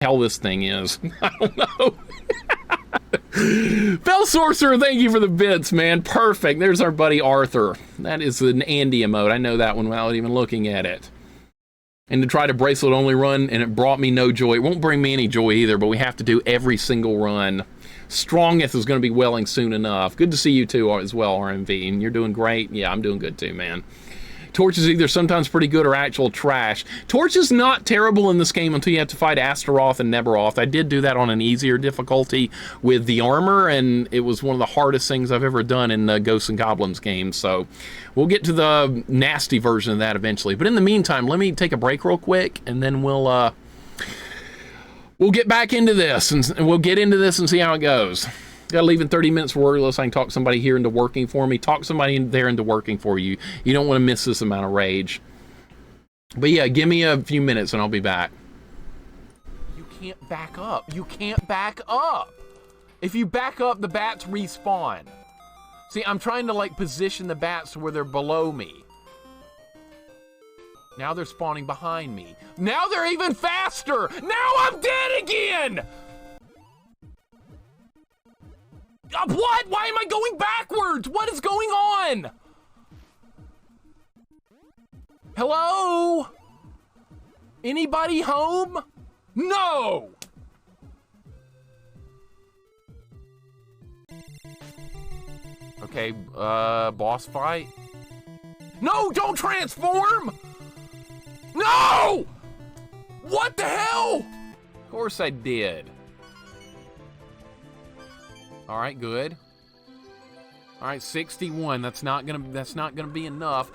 hell this thing is. I don't know. Fell Sorcerer, thank you for the bits, man. Perfect. There's our buddy Arthur. That is an Andy emote. I know that one without even looking at it. And to try to Bracelet only run, and it brought me no joy. It won't bring me any joy either, but we have to do every single run. Strongest is going to be welling soon enough. Good to see you too as well, RMV. And you're doing great. Yeah, I'm doing good too, man. Torch is either sometimes pretty good or actual trash. Torch is not terrible in this game until you have to fight Astaroth and Neberoth. I did do that on an easier difficulty with the armor, and it was one of the hardest things I've ever done in the Ghosts and Goblins game. So we'll get to the nasty version of that eventually. But in the meantime, let me take a break real quick, and then we'll get back into this, and we'll get into this and see how it goes. Gotta leave in 30 minutes for work, unless I can talk somebody here into working for me. Talk somebody in there into working for you. You don't want to miss this amount of rage. But yeah, give me a few minutes and I'll be back. You can't back up. You can't back up. If you back up, the bats respawn. See, I'm trying to like position the bats where they're below me. Now they're spawning behind me. Now they're even faster. Now I'm dead again. What? Why am I going backwards? What is going on? Hello? Anybody home? No! Okay, boss fight? No, don't transform! No! What the hell? Of course I did. All right, good. All right, 61. That's not gonna be enough.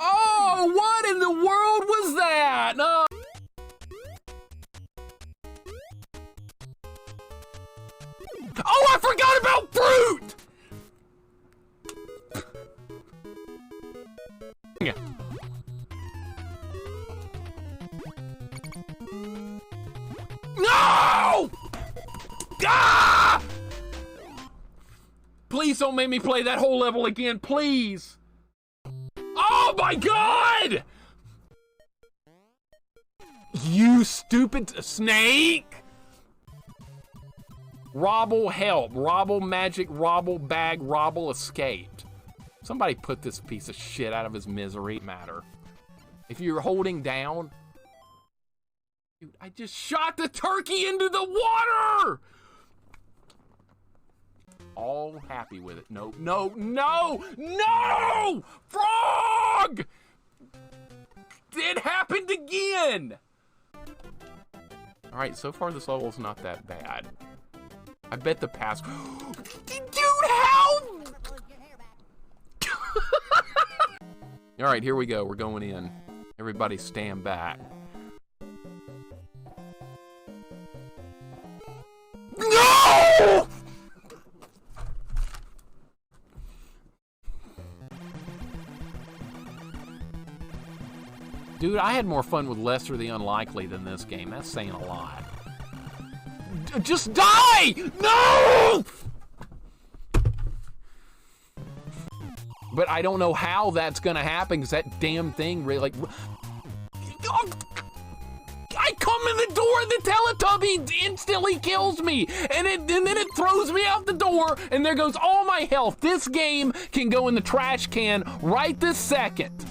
Oh, what in the world was that? No. Oh, I forgot about fruit! No! Ah! Please don't make me play that whole level again, please. Oh my God! You stupid snake! Robble help, Robble magic, Robble bag, Robble escaped. Somebody put this piece of shit out of his misery. Matter. If you're holding down, dude, I just shot the turkey into the water! All happy with it. No, no, no, no! Frog! It happened again! All right, so far this level's not that bad. I bet the pass... Dude, how? All right, here we go. We're going in. Everybody stand back. No! Dude, I had more fun with Lesser the Unlikely than this game. That's saying a lot. Just die! No! But I don't know how that's gonna happen, because that damn thing really, like... I come in the door and the Teletubby instantly kills me, and then it throws me out the door, and there goes all my health. This game can go in the trash can right this second.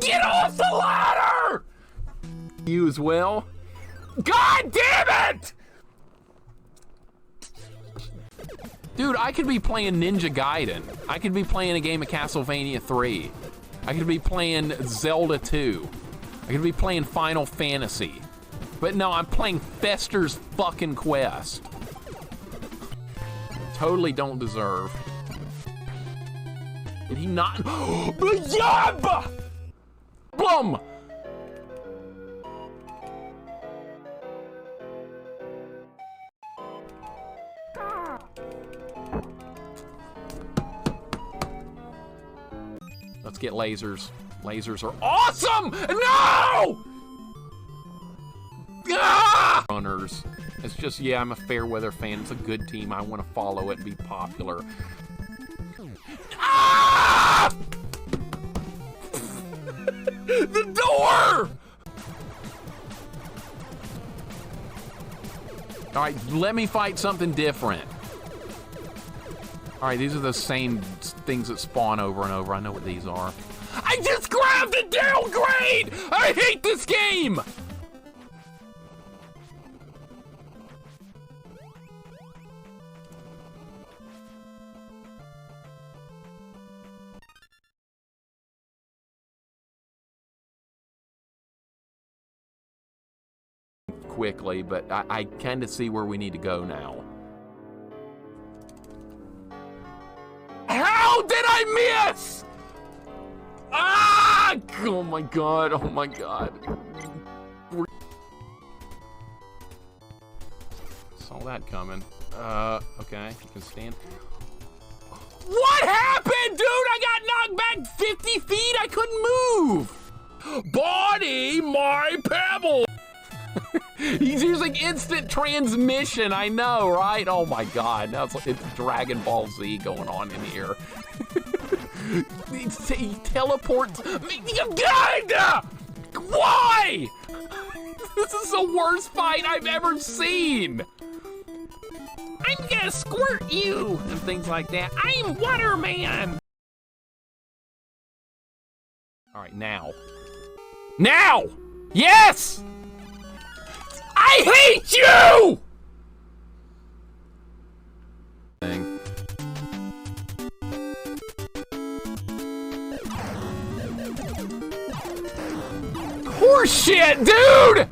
Get off the ladder! You as well? God damn it! Dude, I could be playing Ninja Gaiden. I could be playing a game of Castlevania 3. I could be playing Zelda 2. I could be playing Final Fantasy. But no, I'm playing Fester's fucking Quest. Totally don't deserve. Did he not? Yab! Blum! Let's get lasers. Lasers are awesome! No! Ah! Runners. It's just, yeah, I'm a fair weather fan. It's a good team. I want to follow it and be popular. Ah! The door! All right, let me fight something different. All right, these are the same things that spawn over and over. I know what these are. I just grabbed a downgrade! I hate this game! Quickly, but I kind of see where we need to go now. How did I miss? Ah! Oh my god, oh my god. Saw that coming. Okay, you can stand. What happened, dude? I got knocked back 50 feet, I couldn't move! Body my pebble! He's using instant transmission, I know, right? Oh my god, now it's Dragon Ball Z going on in here. He teleports. God! Why? This is the worst fight I've ever seen. I'm gonna squirt you and things like that. I'm Waterman. All right, now. Now! Yes! I hate you! Horseshit, dude!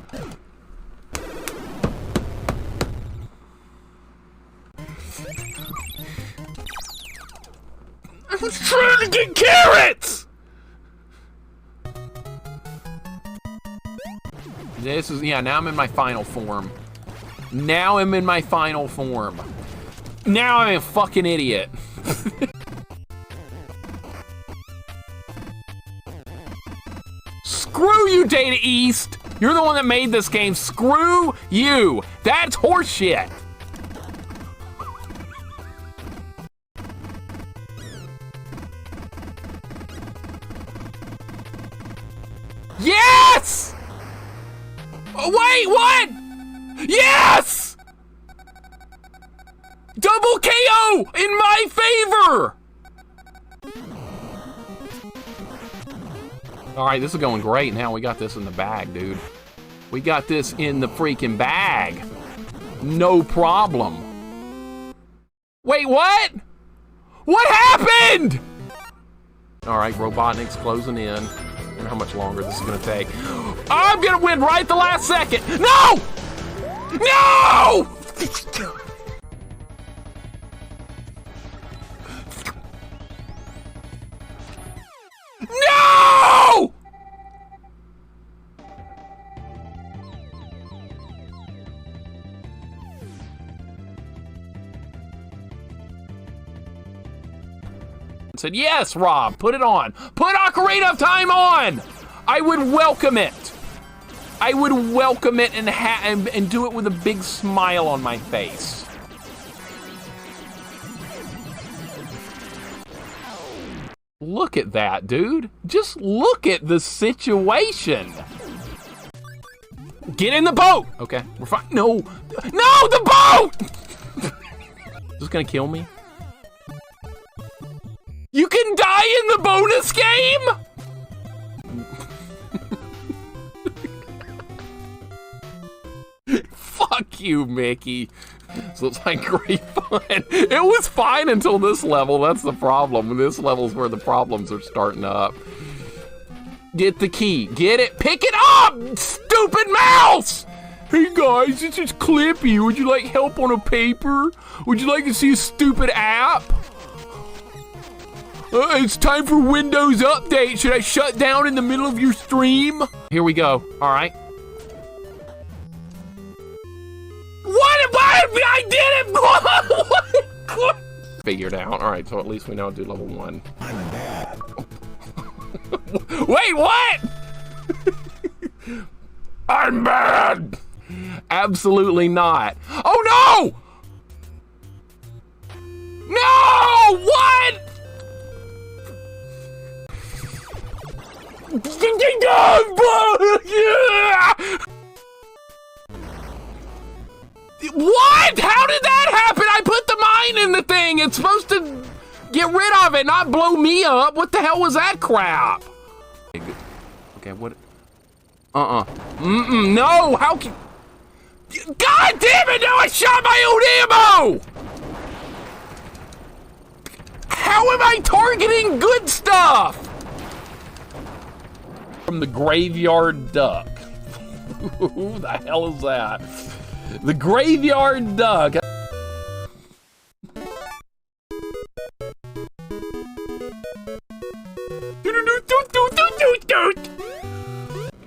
I was trying to get carrots! This is, yeah, now I'm in my final form. Now I'm in my final form. Now I'm a fucking idiot. Screw you, Data East! You're the one that made this game. Screw you! That's horseshit! Yes! Oh, wait, what? Yes! Double KO in my favor! All right, this is going great. Now we got this in the bag, dude. We got this in the freaking bag. No problem. Wait, what? What happened? All right, Robotnik's closing in. I wonder how much longer this is gonna take. I'm gonna win right the last second. No! No! No! Said, yes, Rob, put it on. Put Ocarina of Time on! I would welcome it. I would welcome it and do it with a big smile on my face. Look at that, dude. Just look at the situation. Get in the boat. Okay, we're fine. No, no, the boat! Is this gonna kill me? You can die in the bonus game? Fuck you, Mickey. So it's like great fun. It was fine until this level. That's the problem. This level's where the problems are starting up. Get the key. Get it. Pick it up, stupid mouse! Hey guys, this is Clippy. Would you like help on a paper? Would you like to see a stupid app? It's time for Windows Update. Should I shut down in the middle of your stream? Here we go. All right. What if I did it? Figured out. All right, so at least we know how to do level 1. I'm bad. Wait, what? I'm bad. Absolutely not. Oh no! No! What? What? How did that happen? I put the mine in the thing. It's supposed to get rid of it, not blow me up. What the hell was that crap? Okay, what? No, how can... God damn it, now I shot my own ammo! How am I targeting good stuff? From the graveyard duck. Who the hell is that? The graveyard duck.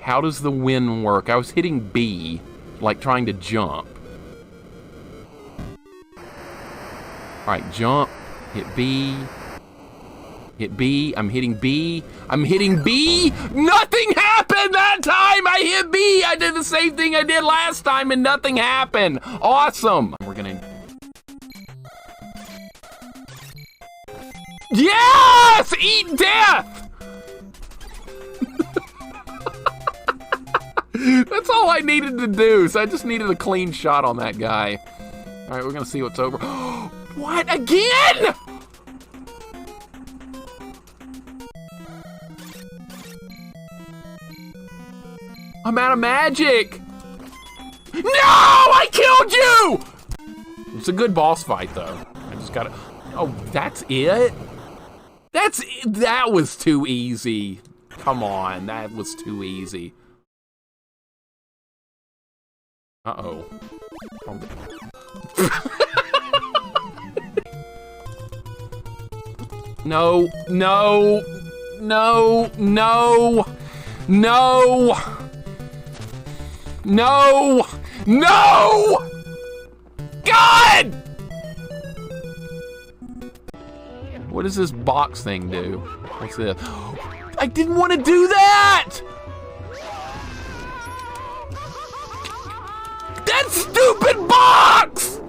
How does the win work? I was hitting B, like trying to jump. All right, jump, hit B, hit B, I'm hitting B, I'm hitting B! Nothing happened that time! I hit B! I did the same thing I did last time and nothing happened! Awesome! We're gonna... Yes! Eat death! That's all I needed to do, so I just needed a clean shot on that guy. All right, we're gonna see what's over. What, again? I'm out of magic. No, I killed you! It's a good boss fight, though. I just gotta, oh, that's it? That was too easy. Come on, that was too easy. Uh-oh. No, no, no, no, no, no, no! God! What does this box thing do? What's this? I didn't want to do that! That stupid box!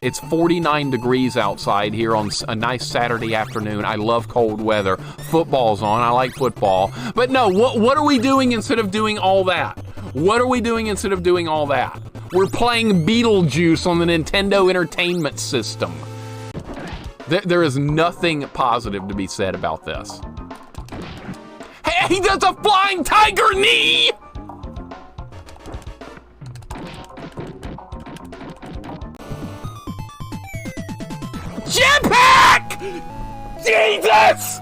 It's 49 degrees outside here on a nice Saturday afternoon. I love cold weather. Football's on, I like football. But no, what are we doing instead of doing all that? What are we doing instead of doing all that? We're playing Beetlejuice on the Nintendo Entertainment System. There is nothing positive to be said about this. Hey, he does a flying tiger knee! Jetpack! Jesus!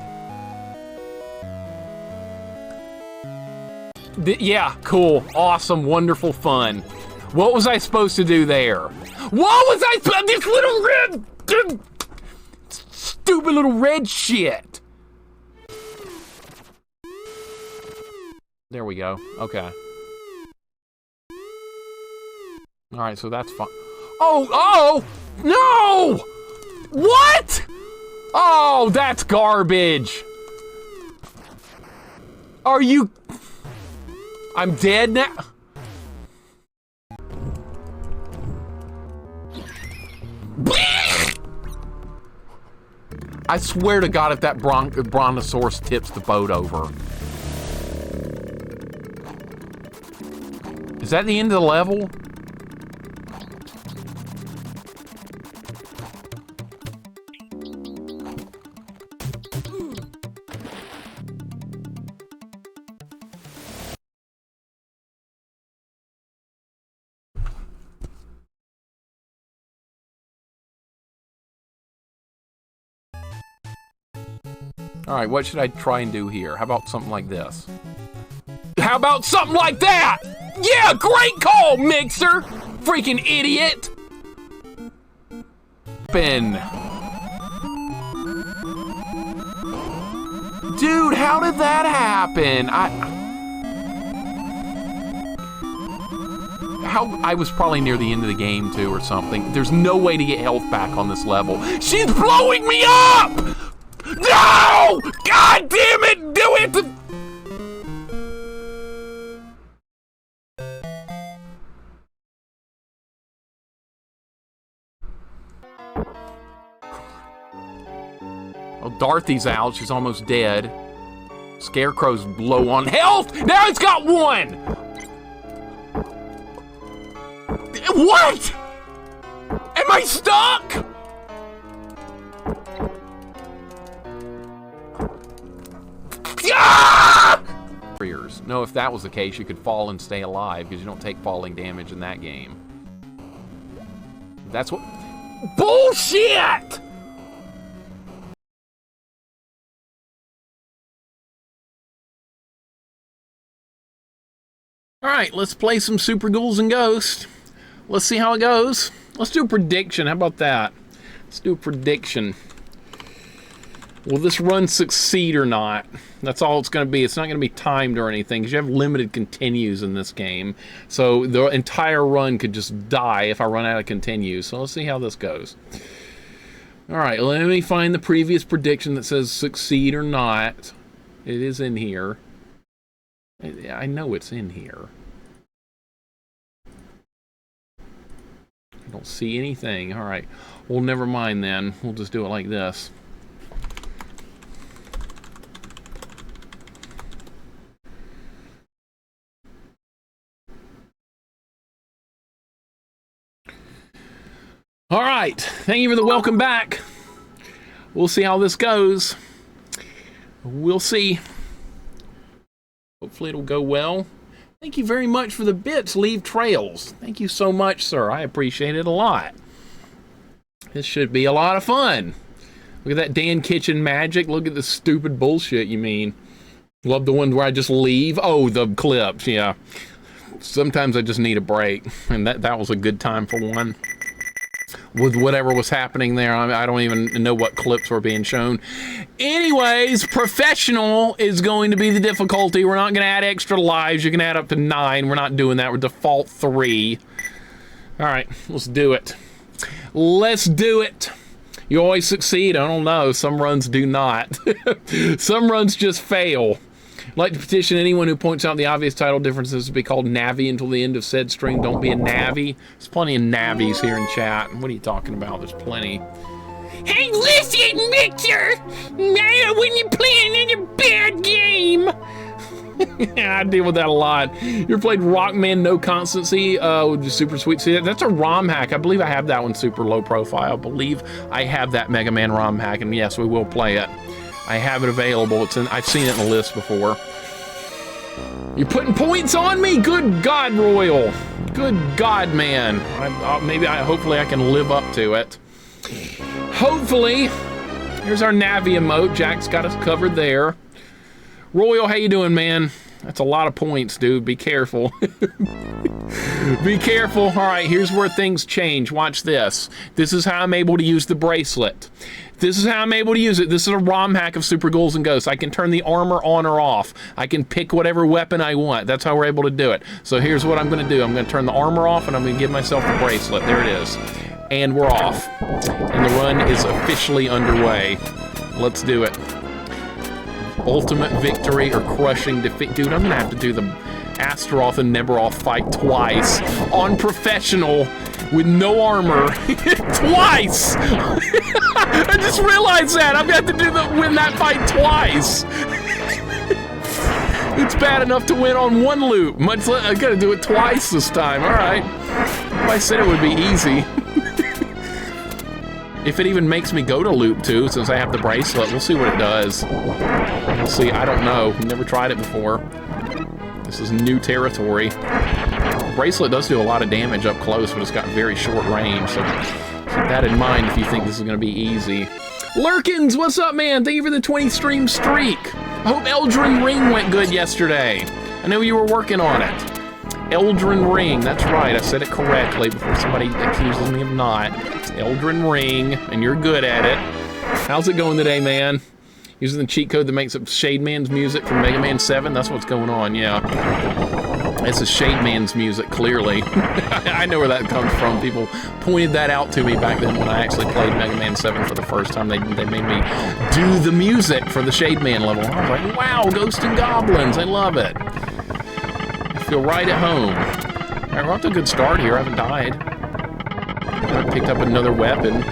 Yeah, cool, awesome, wonderful, fun. What was I supposed to do there? What was I supposed to... This little red... Stupid little red shit. There we go, okay. Alright, so that's fine. Oh, no! What? Oh, that's garbage. Are you... I'm dead now? I swear to God if that brontosaurus tips the boat over. Is that the end of the level? All right, what should I try and do here? How about something like this? How about something like that? Yeah, great call, Mixer! Freaking idiot! Dude, how did that happen? I was probably near the end of the game too or something. There's no way to get health back on this level. She's blowing me up! No! God damn it! Do it! Oh, Dorothy's out. She's almost dead. Scarecrow's low on health. Now it's got one. What? Am I stuck? Ah! No, if that was the case, you could fall and stay alive because you don't take falling damage in that game. That's what... Bullshit! Alright, let's play some Super Ghouls and Ghosts. Let's see how it goes. Let's do a prediction. How about that? Let's do a prediction. Will this run succeed or not? That's all it's going to be. It's not going to be timed or anything because you have limited continues in this game. So the entire run could just die if I run out of continues. So let's see how this goes. Alright, let me find the previous prediction that says succeed or not. It is in here. I know it's in here. I don't see anything. Alright, well, never mind then. We'll just do it like this. All right, thank you for the welcome back. We'll see how this goes. We'll see. Hopefully it'll go well. Thank you very much for the bits. Leave trails. Thank you so much, sir. I appreciate it a lot. This should be a lot of fun. Look at that Dan Kitchen magic. Look at the stupid bullshit you mean. Love the ones where I just leave. Oh, the clips, yeah. Sometimes I just need a break, and that was a good time for one. With whatever was happening there, I don't even know what clips were being shown. Anyways, professional is going to be the difficulty. We're not going to add extra lives. You can add up to 9. We're not doing that. We're default 3. All right, let's do it. Let's do it. You always succeed. I don't know. Some runs do not. Some runs just fail. I'd like to petition anyone who points out the obvious title differences to be called Navi until the end of said string. Don't be a Navi. There's plenty of Navis here in chat. What are you talking about? There's plenty. Hey, listen, Mixer! Now when you're playing in a bad game! Yeah, I deal with that a lot. You ever played Rockman No Constancy with the Super Sweet? See, that's a ROM hack. I believe I have that one super low profile. I believe I have that Mega Man ROM hack, and yes, we will play it. I have it available. I've seen it in the list before. You're putting points on me? Good God, Royal. Good God, man. Hopefully I can live up to it. Hopefully. Here's our Navi emote. Jack's got us covered there. Royal, how you doing, man? That's a lot of points, dude. Be careful. Be careful. All right, here's where things change. Watch this. This is how I'm able to use the bracelet. This is how I'm able to use it. This is a ROM hack of Super Ghouls and Ghosts. I can turn the armor on or off. I can pick whatever weapon I want. That's how we're able to do it. So here's what I'm going to do. I'm going to turn the armor off, and I'm going to give myself the bracelet. There it is. And we're off. And the run is officially underway. Let's do it. Ultimate victory or crushing defeat. Dude, I'm going to have to do the Astaroth and Neberoth fight twice on professional with no armor. Twice! I just realized that. I've got to win that fight twice. It's bad enough to win on one loop. I got to do it twice this time. All right. I said it would be easy. If it even makes me go to loop 2, since I have the bracelet, we'll see what it does. We'll see. I don't know. Never tried it before. This is new territory. The bracelet does do a lot of damage up close, but it's got very short range, so keep that in mind if you think this is going to be easy. Lurkins, what's up, man? Thank you for the 20 stream streak. I hope Eldrin Ring went good yesterday. I know you were working on it. Eldrin Ring, that's right. I said it correctly before somebody accuses me of not. It's Eldrin Ring, and you're good at it. How's it going today, man? Using the cheat code that makes up Shade Man's music from Mega Man 7? That's what's going on, yeah. This is Shade Man's music, clearly. I know where that comes from. People pointed that out to me back then when I actually played Mega Man 7 for the first time. They made me do the music for the Shade Man level. I was like, wow, Ghosts and Goblins. I love it. I feel right at home. All right, we're off to a good start here. I haven't died. I picked up another weapon.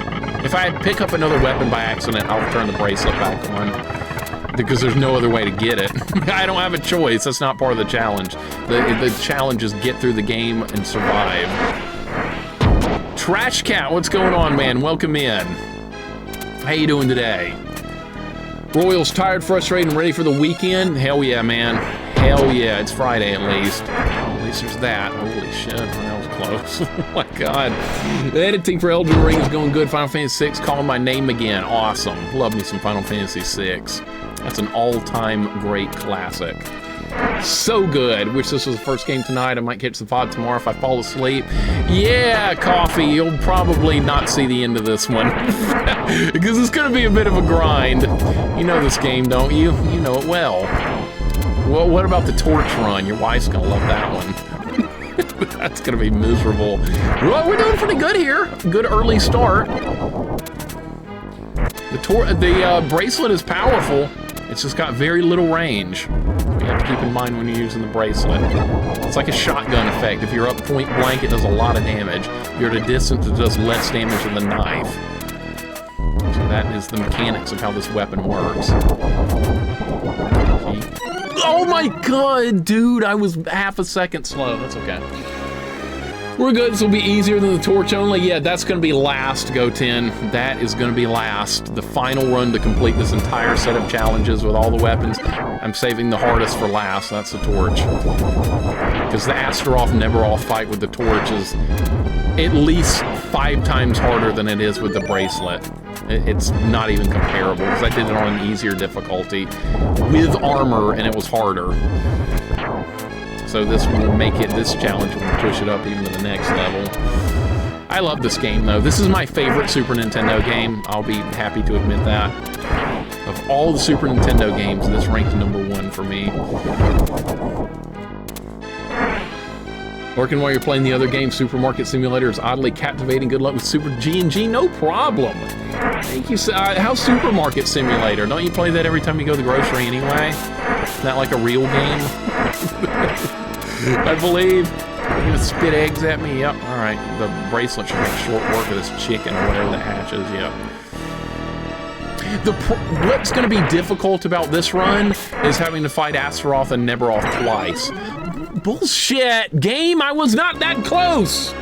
If I pick up another weapon by accident, I'll turn the bracelet back on. Because there's no other way to get it. I don't have a choice. That's not part of the challenge. The challenge is get through the game and survive. Trash Cat, what's going on, man? Welcome in. How you doing today? Royals tired, frustrated, and ready for the weekend? Hell yeah, man. Hell yeah, it's Friday at least. At least there's that. Holy shit, that was close. Oh my god. The editing for Elden Ring is going good. Final Fantasy VI, calling my name again. Awesome. Love me some Final Fantasy VI. That's an all-time great classic. So good. Wish this was the first game tonight. I might catch the VOD tomorrow if I fall asleep. Yeah, Coffee, you'll probably not see the end of this one. Because it's going to be a bit of a grind. You know this game, don't you? You know it well. Well, what about the torch run? Your wife's going to love that one. That's going to be miserable. Well, we're doing pretty good here. Good early start. The bracelet is powerful. It's just got very little range. You have to keep in mind when you're using the bracelet. It's like a shotgun effect. If you're up point blank, it does a lot of damage. If you're at a distance, it does less damage than the knife. So that is the mechanics of how this weapon works. Oh my god, dude, I was half a second slow. That's okay. We're good. This will be easier than the torch only. Yeah, that's going to be last, Go10. That is going to be last. The final run to complete this entire set of challenges with all the weapons. I'm saving the hardest for last. That's the torch. Because the Astaroth Neverall fight with the torch is at least 5 times harder than it is with the bracelet. It's not even comparable because I did it on an easier difficulty with armor and it was harder. So this will make it, this challenge will push it up even to the next level. I love this game though. This is my favorite Super Nintendo game. I'll be happy to admit that. Of all the Super Nintendo games, this ranked #1 for me. Working while you're playing the other game, Supermarket Simulator is oddly captivating. Good luck with Super G&G, no problem. Thank you. How's Supermarket Simulator? Don't you play that every time you go to the grocery anyway? Isn't that like a real game? I believe. You're gonna spit eggs at me? Yep. All right. The bracelet should make short work of this chicken or whatever the hatch is. Yep. What's going to be difficult about this run is having to fight Astaroth and Neverall twice. Bullshit! Game, I was not that close!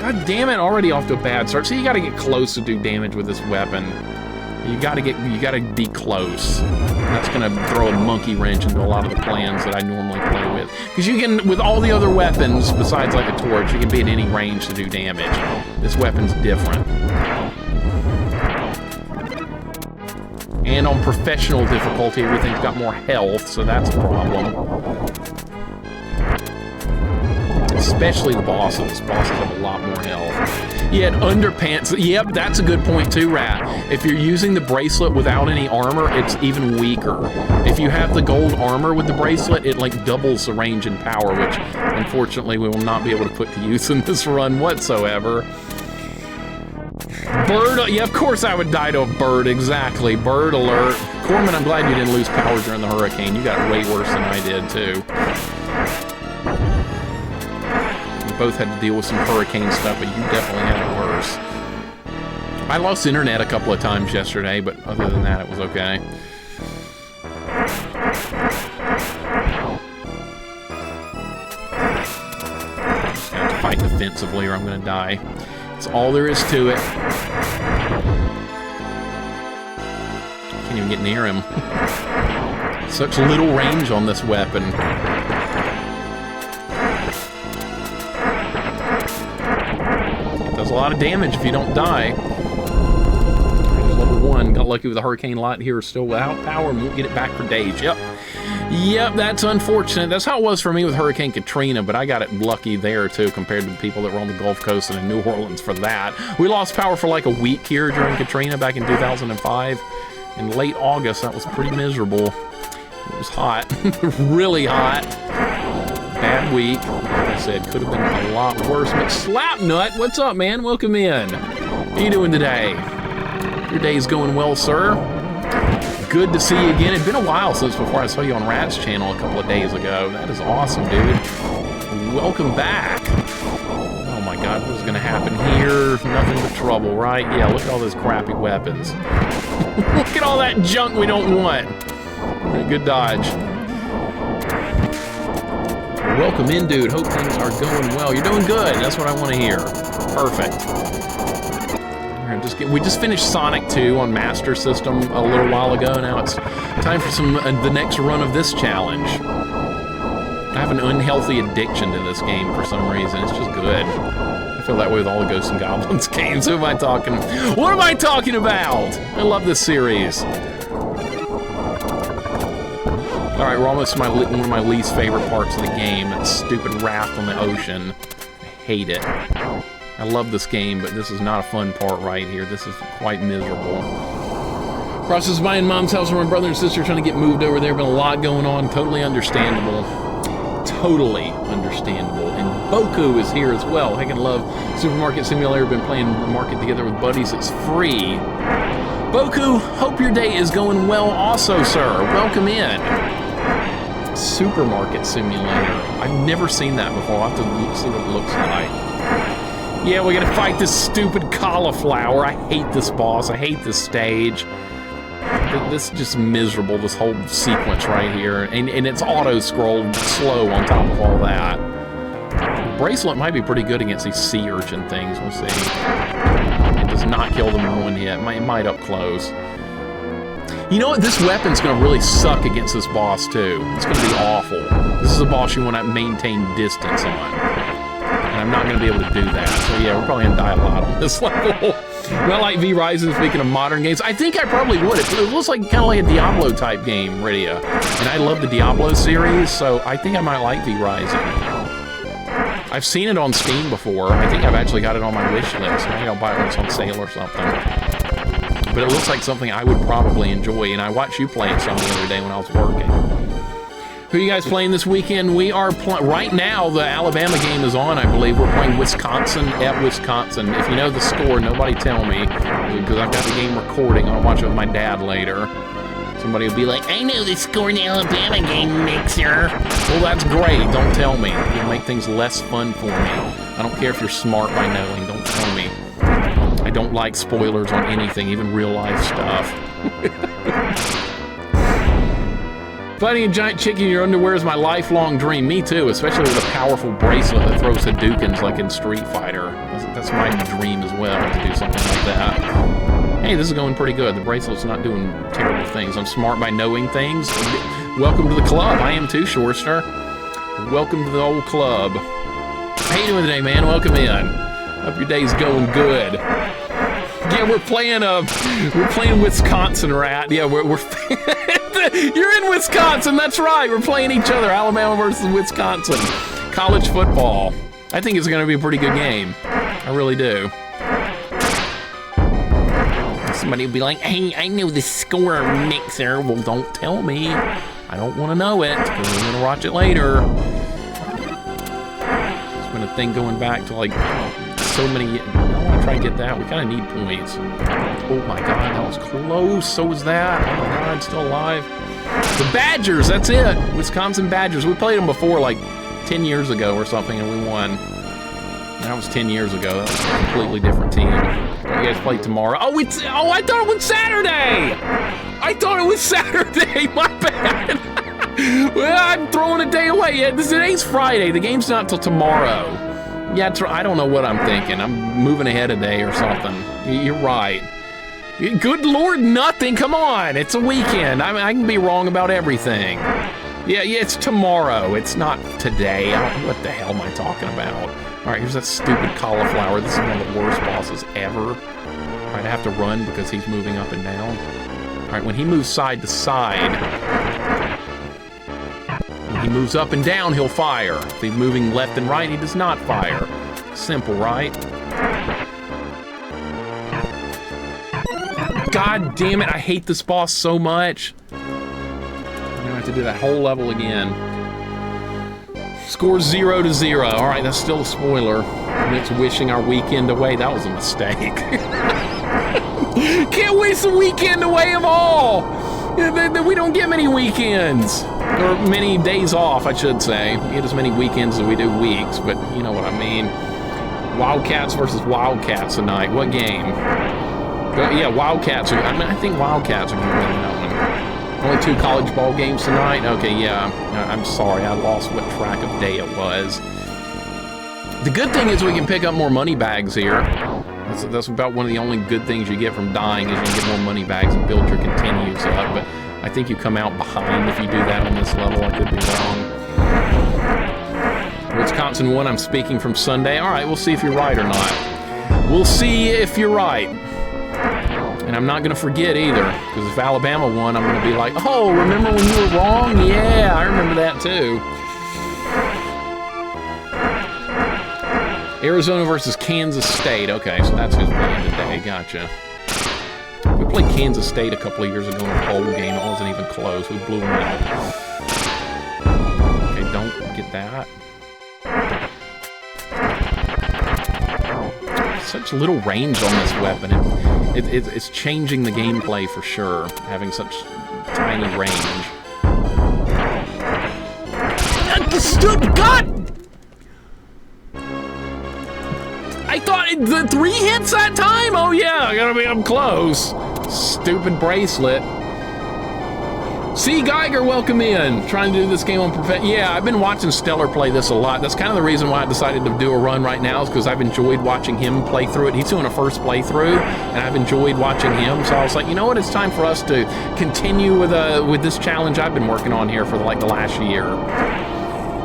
God damn it, already off to a bad start. So you gotta get close to do damage with this weapon. You gotta be close. That's gonna throw a monkey wrench into a lot of the plans that I normally play with. Because you can, with all the other weapons, besides like a torch, you can be at any range to do damage. This weapon's different. And on professional difficulty, everything's got more health, so that's a problem. Especially the bosses. Bosses have a lot more health. Yeah, underpants. Yep, that's a good point too, Rat. If you're using the bracelet without any armor, it's even weaker. If you have the gold armor with the bracelet, it like doubles the range and power, which unfortunately we will not be able to put to use in this run whatsoever. Bird, yeah, of course I would die to a bird, exactly. Bird alert. Corman, I'm glad you didn't lose power during the hurricane. You got it way worse than I did, too. We both had to deal with some hurricane stuff, but you definitely had it worse. I lost internet a couple of times yesterday, but other than that, it was okay. Just have to fight defensively or I'm gonna die. That's all there is to it. Can't even get near him. Such little range on this weapon. It does a lot of damage if you don't die. Here's level 1. Got lucky with the hurricane light here, still without power, and won't get it back for days. Yep. Yep, that's unfortunate. That's how it was for me with Hurricane Katrina, but I got it lucky there, too, compared to the people that were on the Gulf Coast and in New Orleans for that. We lost power for like a week here during Katrina back in 2005. In late August, that was pretty miserable. It was hot. Really hot. Bad week. Like I said, could have been a lot worse. McSlapnut, what's up, man? Welcome in. How you doing today? Your day's going well, sir. Good to see you again. It's been a while since before I saw you on Rat's channel a couple of days ago. That is awesome, dude. Welcome back. Oh my God, what's gonna happen here? Nothing but trouble, right? Yeah, look at all those crappy weapons. Look at all that junk we don't want. Good dodge. Welcome in, dude. Hope things are going well. You're doing good. That's what I want to hear. Perfect. We just finished Sonic 2 on Master System a little while ago. Now it's time for the next run of this challenge. I have an unhealthy addiction to this game for some reason. It's just good. I feel that way with all the Ghosts and Goblins games. Who am I talking? What am I talking about? I love this series. All right, we're almost to one of my least favorite parts of the game. That stupid raft on the ocean. I hate it. I love this game, but this is not a fun part right here. This is quite miserable. Process of buying Mom's house where my brother and sister are trying to get moved over there. Been a lot going on. Totally understandable. Totally understandable. And Boku is here as well. Heck, I love Supermarket Simulator. Been playing Market together with buddies. It's free. Boku, hope your day is going well also, sir. Welcome in. Supermarket Simulator. I've never seen that before. I'll have to see what it looks like. Yeah, we're gonna fight this stupid cauliflower. I hate this boss. I hate this stage. This is just miserable, this whole sequence right here. And it's auto-scrolled slow on top of all that. Bracelet might be pretty good against these sea urchin things. We'll see. It does not kill them in one hit. It might up close. You know what? This weapon's going to really suck against this boss, too. It's going to be awful. This is a boss you want to maintain distance on. And I'm not going to be able to do that. So yeah, we're probably going to die a lot on this level. Not like V-Rising, speaking of modern games. I think I probably would. It looks like kind of like a Diablo-type game, Rydia. And I love the Diablo series, so I think I might like V-Rising. I've seen it on Steam before. I think I've actually got it on my wish list. Maybe I'll buy it when it's on sale or something. But it looks like something I would probably enjoy, and I watched you playing some the other day when I was working. Who are you guys playing this weekend? We are right now, the Alabama game is on, I believe. We're playing Wisconsin at Wisconsin. If you know the score, nobody tell me, because I've got the game recording. I'll watch it with my dad later. Somebody will be like, I know the score in the Alabama game, Mixer. Well, that's great. Don't tell me. You'll make things less fun for me. I don't care if you're smart by knowing. Don't tell me. I don't like spoilers on anything, even real life stuff. Fighting a giant chicken in your underwear is my lifelong dream. Me too, especially with a powerful bracelet that throws Hadoukens like in Street Fighter. That's my dream as well, to do something like that. Hey, this is going pretty good. The bracelet's not doing terrible things. I'm smart by knowing things. Welcome to the club. I am too, Shorster. Welcome to the old club. How you doing today, man? Welcome in. Hope your day's going good. Yeah, we're playing Wisconsin, Rat. Yeah, we're you're in Wisconsin, that's right. We're playing each other, Alabama versus Wisconsin. College football. I think it's gonna be a pretty good game. I really do. Somebody will be like, hey, I know the score, Mixer. Well, don't tell me. I don't want to know it, because I'm gonna watch it later. It's been a thing going back to like so many. I want to try and get that. We kind of need points. Oh my God, that was close. So was that. Oh my God, still alive. The Badgers, that's it. Wisconsin Badgers. We played them before, like 10 years ago or something, and we won. That was 10 years ago. That was a completely different team. You guys play tomorrow. Oh, I thought it was Saturday. I thought it was Saturday. My bad. Well, I'm throwing a day away. Yeah, today's Friday. The game's not till tomorrow. Yeah, I don't know what I'm thinking. I'm moving ahead a day or something. You're right. Good Lord, nothing. Come on. It's a weekend. I can be wrong about everything. Yeah, it's tomorrow. It's not today. What the hell am I talking about? All right, here's that stupid cauliflower. This is one of the worst bosses ever. All right, I have to run because he's moving up and down. All right, when he moves side to side, when he moves up and down, he'll fire. If he's moving left and right, he does not fire. Simple, right? God damn it, I hate this boss so much. I'm gonna have to do that whole level again. Score 0-0. All right, that's still a spoiler. And it's wishing our weekend away. That was a mistake. Can't waste a weekend away of all. We don't get many weekends. Or many days off, I should say. We get as many weekends as we do weeks, but you know what I mean. Wildcats versus Wildcats tonight. What game? Yeah, Wildcats. I think Wildcats are going to win that one. Only 2 college ball games tonight? Okay, yeah. I'm sorry. I lost what track of day it was. The good thing is we can pick up more money bags here. That's about one of the only good things you get from dying is you can get more money bags and build your continues up. But I think you come out behind if you do that on this level. I could be wrong. Wisconsin won. I'm speaking from Sunday. All right, we'll see if you're right or not. We'll see if you're right. And I'm not going to forget either, because if Alabama won, I'm going to be like, oh, remember when you were wrong? Yeah, I remember that too. Arizona versus Kansas State. Okay, so that's who's playing today. Gotcha. We played Kansas State a couple of years ago in a bowl game. It wasn't even close. We blew them out. Okay, don't get that. Such little range on this weapon. It's changing the gameplay for sure, having such tiny range. Stupid God! I thought the 3 hits that time? Oh yeah, I gotta be up close. Stupid bracelet. C. Geiger, welcome in. Trying to do this game on perfect. Yeah, I've been watching Stellar play this a lot. That's kind of the reason why I decided to do a run right now, is because I've enjoyed watching him play through it. He's doing a first playthrough, and I've enjoyed watching him. So I was like, you know what? It's time for us to continue with this challenge I've been working on here for like the last year.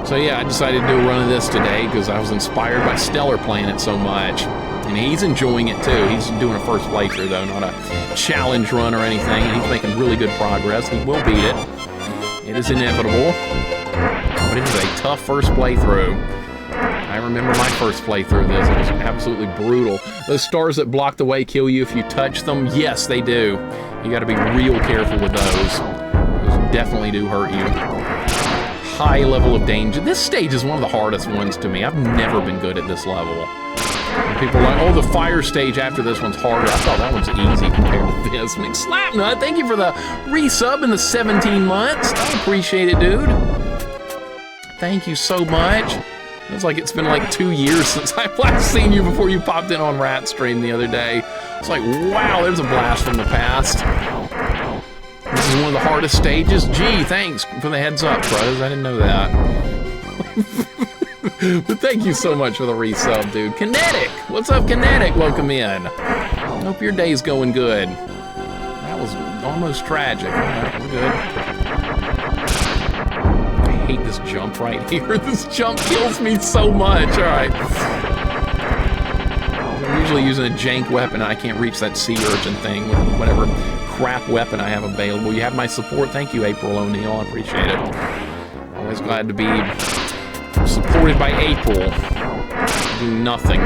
So yeah, I decided to do a run of this today because I was inspired by Stellar playing it so much. And he's enjoying it too. He's doing a first playthrough though, not a challenge run or anything. And he's making really good progress. He will beat it. It is inevitable. But it is a tough first playthrough. I remember my first playthrough of this. It was absolutely brutal. Those stars that block the way kill you if you touch them. Yes, they do. You got to be real careful with those. Those definitely do hurt you. High level of danger. This stage is one of the hardest ones to me. I've never been good at this level. And people are like, oh, the fire stage after this one's harder. I thought that one's easy compared to this. McSlapnut, thank you for the resub in the 17 months. I appreciate it, dude. Thank you so much. Feels like it's been like 2 years since I last seen you before you popped in on Rat Stream the other day. It's like, wow, there's a blast from the past. This is one of the hardest stages. Gee, thanks for the heads up, bros. I didn't know that. But thank you so much for the resub, dude. Kinetic! What's up, Kinetic? Welcome in. Hope your day's going good. That was almost tragic. That was good. I hate this jump right here. This jump kills me so much. All right. I'm usually using a jank weapon, and I can't reach that sea urchin thing with whatever crap weapon I have available. You have my support. Thank you, April O'Neil. I appreciate it. Always glad to be supported by April. Do nothing.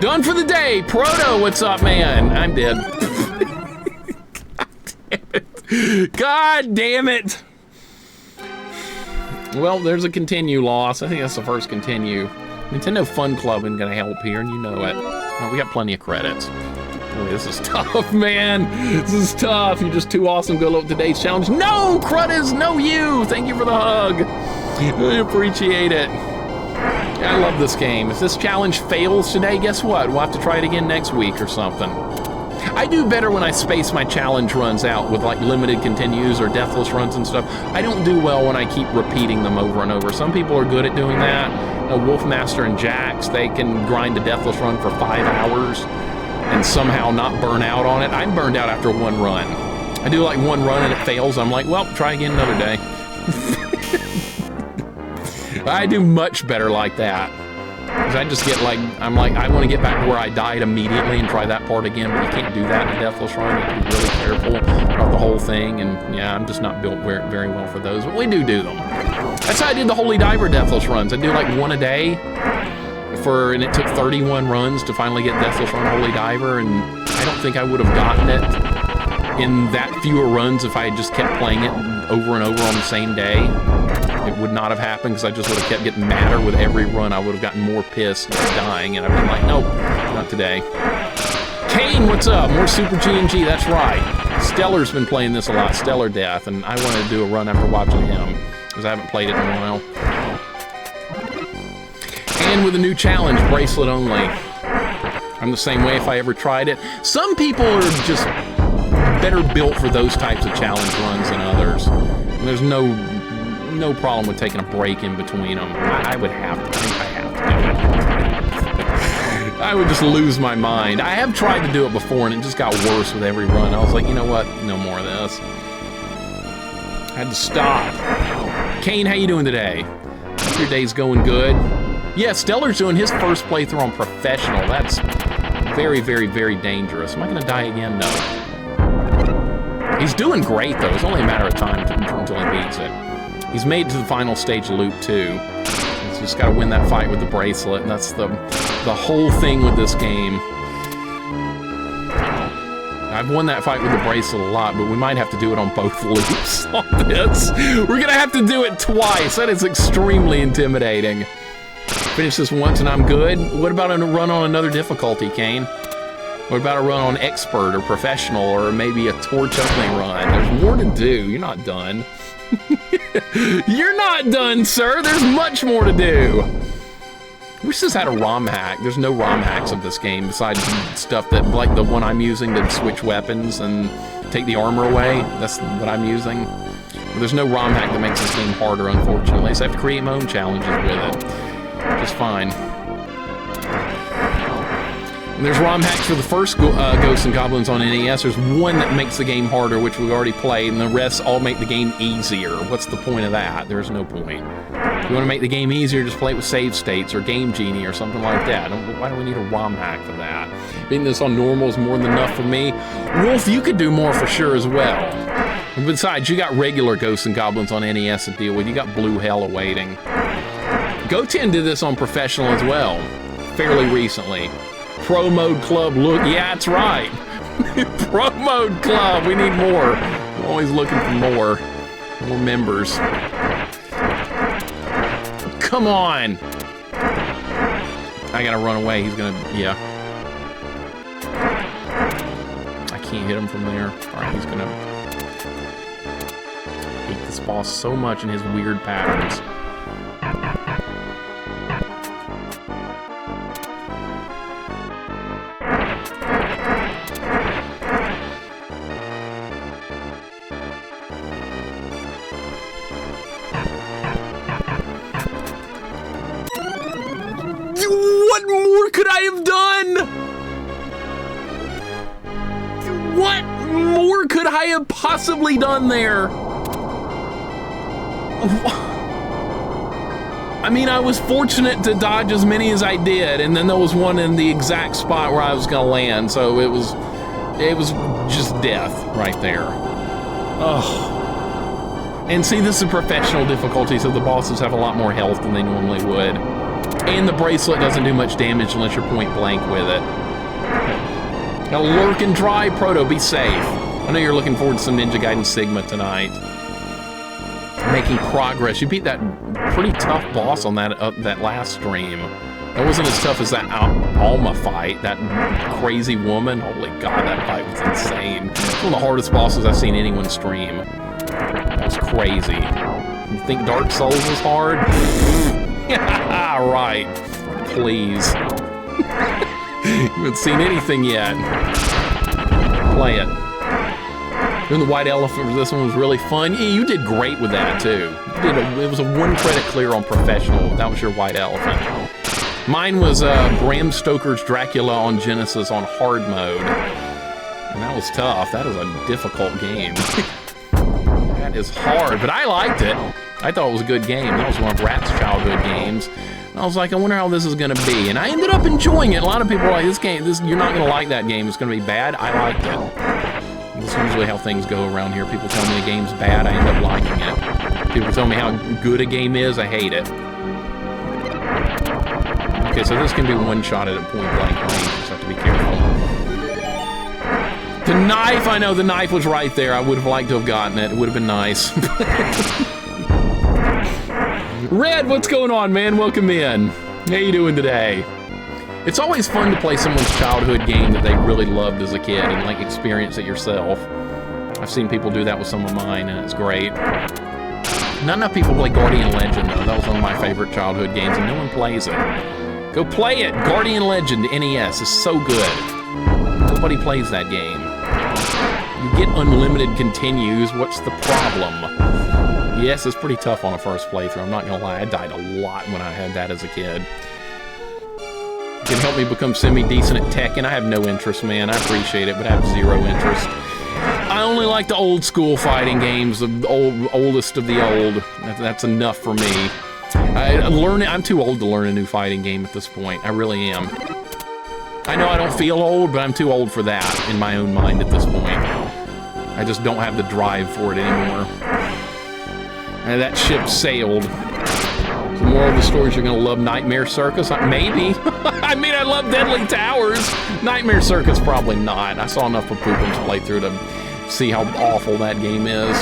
Done for the day. Proto, what's up, man? I'm dead. God damn it. Well, there's a continue loss. I think that's the first continue. Nintendo Fun Club isn't gonna help here, and you know it. Oh, we got plenty of credits. Boy, this is tough, man. This is tough. You're just too awesome. Go look at today's challenge. No, Crudders, no you. Thank you for the hug. I appreciate it. I love this game. If this challenge fails today, guess what? We'll have to try it again next week or something. I do better when I space my challenge runs out with like limited continues or deathless runs and stuff. I don't do well when I keep repeating them over and over. Some people are good at doing that. Wolfmaster and Jax, they can grind a deathless run for 5 hours and somehow not burn out on it. I'm burned out after one run. I do like one run and it fails. I'm like, well, try again another day. I do much better like that. Because I just get like, I'm like, I want to get back to where I died immediately and try that part again, but you can't do that in a deathless run. You have to be really careful about the whole thing, and yeah, I'm just not built very well for those, but we do them. That's how I did the Holy Diver deathless runs. I do like one a day, and it took 31 runs to finally get deathless run Holy Diver, and I don't think I would have gotten it in that fewer runs if I had just kept playing it over and over on the same day. It would not have happened because I just would have kept getting madder with every run. I would have gotten more pissed and dying, and I've been like, nope, not today. Kane, what's up? More Super G&G, that's right. Stellar's been playing this a lot, Stellar Death, and I wanted to do a run after watching him because I haven't played it in a while. And with a new challenge, bracelet only. I'm the same way if I ever tried it. Some people are just better built for those types of challenge runs than others. And there's no problem with taking a break in between them. I would have to. I think I have to do it. I would just lose my mind. I have tried to do it before, and it just got worse with every run. I was like, you know what? No more of this. I had to stop. Kane, how you doing today? Hope your day's going good. Yeah, Stellar's doing his first playthrough on professional. That's very, very, very dangerous. Am I going to die again? No. He's doing great, though. It's only a matter of time until he beats it. He's made it to the final stage of Loop 2. He's just got to win that fight with the bracelet, and that's the whole thing with this game. I've won that fight with the bracelet a lot, but we might have to do it on both loops on this. We're going to have to do it twice. That is extremely intimidating. Finish this once and I'm good. What about a run on another difficulty, Kane? What about a run on expert or professional or maybe a torch-only run? There's more to do. You're not done. You're not done, sir. There's much more to do. Wish this had a ROM hack. There's no ROM hacks of this game besides stuff that, like the one I'm using to switch weapons and take the armor away. That's what I'm using. But there's no ROM hack that makes this game harder, unfortunately. So I have to create my own challenges with it. Just fine. And there's ROM hacks for the first Ghosts and Goblins on NES. There's one that makes the game harder, which we've already played, and the rest all make the game easier. What's the point of that? There's no point. If you want to make the game easier, just play it with save states or Game Genie or something like that. Why do we need a ROM hack for that? Beating this on normal is more than enough for me. Wolf, you could do more for sure as well. And besides, you got regular Ghosts and Goblins on NES to deal with. You got Blue Hell awaiting. Goten did this on professional as well, fairly recently. Pro Mode Club, look, yeah, that's right. Pro Mode Club, we need more. I'm always looking for more members. Come on. I gotta run away, he's gonna, yeah. I can't hit him from there. All right, he's gonna hate this boss so much in his weird patterns. What more could I have done? What more could I have possibly done there? I mean, I was fortunate to dodge as many as I did, and then there was one in the exact spot where I was gonna land, so it was just death right there. Ugh. And see, this is professional difficulty, so the bosses have a lot more health than they normally would. And the bracelet doesn't do much damage unless you're point blank with it. Now lurk and dry, Proto, be safe. I know you're looking forward to some Ninja Gaiden Sigma tonight. Making progress. You beat that pretty tough boss on that last stream. That wasn't as tough as that Alma fight, that crazy woman. Holy God, that fight was insane. It's one of the hardest bosses I've seen anyone stream. That was crazy. You think Dark Souls was hard? Right. Please. You haven't seen anything yet. Play it. Doing the White Elephant for this one was really fun. Yeah, you did great with that too. It was a 1 credit clear on professional. That was your White Elephant. Mine was Bram Stoker's Dracula on Genesis on hard mode. And that was tough. That is a difficult game. That is hard, but I liked it. I thought it was a good game. That was one of Rat's childhood games. And I was like, I wonder how this is going to be. And I ended up enjoying it. A lot of people are like, you're not going to like that game. It's going to be bad. I liked it. This is usually how things go around here. People tell me a game's bad, I end up liking it. People tell me how good a game is, I hate it. Okay, so this can be one-shotted at point-blank range. Just have to be careful. The knife, I know, the knife was right there. I would have liked to have gotten it. It would have been nice. Red, what's going on, man? Welcome in. How you doing today? It's always fun to play someone's childhood game that they really loved as a kid and like experience it yourself. I've seen people do that with some of mine, and it's great. Not enough people play Guardian Legend, though. That was one of my favorite childhood games, and no one plays it. Go play it! Guardian Legend NES is so good. Nobody plays that game. You get unlimited continues, what's the problem? Yes, it's pretty tough on a first playthrough, I'm not gonna lie. I died a lot when I had that as a kid. Can help me become semi-decent at Tekken. I have no interest, man. I appreciate it, but I have zero interest. I only like the old school fighting games, the oldest of the old. That's enough for me. I'm too old to learn a new fighting game at this point. I really am. I know I don't feel old, but I'm too old for that in my own mind at this point. I just don't have the drive for it anymore. And that ship sailed. The moral of the story is you're gonna love Nightmare Circus? Maybe. I mean, I love Deadly Towers. Nightmare Circus, probably not. I saw enough of Poopin's playthrough to see how awful that game is.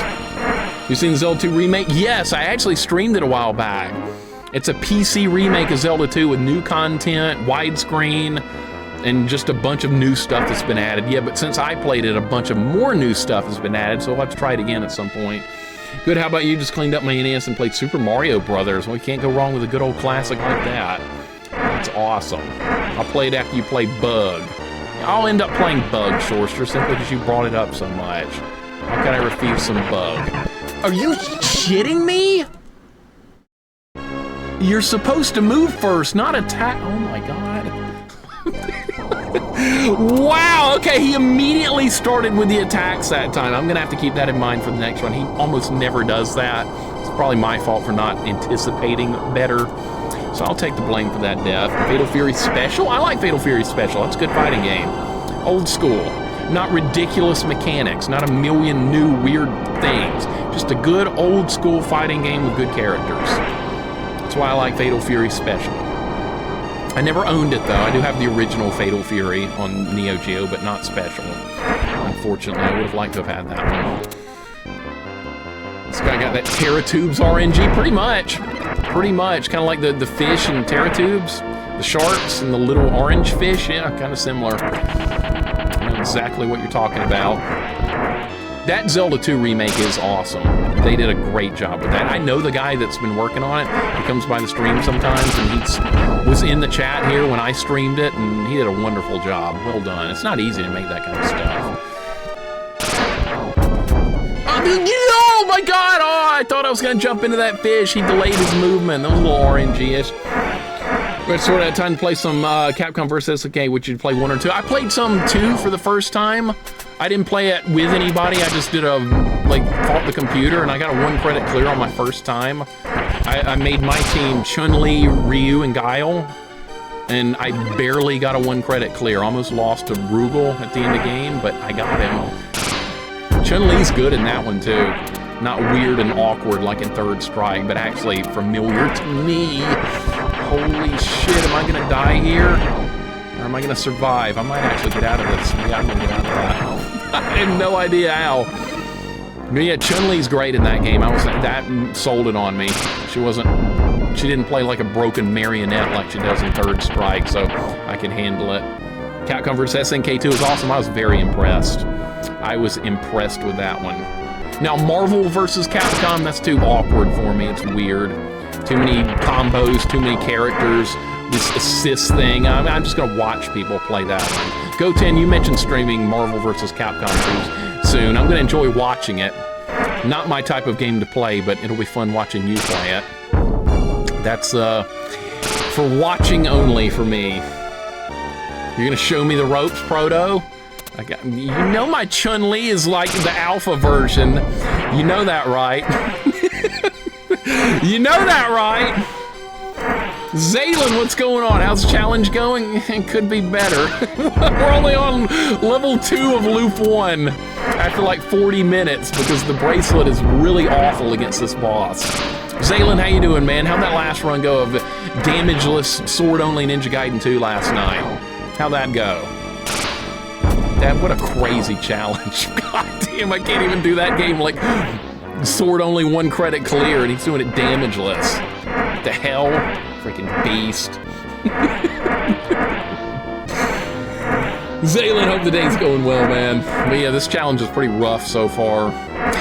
You seen Zelda 2 Remake? Yes, I actually streamed it a while back. It's a PC remake of Zelda 2 with new content, widescreen, and just a bunch of new stuff that's been added. Yeah, but since I played it, a bunch of more new stuff has been added, so I'll have to try it again at some point. Good, how about you just cleaned up my NES and played Super Mario Brothers? Well, you can't go wrong with a good old classic like that. That's awesome. I'll play it after you play Bug. I'll end up playing Bug, Shorster, simply because you brought it up so much. How can I refuse some Bug? Are you shitting me? You're supposed to move first, not attack. Oh my god. Wow, okay, he immediately started with the attacks that time. I'm gonna have to keep that in mind for the next one. He almost never does that. It's probably my fault for not anticipating better. So I'll take the blame for that death. Fatal Fury Special? I like Fatal Fury Special. That's a good fighting game. Old school. Not ridiculous mechanics. Not a million new weird things. Just a good old school fighting game with good characters. That's why I like Fatal Fury Special. I never owned it though. I do have the original Fatal Fury on Neo Geo, but not Special. Unfortunately, I would have liked to have had that one. This guy got that Terratubes RNG, pretty much. Pretty much, kind of like the fish in Terratubes, the sharks and the little orange fish. Yeah, kind of similar. I know exactly what you're talking about. That Zelda 2 remake is awesome. They did a great job with that. I know the guy that's been working on it. He comes by the stream sometimes, and he was in the chat here when I streamed it, and he did a wonderful job. Well done. It's not easy to make that kind of stuff. Oh my god! Oh, I thought I was gonna jump into that fish. He delayed his movement. That was a little RNG-ish. But sort of had time to play some Capcom vs. SNK, which you'd play 1 or 2. I played some 2 for the first time. I didn't play it with anybody. I just did fought the computer, and I got a 1 credit clear on my first time. I made my team Chun-Li, Ryu, and Guile, and I barely got a 1 credit clear. Almost lost to Rugal at the end of the game, but I got him. Chun-Li's good in that one, too. Not weird and awkward like in Third Strike, but actually familiar to me. Holy shit, am I gonna die here? Or am I gonna survive? I might actually get out of this. Yeah, I'm gonna get out of that. I had no idea how. But yeah, Chun-Li's great in that game. That sold it on me. She didn't play like a broken marionette like she does in Third Strike, so I can handle it. Capcom vs. SNK 2 is awesome. I was very impressed. I was impressed with that one. Now, Marvel vs. Capcom, that's too awkward for me. It's weird. Too many combos, too many characters, this assist thing. I'm just gonna watch people play that one. Goten, you mentioned streaming Marvel vs. Capcom 2 soon. I'm gonna enjoy watching it. Not my type of game to play, but it'll be fun watching you play it. That's for watching only for me. You're gonna show me the ropes, Proto? You know my Chun-Li is like the alpha version. You know that, right? You know that, right? Zaylin, what's going on? How's the challenge going? It could be better. We're only on level 2 of loop 1 after like 40 minutes because the bracelet is really awful against this boss. Zaylin, how you doing, man? How'd that last run go of damageless sword-only Ninja Gaiden 2 last night? How'd that go? Dad, what a crazy challenge. God damn, I can't even do that game like sword only 1 credit clear and he's doing it damageless. What the hell? Freaking beast. Zaylin, hope the day's going well, man. But yeah, this challenge is pretty rough so far.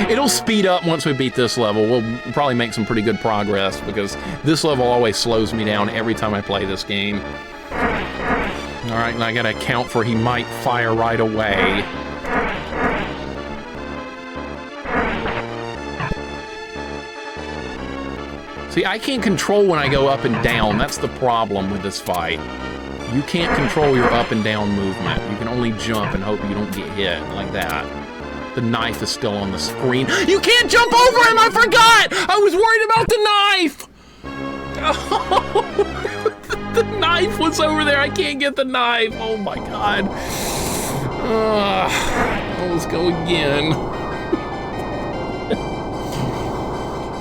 It'll speed up once we beat this level. We'll probably make some pretty good progress because this level always slows me down every time I play this game. All right, and I gotta account for he might fire right away. See, I can't control when I go up and down. That's the problem with this fight. You can't control your up and down movement. You can only jump and hope you don't get hit like that. The knife is still on the screen. You can't jump over him! I forgot! I was worried about the knife! Oh, the knife was over there. I can't get the knife. Oh my God. Let's go again.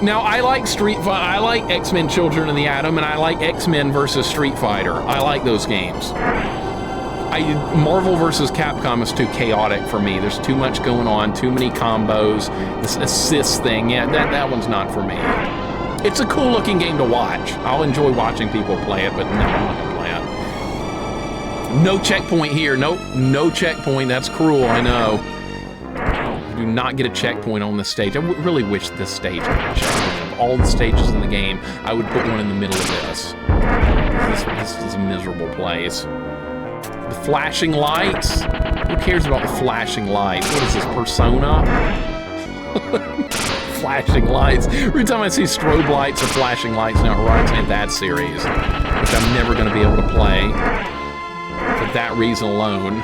Now, I like Street Fighter, I like X-Men Children of the Atom, and I like X-Men versus Street Fighter. I like those games. Marvel versus Capcom is too chaotic for me. There's too much going on, too many combos, this assist thing. Yeah, that one's not for me. It's a cool looking game to watch. I'll enjoy watching people play it, but no, I'm not gonna play it. No checkpoint here. Nope, no checkpoint. That's cruel, I know. Do not get a checkpoint on this stage. I really wish this stage had a checkpoint. Of all the stages in the game, I would put one in the middle of this. This is a miserable place. The flashing lights? Who cares about the flashing lights? What is this, Persona? Flashing lights. Every time I see strobe lights or flashing lights now, it reminds me of that series, which I'm never going to be able to play for that reason alone.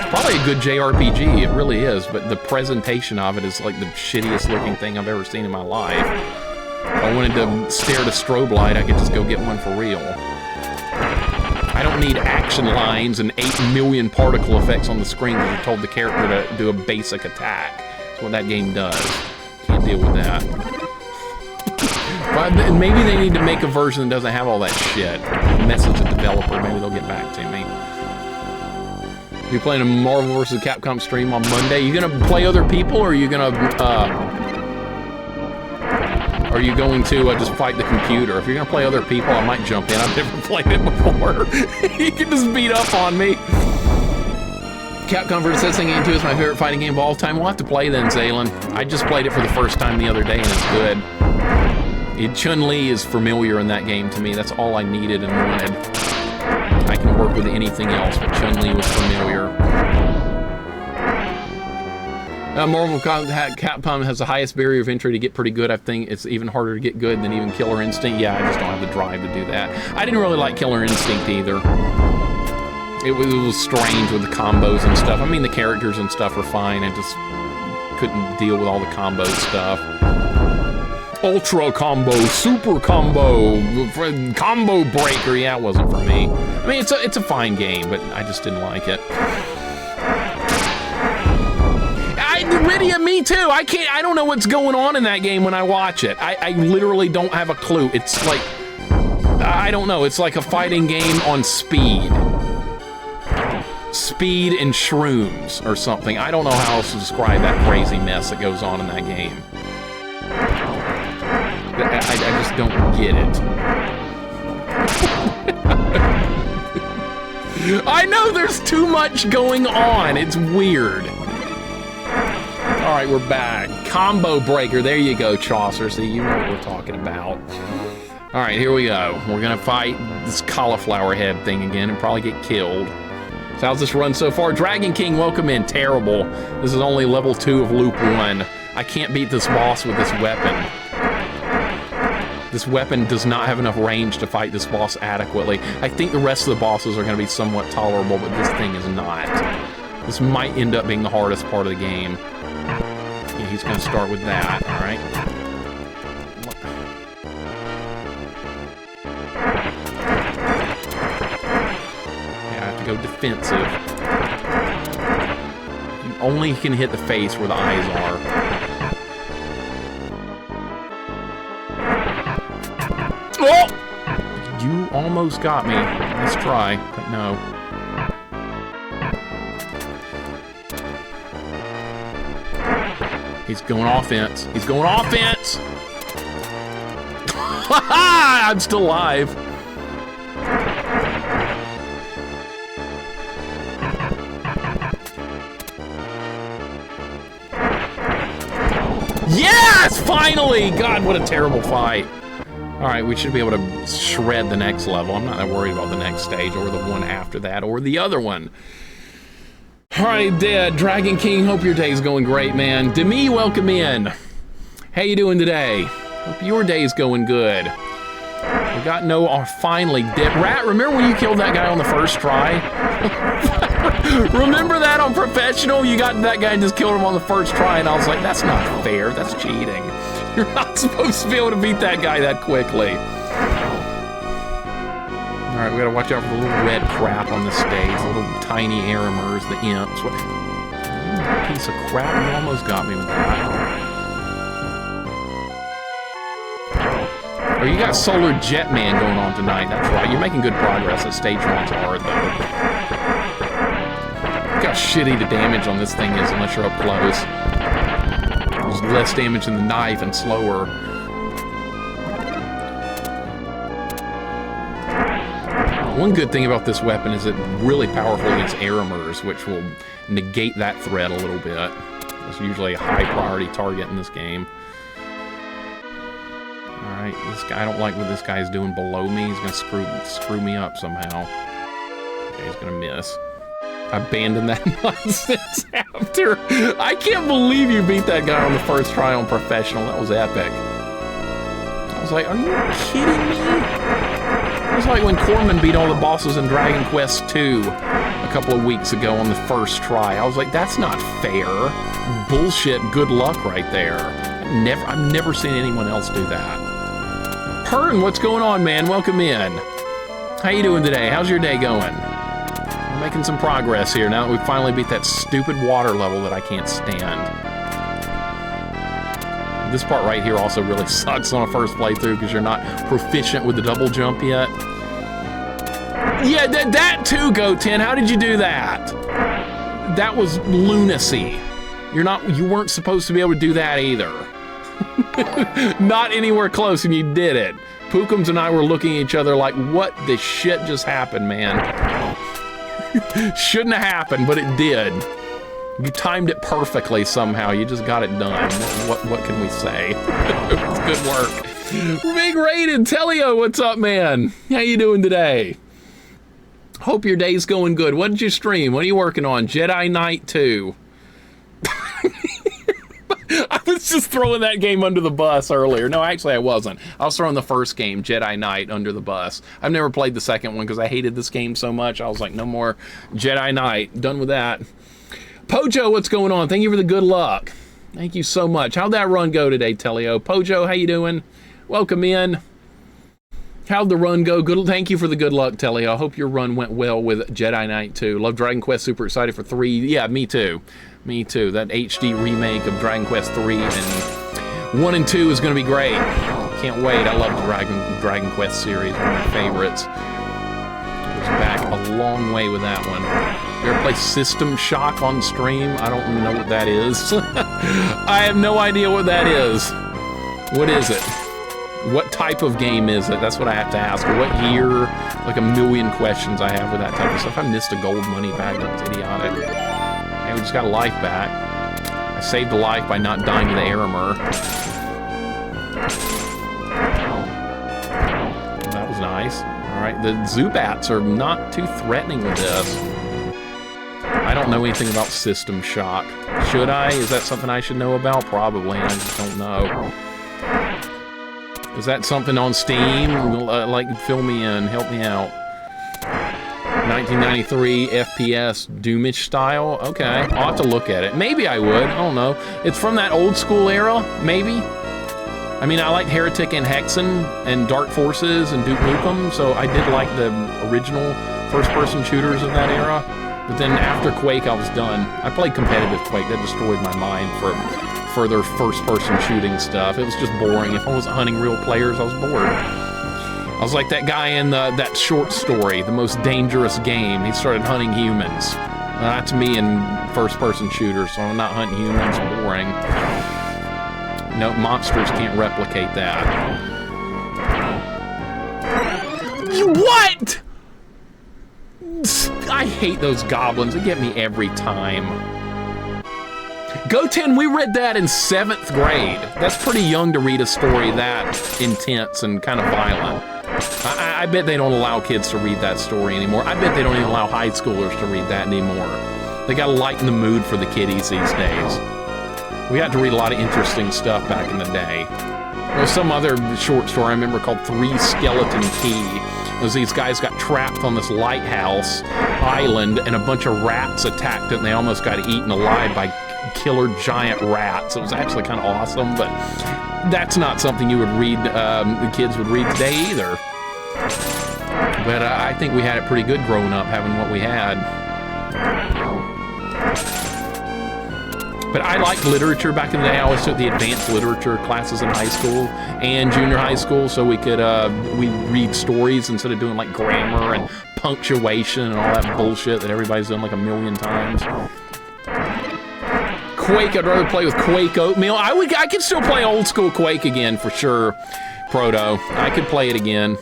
Probably a good JRPG, it really is, but the presentation of it is like the shittiest looking thing I've ever seen in my life. If I wanted to stare at a strobe light, I could just go get one for real. I don't need action lines and 8 million particle effects on the screen because you told the character to do a basic attack. That's what that game does. Can't deal with that. But maybe they need to make a version that doesn't have all that shit. Message the developer, maybe they'll get back to me. You playing a Marvel vs. Capcom stream on Monday? You gonna play other people, or are you gonna just fight the computer? If you're gonna play other people, I might jump in. I've never played it before. You can just beat up on me. Capcom vs. SNES Game 2 is my favorite fighting game of all time. We'll have to play then, Zaylin. I just played it for the first time the other day, and it's good. Chun-Li is familiar in that game to me. That's all I needed and wanted. I can work with anything else, but Chun-Li was familiar. Marvel Capcom has the highest barrier of entry to get pretty good. I think it's even harder to get good than even Killer Instinct. Yeah, I just don't have the drive to do that. I didn't really like Killer Instinct either. It was strange with the combos and stuff. I mean, the characters and stuff are fine. I just couldn't deal with all the combo stuff. Ultra combo, super combo, combo breaker. Yeah, it wasn't for me. I mean, it's a fine game, but I just didn't like it. Rydia, me too. I don't know what's going on in that game when I watch it. I literally don't have a clue. It's like, I don't know. It's like a fighting game on speed. Speed and shrooms or something. I don't know how else to describe that crazy mess that goes on in that game. I just don't get it. I know there's too much going on. It's weird. All right, we're back. Combo breaker. There you go, Chaucer. See, you know what we're talking about. All right, here we go. We're gonna fight this cauliflower head thing again and probably get killed. So how's this run so far? Dragon King, welcome in. Terrible. This is only level 2 of loop 1. I can't beat this boss with this weapon. This weapon does not have enough range to fight this boss adequately. I think the rest of the bosses are going to be somewhat tolerable, but this thing is not. This might end up being the hardest part of the game. Yeah, he's going to start with that, all right? Yeah, I have to go defensive. You only can hit the face where the eyes are. Oh! You almost got me. Let's try, but no. He's going offense. He's going offense! I'm still alive. Yes! Finally! God, what a terrible fight. Alright, we should be able to shred the next level. I'm not that worried about the next stage or the one after that or the other one. Alright, Dragon King, hope your day's going great, man. Demi, welcome in. How you doing today? Hope your day's going good. We got finally, Rat, remember when you killed that guy on the first try? Remember that on Professional? You got that guy and just killed him on the first try, and I was like, that's not fair, that's cheating. You're not supposed to be able to beat that guy that quickly. Alright, we gotta watch out for the little red crap on the stage, the little tiny Aramers, the imps. What? Piece of crap, you almost got me with that. Oh, you got Solar Jetman going on tonight, that's right. You're making good progress as stage runs are, though. Look how shitty the damage on this thing is unless you're up close. There's less damage than the knife and slower. One good thing about this weapon is it's really powerful against Aramers, which will negate that threat a little bit. It's usually a high priority target in this game. Alright, this guy, I don't like what this guy's doing below me. He's gonna screw me up somehow. Okay, he's gonna miss. Abandon that nonsense after. I can't believe you beat that guy on the first try on Professional. That was epic. I was like, are you kidding me? It was like when Corman beat all the bosses in Dragon Quest II a couple of weeks ago on the first try. I was like, that's not fair. Bullshit, good luck right there. I've never seen anyone else do that. Pern, what's going on, man? Welcome in. How you doing today? How's your day going? We're making some progress here now that we finally beat that stupid water level that I can't stand. This part right here also really sucks on a first playthrough because you're not proficient with the double jump yet. Yeah, that too, Goten. How did you do that? That was lunacy. You weren't supposed to be able to do that either. Not anywhere close, and you did it. Pookums and I were looking at each other like, what the shit just happened, man? Shouldn't have happened, but it did. You timed it perfectly somehow. You just got it done. What can we say? It was good work. Big Raiden, Telio, what's up, man? How you doing today? Hope your day's going good. What did you stream? What are you working on? Jedi Knight 2. I was just throwing that game under the bus earlier. No, actually I wasn't. I was throwing the first game, Jedi Knight, under the bus. I've never played the second one because I hated this game so much. I was like, no more Jedi Knight. Done with that. Pojo, what's going on? Thank you for the good luck. Thank you so much. How'd that run go today, Telio? Pojo, how you doing? Welcome in. How'd the run go? Good. Thank you for the good luck, Telio. I hope your run went well with Jedi Knight 2. Love Dragon Quest. Super excited for 3. Yeah, me too. Me too. That HD remake of Dragon Quest 3 and 1 and 2 is going to be great. Can't wait. I love the Dragon Quest series. One of my favorites. Goes back a long way with that one. You ever play System Shock on stream? I don't know what that is. I have no idea what that is. What is it? What type of game is it? That's what I have to ask. What year? Like a million questions I have with that type of stuff. I missed a gold money bag. That's idiotic. Hey, we just got a life back. I saved a life by not dying to the Aramer. That was nice. Alright, the Zubats are not too threatening with this. I don't know anything about System Shock. Should I? Is that something I should know about? Probably. I just don't know. Is that something on Steam? Like, fill me in. Help me out. 1993 FPS Doomish style? Okay. I'll have to look at it. Maybe I would. I don't know. It's from that old school era? Maybe? I mean, I liked Heretic and Hexen and Dark Forces and Duke Nukem, so I did like the original first-person shooters of that era. But then after Quake, I was done. I played competitive Quake. That destroyed my mind for further first-person shooting stuff. It was just boring. If I wasn't hunting real players, I was bored. I was like that guy in that short story, The Most Dangerous Game. He started hunting humans. That's me in first-person shooters, so I'm not hunting humans. Boring. No, monsters can't replicate that. What? I hate those goblins. They get me every time. Goten, we read that in 7th grade. That's pretty young to read a story that intense and kind of violent. I bet they don't allow kids to read that story anymore. I bet they don't even allow high schoolers to read that anymore. They gotta lighten the mood for the kiddies these days. We had to read a lot of interesting stuff back in the day. There was some other short story I remember called 3 Skeleton Key. It was these guys got trapped on this lighthouse island and a bunch of rats attacked it and they almost got eaten alive by killer giant rats. It was actually kind of awesome, but that's not something you would read, the kids would read today either. But I think we had it pretty good growing up, having what we had. But I liked literature back in the day. I always took the advanced literature classes in high school and junior high school, so we could we read stories instead of doing like grammar and punctuation and all that bullshit that everybody's done like a million times. Quake, I'd rather play with Quake Oatmeal. I could still play old school Quake again for sure, Proto. I could play it again.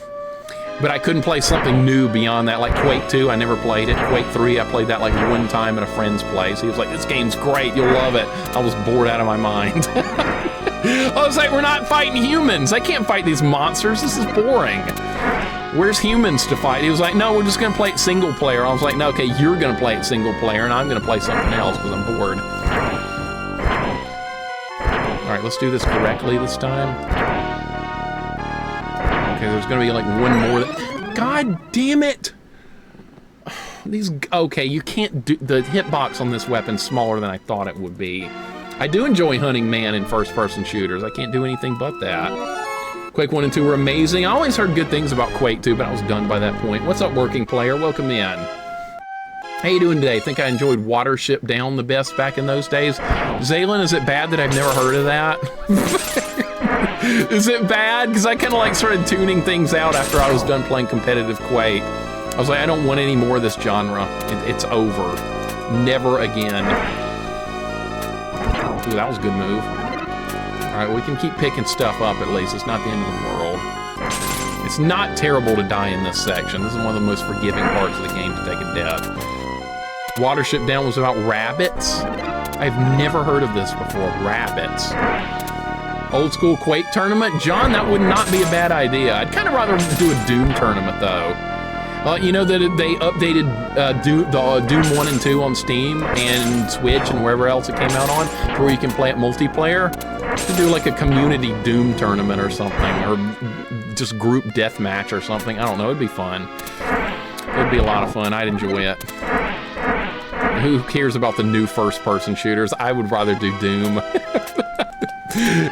But I couldn't play something new beyond that, like Quake 2, I never played it. Quake 3, I played that like one time at a friend's place. He was like, this game's great, you'll love it. I was bored out of my mind. I was like, we're not fighting humans. I can't fight these monsters, this is boring. Where's humans to fight? He was like, no, we're just gonna play it single player. I was like, no, okay, you're gonna play it single player and I'm gonna play something else because I'm bored. All right, let's do this correctly this time. Okay, there's gonna be like one more. God damn it! These, okay, you can't do, the hitbox on this weapon's smaller than I thought it would be. I do enjoy hunting man in first-person shooters. I can't do anything but that. Quake 1 and 2 were amazing. I always heard good things about Quake 2, but I was done by that point. What's up, working player? Welcome in. How you doing today? Think I enjoyed Watership Down the best back in those days. Zaylin, is it bad that I've never heard of that? Is it bad? Because I kind of like started tuning things out after I was done playing competitive Quake. I was like, I don't want any more of this genre. It's over. Never again. Ooh, that was a good move. All right, we can keep picking stuff up at least. It's not the end of the world. It's not terrible to die in this section. This is one of the most forgiving parts of the game to take a death. Watership Down was about rabbits. I've never heard of this before, rabbits. Old school Quake tournament? John, that would not be a bad idea. I'd kind of rather do a Doom tournament though. You know that they updated Doom 1 and 2 on Steam and Switch and wherever else it came out on, to where you can play it multiplayer? To do like a community Doom tournament or something, or just group deathmatch or something. I don't know, it'd be fun. It'd be a lot of fun, I'd enjoy it. Who cares about the new first-person shooters? I would rather do Doom.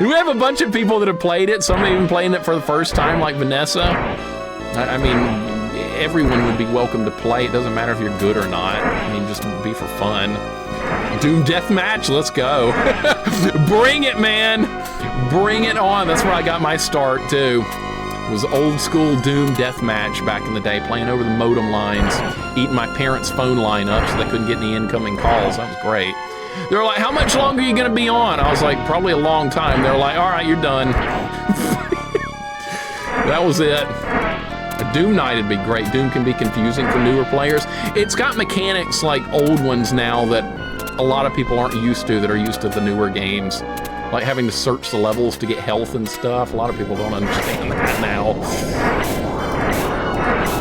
We have a bunch of people that have played it, some even playing it for the first time, like Vanessa. I mean, everyone would be welcome to play. It doesn't matter if you're good or not. I mean, just be for fun. Doom Deathmatch, let's go. Bring it, man. Bring it on. That's where I got my start, too. It was old school Doom Deathmatch back in the day, playing over the modem lines, eating my parents' phone line up so they couldn't get any incoming calls. That was great. They were like, how much longer are you going to be on? I was like, probably a long time. They were like, all right, you're done. That was it. A Doom night would be great. Doom can be confusing for newer players. It's got mechanics like old ones now that a lot of people aren't used to, that are used to the newer games. Like having to search the levels to get health and stuff. A lot of people don't understand that now. All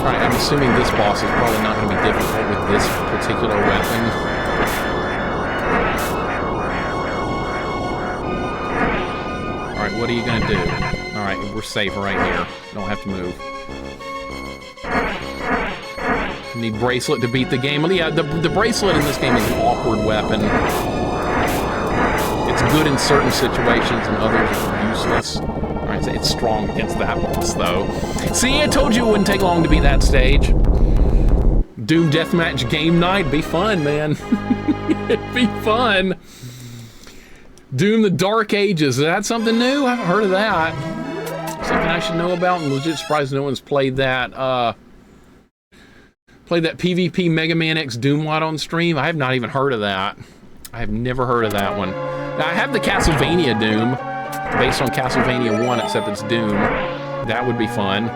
right, I'm assuming this boss is probably not going to be difficult with this particular weapon. All right, what are you going to do? All right, we're safe right here. Don't have to move. Need Bracelet to beat the game. Well, yeah, the Bracelet in this game is an awkward weapon. It's good in certain situations and others are useless. All right, so it's strong against that boss, though. See, I told you it wouldn't take long to beat that stage. Doom Deathmatch game night. Be fun, man. It'd be fun. Doom the Dark Ages. Is that something new? I haven't heard of that. Something I should know about. I'm legit surprised no one's played that. Played that PvP Mega Man X Doom mod on stream. I have not even heard of that. I have never heard of that one. Now, I have the Castlevania Doom, based on Castlevania 1, except it's Doom. That would be fun. All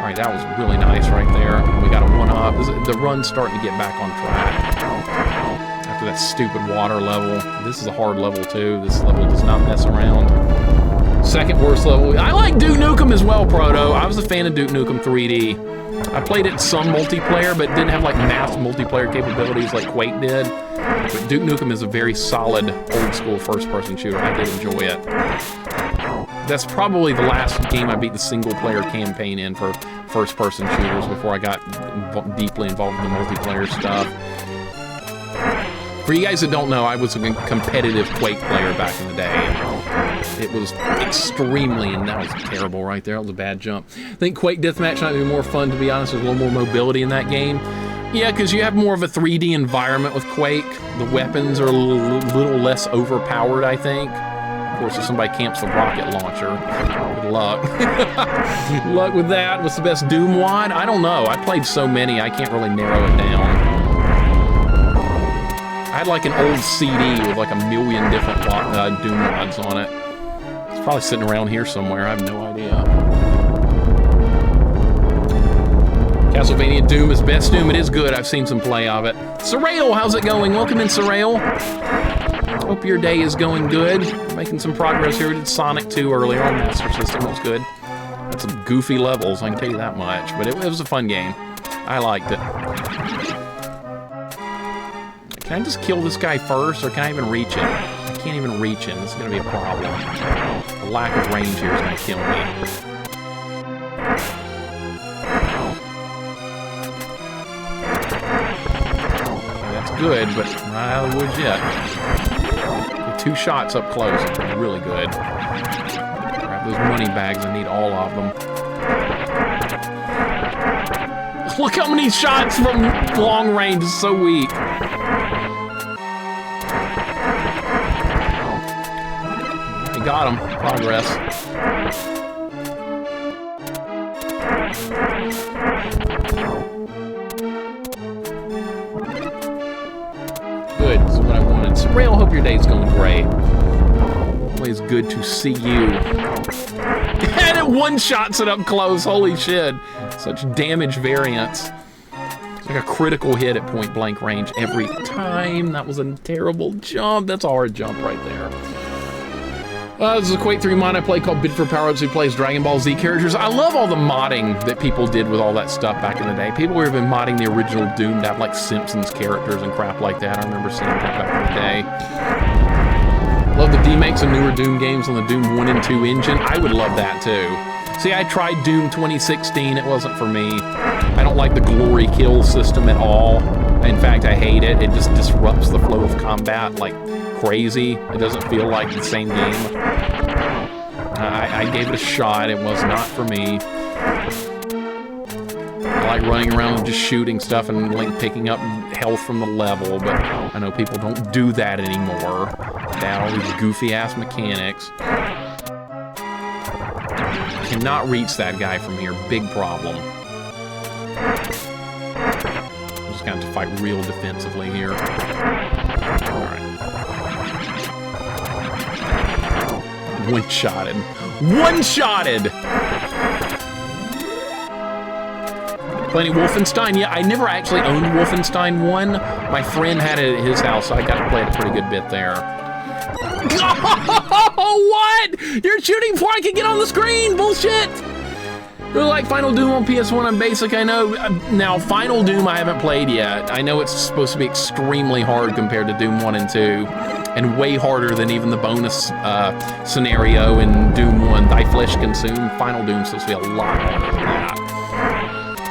right, that was really nice right there. We got a 1-up. The run's starting to get back on track. I have after that stupid water level. This is a hard level too. This level does not mess around. Second worst level. I like Duke Nukem as well, Proto. I was a fan of Duke Nukem 3D. I played it some multiplayer, but didn't have like mass multiplayer capabilities like Quake did. But Duke Nukem is a very solid old school first person shooter. I did enjoy it. That's probably the last game I beat the single player campaign in for first person shooters before I got deeply involved in the multiplayer stuff. For you guys that don't know, I was a competitive Quake player back in the day. It was extremely, and that was terrible right there. That was a bad jump. I think Quake Deathmatch might be more fun, to be honest. There's a little more mobility in that game. Yeah, because you have more of a 3D environment with Quake. The weapons are a little less overpowered, I think. Of course, if somebody camps the rocket launcher, good luck. Good luck with that. What's the best Doom wad? I don't know. I played so many, I can't really narrow it down. I had like an old CD with like 1 million different Doom mods on it. It's probably sitting around here somewhere. I have no idea. Castlevania Doom is best Doom. It is good. I've seen some play of it. Sorrel, how's it going? Welcome in, Sorrel. Hope your day is going good. Making some progress here. We did Sonic 2 earlier on Master System. It was good. Had some goofy levels, I can tell you that much. But it was a fun game. I liked it. Can I just kill this guy first, or can I even reach him? I can't even reach him. This is going to be a problem. The lack of range here is going to kill me. That's good, but not out of the woods yet. Get 2 shots up close. Really good. Grab those money bags. I need all of them. Look how many shots from long range. It's so weak. Got him. Progress. Good. This is what I wanted. Sorrel, hope your day's going great. Always good to see you. And it one-shots it up close. Holy shit. Such damage variance. It's like a critical hit at point-blank range every time. That was a terrible jump. That's a hard jump right there. This is a Quake 3 mod I play called Bid for Power-Ups, who plays Dragon Ball Z characters. I love all the modding that people did with all that stuff back in the day. People who have been modding the original Doom to have like Simpsons characters and crap like that. I remember seeing that back in the day. Love the remakes of newer Doom games on the Doom 1 and 2 engine. I would love that too. See, I tried Doom 2016. It wasn't for me. I don't like the glory kill system at all. In fact, I hate it. It just disrupts the flow of combat like crazy. It doesn't feel like the same game. I gave it a shot. It was not for me. I like running around and just shooting stuff and like picking up health from the level, but I know people don't do that anymore. They have all these goofy ass mechanics. Cannot reach that guy from here. Big problem. I'm just gonna have to fight real defensively here. Alright. One-shotted. One-shotted! Playing Wolfenstein? Yeah, I never actually owned Wolfenstein 1. My friend had it at his house, so I got to play it a pretty good bit there. Oh, what? You're shooting before I can get on the screen! Bullshit! Really like Final Doom on PS1 on Basic, I know. Now, Final Doom I haven't played yet. I know it's supposed to be extremely hard compared to Doom 1 and 2. And way harder than even the bonus scenario in Doom 1, Thy Flesh Consumed. Final Doom's supposed to be a lot harder than that.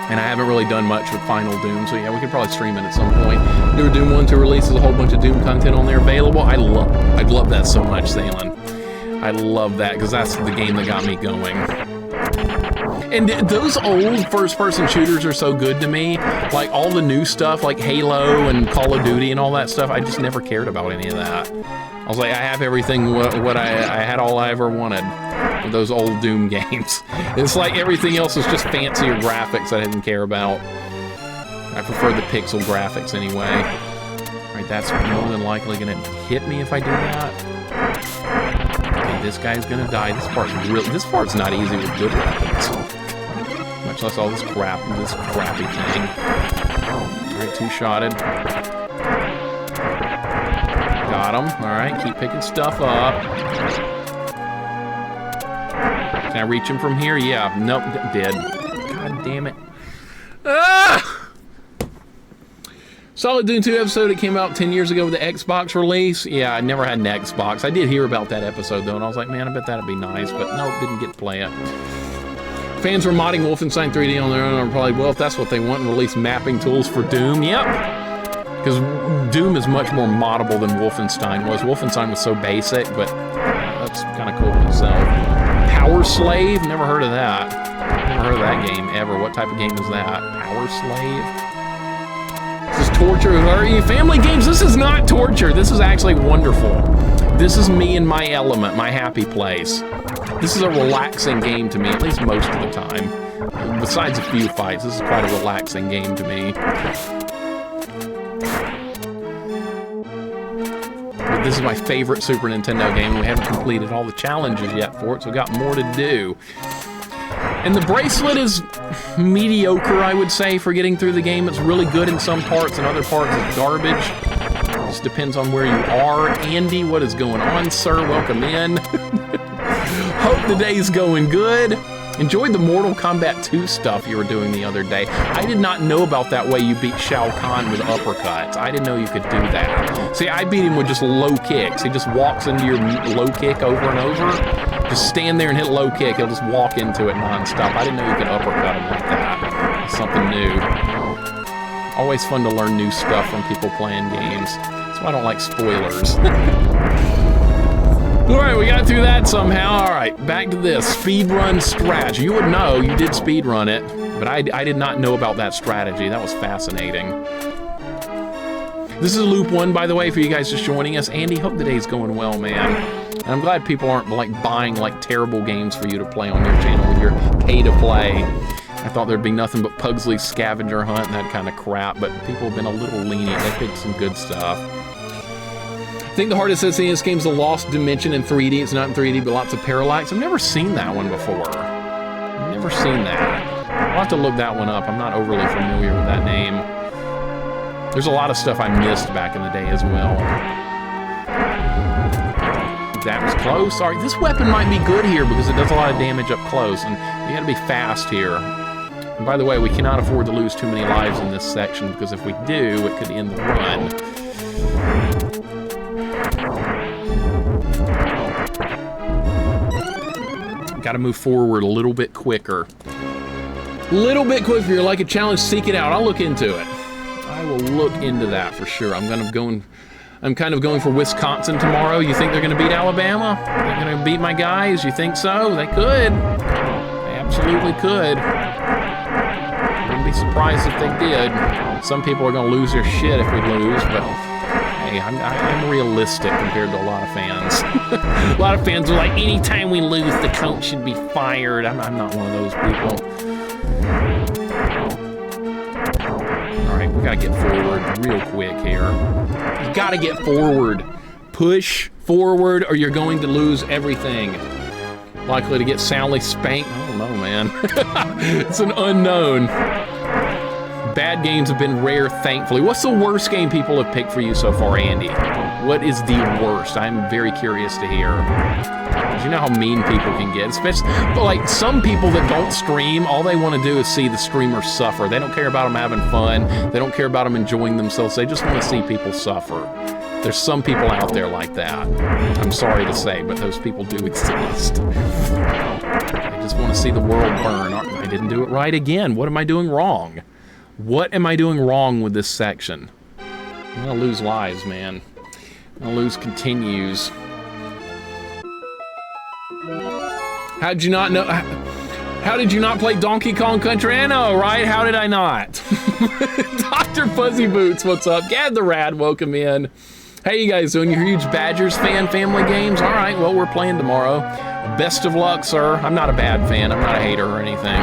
And I haven't really done much with Final Doom, so yeah, we could probably stream it at some point. Newer Doom 1 2 releases a whole bunch of Doom content on there available. I'd love that so much, Zalen. I love that, because that's the game that got me going. And those old first-person shooters are so good to me. Like, all the new stuff, like Halo and Call of Duty and all that stuff, I just never cared about any of that. I was like, I have everything what I had all I ever wanted with those old Doom games. It's like everything else is just fancier graphics I didn't care about. I prefer the pixel graphics anyway. Alright, that's more than likely gonna hit me if I do that. Okay, this guy's gonna die. This part's not easy with good weapons. Much less all this crappy thing. Alright, 2-shotted. Got him. All right, keep picking stuff up. Can I reach him from here? Yeah. Nope, dead. God damn it. Ah! Solid Dune 2 episode, it came out 10 years ago with the Xbox release. Yeah, I never had an Xbox. I did hear about that episode, though, and I was like, man, I bet that'd be nice, but nope, didn't get to play it. Fans were modding Wolfenstein 3D on their own, and probably, well, if that's what they want, and release mapping tools for Doom, yep. Because Doom is much more moddable than Wolfenstein was. Wolfenstein was so basic, but that's kind of cool in itself. Power Slave? Never heard of that. Never heard of that game ever. What type of game is that? Power Slave? This is torture. Are you family games? This is not torture. This is actually wonderful. This is me in my element, my happy place. This is a relaxing game to me, at least most of the time. Besides a few fights, this is quite a relaxing game to me. But this is my favorite Super Nintendo game, and we haven't completed all the challenges yet for it, so we've got more to do. And the Bracelet is mediocre, I would say, for getting through the game. It's really good in some parts, and other parts it's garbage. It just depends on where you are. Andy, what is going on, sir? Welcome in. Hope the day's going good. Enjoyed the Mortal Kombat 2 stuff you were doing the other day. I did not know about that way you beat Shao Kahn with uppercuts. I didn't know you could do that. See, I beat him with just low kicks. He just walks into your low kick over and over. Just stand there and hit low kick. He'll just walk into it nonstop. I didn't know you could uppercut him like that. It's something new. Always fun to learn new stuff from people playing games. That's why I don't like spoilers. Alright, we got through that somehow. Alright, back to this. Speedrun strategy. You would know, you did speedrun it, but I did not know about that strategy. That was fascinating. This is Loop 1, by the way, for you guys just joining us. Andy, hope the day's going well, man. And I'm glad people aren't like buying like terrible games for you to play on your channel with your pay-to-play. I thought there'd be nothing but Pugsley's Scavenger Hunt and that kind of crap, but people have been a little lenient. They picked some good stuff. I think the hardest SNES game is The Lost Dimension in 3D. It's not in 3D, but lots of parallax. I've never seen that one before. I've never seen that. I'll have to look that one up. I'm not overly familiar with that name. There's a lot of stuff I missed back in the day as well. That was close. Sorry, this weapon might be good here because it does a lot of damage up close, and you gotta be fast here. And by the way, we cannot afford to lose too many lives in this section because if we do, it could end the run. Got to move forward a little bit quicker. A little bit quicker. If you're like a challenge, seek it out. I'll look into it. I will look into that for sure. I'm kind of going for Wisconsin tomorrow. You think they're going to beat Alabama? They're going to beat my guys? You think so? They could. They absolutely could. Wouldn't be surprised if they did. Some people are going to lose their shit if we lose, but hey, I'm realistic compared to a lot of fans. A lot of fans are like, anytime we lose, the coach should be fired. I'm not one of those people. All right, we gotta get forward real quick here. You gotta get forward. Push forward or you're going to lose everything. Likely to get soundly spanked. I don't know, man. It's an unknown. Bad games have been rare, thankfully. What's the worst game people have picked for you so far, Andy? What is the worst? I'm very curious to hear. Because you know how mean people can get, especially, but like some people that don't stream, all they want to do is see the streamers suffer. They don't care about them having fun. They don't care about them enjoying themselves. They just want to see people suffer. There's some people out there like that. I'm sorry to say, but those people do exist. I just want to see the world burn. I didn't do it right again. What am I doing wrong? What am I doing wrong with this section? I'm gonna lose lives, man. I'm gonna lose continues. How did you not know? How did you not play Donkey Kong Country? I know, right? How did I not? Dr. Fuzzy Boots, what's up? Gad the Rad, welcome in. How you guys doing? You're a huge Badgers fan, family games? All right, well, we're playing tomorrow. Best of luck, sir. I'm not a bad fan. I'm not a hater or anything.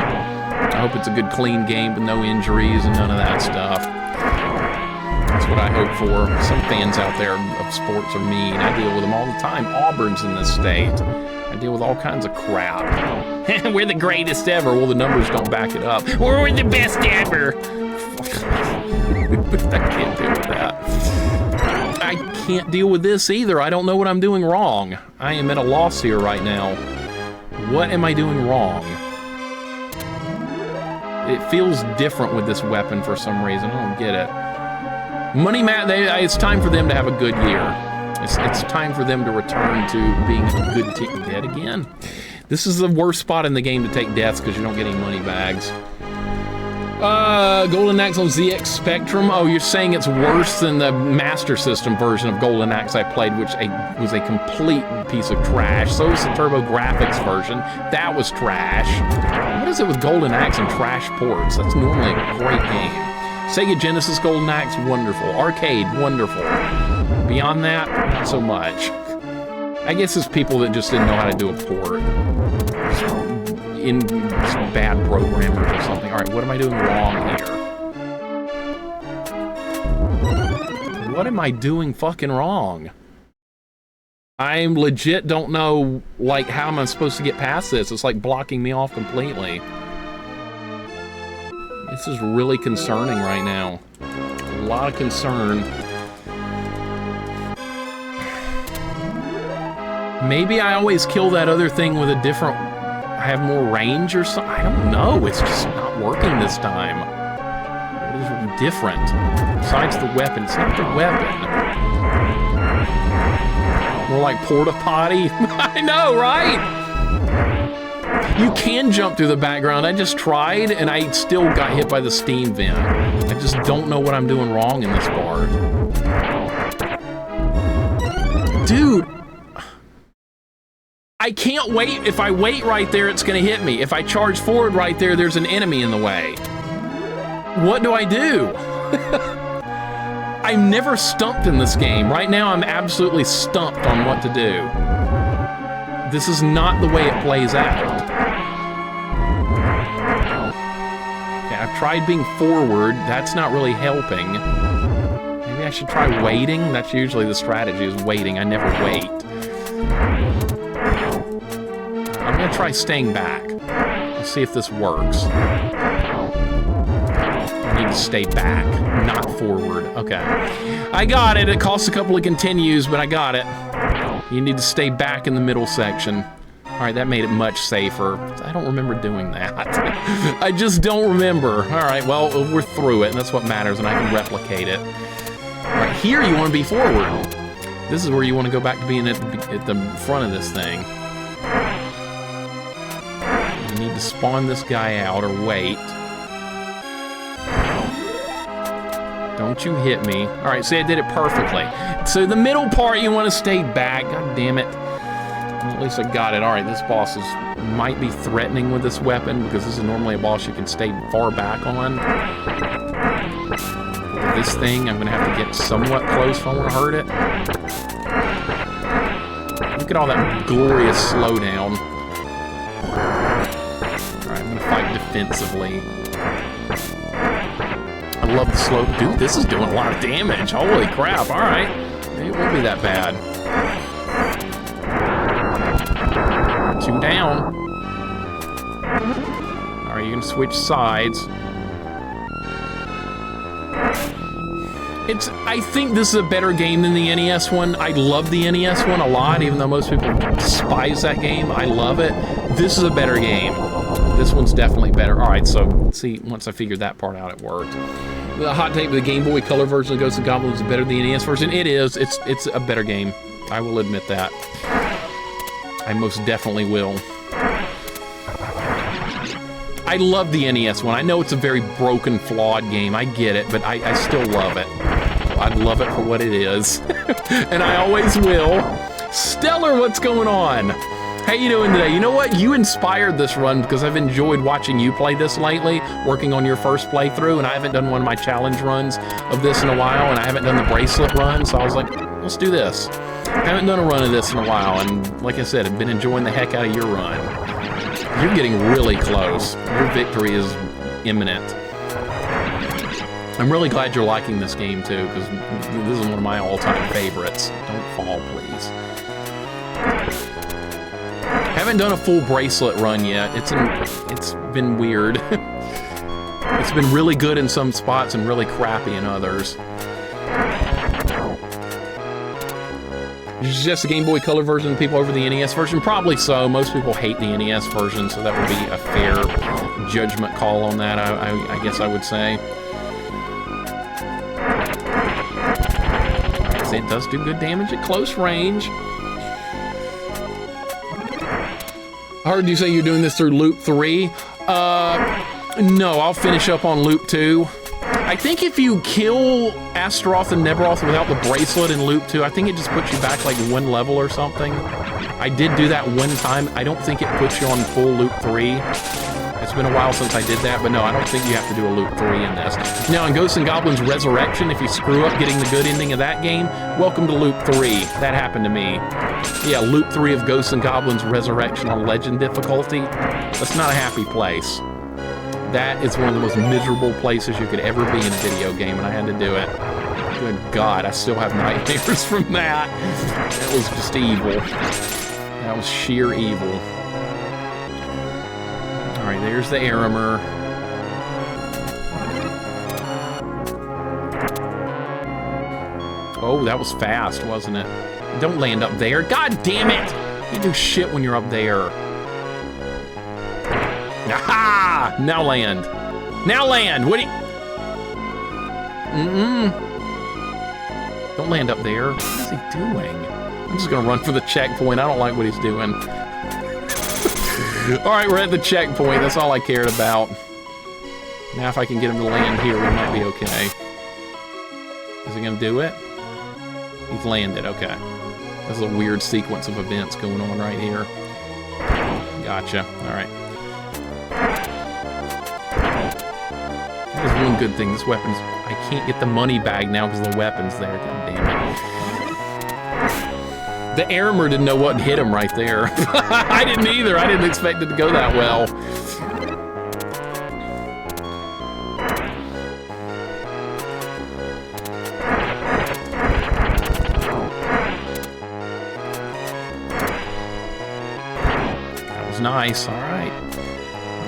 I hope it's a good, clean game with no injuries and none of that stuff. That's what I hope for. Some fans out there of sports are mean. I deal with them all the time. Auburn's in this state. I deal with all kinds of crap. We're the greatest ever. Well, the numbers don't back it up. We're the best ever. I can't deal with that. I can't deal with this either. I don't know what I'm doing wrong. I am at a loss here right now. What am I doing wrong? It feels different with this weapon for some reason. I don't get it. Money Matt, it's time for them to have a good year. It's time for them to return to being a good team. Dead again. This is the worst spot in the game to take deaths because you don't get any money bags. Golden Axe on ZX Spectrum. Oh, you're saying it's worse than the Master System version of Golden Axe I played, which was a complete piece of trash. So was the TurboGrafx version. That was trash. What is it with Golden Axe and trash ports? That's normally a great game. Sega Genesis Golden Axe, wonderful. Arcade, wonderful. Beyond that, not so much. I guess it's people that just didn't know how to do a port. In some bad programmers or something. All right, what am I doing wrong here? What am I doing fucking wrong? I legit don't know, like, how am I supposed to get past this? It's like blocking me off completely. This is really concerning right now. A lot of concern. Maybe I always kill that other thing with a different... I have more range or something? I don't know. It's just not working this time. What is different? Besides the weapon. It's not the weapon. More like porta potty. I know, right? You can jump through the background. I just tried, and I still got hit by the steam vent. I just don't know what I'm doing wrong in this part. Dude! I can't wait. If I wait right there, it's gonna hit me. If I charge forward right there, there's an enemy in the way. What do I do? I'm never stumped in this game. Right now, I'm absolutely stumped on what to do. This is not the way it plays out. Okay, I've tried being forward. That's not really helping. Maybe I should try waiting. That's usually the strategy, is waiting. I never wait. I'm gonna try staying back. Let's see if this works. I need to stay back, not forward. Okay. I got it. It costs a couple of continues, but I got it. You need to stay back in the middle section. All right, that made it much safer. I don't remember doing that. I just don't remember. All right, well, we're through it, and that's what matters, and I can replicate it. All right, here you want to be forward. This is where you want to go back to being at the front of this thing. You need to spawn this guy out or wait. Don't you hit me. All right, see, I did it perfectly. So the middle part, you want to stay back. God damn it. At least I got it. All right, this boss might be threatening with this weapon because this is normally a boss you can stay far back on. With this thing, I'm going to have to get somewhat close if I want to hurt it. Look at all that glorious slowdown. All right, I'm going to fight defensively. I love the slow... Dude, this is doing a lot of damage. Holy crap. All right. Maybe it won't be that bad. 2 down. All right, you can switch sides. I think this is a better game than the NES one. I love the NES one a lot, even though most people despise that game. I love it. This is a better game. This one's definitely better. All right, so let's see, once I figured that part out, it worked. The hot take, the Game Boy Color version of Ghosts and Goblins is better than the NES version. It is. It's a better game. I will admit that. I most definitely will. I love the NES one. I know it's a very broken, flawed game. I get it, but I still love it. I love it for what it is. And I always will. Stellar, what's going on? How you doing today? You know what? You inspired this run because I've enjoyed watching you play this lately, working on your first playthrough, and I haven't done one of my challenge runs of this in a while, and I haven't done the Bracelet run, so I was like, let's do this. I haven't done a run of this in a while, and like I said, I've been enjoying the heck out of your run. You're getting really close. Your victory is imminent. I'm really glad you're liking this game too, because this is one of my all-time favorites. Don't fall, please. Haven't done a full Bracelet run yet. It's been weird. It's been really good in some spots and really crappy in others. Is it just the Game Boy Color version, people over the NES version? Probably so. Most people hate the NES version, so that would be a fair judgment call on that, I guess I would say. It does do good damage at close range. I heard you say you're doing this through Loop 3. No, I'll finish up on Loop 2. I think if you kill Astaroth and Neberoth without the bracelet in Loop 2, I think it just puts you back like one level or something. I did do that one time. I don't think it puts you on full Loop 3. It's been a while since I did that, but no, I don't think you have to do a Loop 3 in this. Now, in Ghosts and Goblins Resurrection, if you screw up getting the good ending of that game, welcome to Loop 3. That happened to me. Yeah, Loop 3 of Ghosts and Goblins Resurrection on Legend difficulty. That's not a happy place. That is one of the most miserable places you could ever be in a video game, and I had to do it. Good God, I still have nightmares from that. That was just evil. That was sheer evil. Alright, there's the Aramer. Oh, that was fast, wasn't it? Don't land up there. God damn it! You do shit when you're up there. Aha! Now land. Now land! What do you... Don't land up there. What is he doing? I'm just gonna run for the checkpoint. I don't like what he's doing. Alright, we're at the checkpoint. That's all I cared about. Now if I can get him to land here, we might be okay. Is he gonna do it? He's landed, okay. This is a weird sequence of events going on right here. Gotcha, alright. That is one good thing, this weapon's... I can't get the money bag now because the weapon's there, god damn it. The Aramer didn't know what hit him right there. I didn't either, I didn't expect it to go that well. Nice, all right.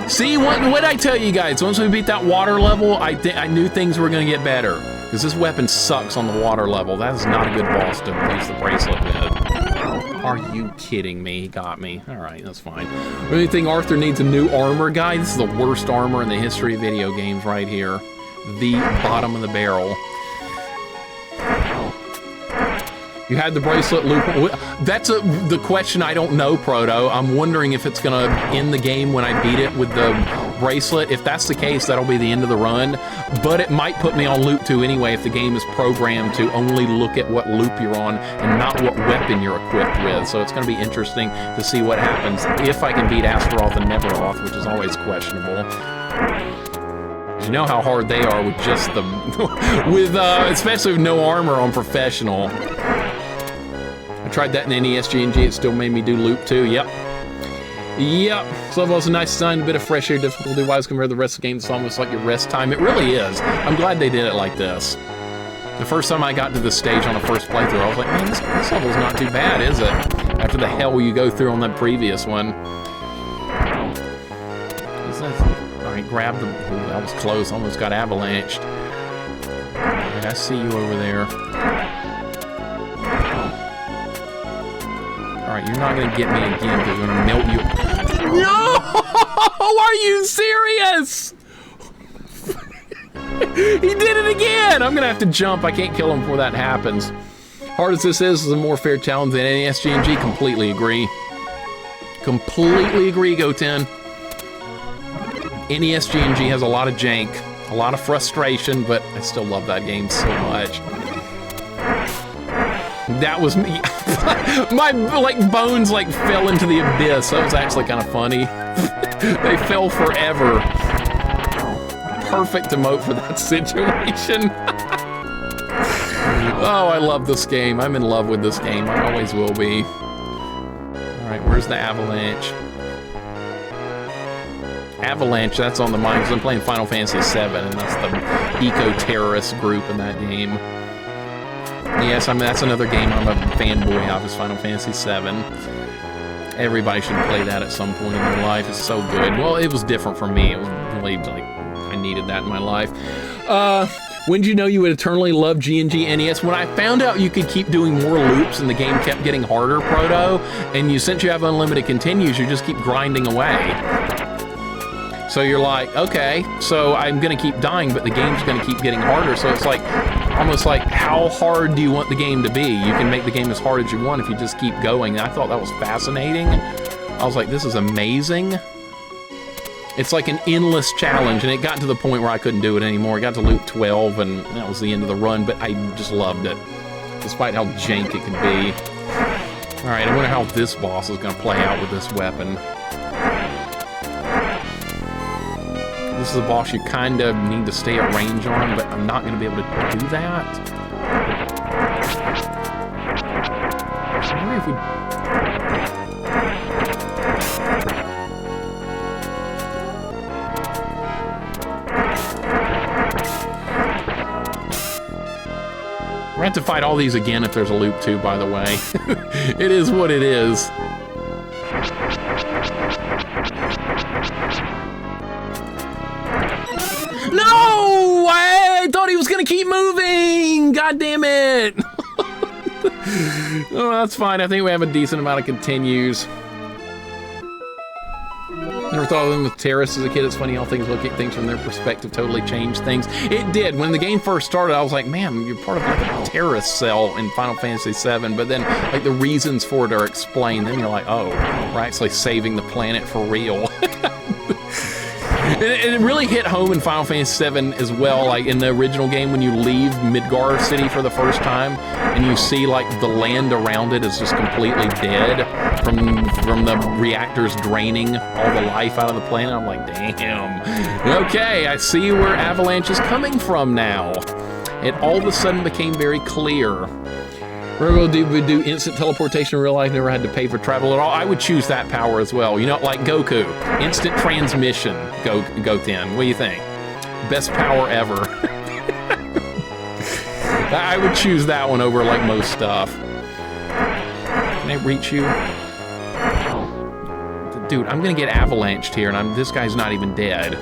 See, what did I tell you guys? Once we beat that water level, I knew things were going to get better. Because this weapon sucks on the water level. That is not a good boss to use the bracelet with. Are you kidding me? He got me. All right, that's fine. Really think Arthur needs a new armor guy? This is the worst armor in the history of video games right here. The bottom of the barrel. You had the bracelet loop. That's the question I don't know, Proto. I'm wondering if it's gonna end the game when I beat it with the bracelet. If that's the case, that'll be the end of the run. But it might put me on loop 2 anyway if the game is programmed to only look at what loop you're on and not what weapon you're equipped with. So it's gonna be interesting to see what happens if I can beat Astaroth and Neberoth, which is always questionable. You know how hard they are with just the, especially with no armor on professional. I tried that in NES-GNG, it still made me do loop 2, yep. Yep, this level is a nice design, a bit of fresh air difficulty-wise compared to the rest of the game. It's almost like your rest time. It really is. I'm glad they did it like this. The first time I got to this stage on the first playthrough, I was like, man, this level's not too bad, is it? After the hell you go through on that previous one. Alright, grab the... Ooh, that was close, almost got avalanched. Alright, I see you over there. Alright, you're not gonna get me again because I'm gonna melt you. No! Are you serious? He did it again! I'm gonna have to jump. I can't kill him before that happens. Hard as this is a more fair challenge than NES-GNG. Completely agree. Completely agree, Goten. NES-GNG has a lot of jank, a lot of frustration, but I still love that game so much. That was me. My bones fell into the abyss. That was actually kind of funny. They fell forever. Perfect emote for that situation. Oh, I love this game. I'm in love with this game. I always will be. All right, where's the avalanche? Avalanche, that's on the mind because I'm playing Final Fantasy VII, and that's the eco-terrorist group in that game. Yes, that's another game I'm a fanboy of, is Final Fantasy VII. Everybody should play that at some point in their life. It's so good. Well, it was different for me. It was really, I needed that in my life. When did you know you would eternally love G&G NES? When I found out you could keep doing more loops and the game kept getting harder, Proto, and since you have unlimited continues, you just keep grinding away. So you're like, okay, so I'm gonna keep dying, but the game's gonna keep getting harder. So it's like, almost like, how hard do you want the game to be? You can make the game as hard as you want if you just keep going. And I thought that was fascinating. I was like, this is amazing. It's like an endless challenge, and it got to the point where I couldn't do it anymore. I got to loop 12, and that was the end of the run, but I just loved it, despite how jank it could be. All right, I wonder how this boss is gonna play out with this weapon. This is a boss you kind of need to stay at range on, but I'm not gonna be able to do that. I wonder if we... We're gonna have to fight all these again if there's a loop 2, by the way. It is what it is. No! I thought he was gonna keep moving! God damn it! Oh, that's fine. I think we have a decent amount of continues. Never thought of them with terrorists as a kid. It's funny how things look at things from their perspective totally change things. It did. When the game first started, I was like, man, you're part of like a terrorist cell in Final Fantasy VII, but then like the reasons for it are explained. Then you're like, oh, we're actually saving the planet for real. It really hit home in Final Fantasy VII as well, like in the original game when you leave Midgar City for the first time and you see like the land around it is just completely dead from the reactors draining all the life out of the planet. I'm like, damn. Okay, I see where Avalanche is coming from now. It all of a sudden became very clear. We're going to do instant teleportation in real life, never had to pay for travel at all. I would choose that power as well. You know, like Goku, instant transmission, Goten. What do you think? Best power ever. I would choose that one over like most stuff. Can I reach you? Dude, I'm going to get avalanched here, and this guy's not even dead.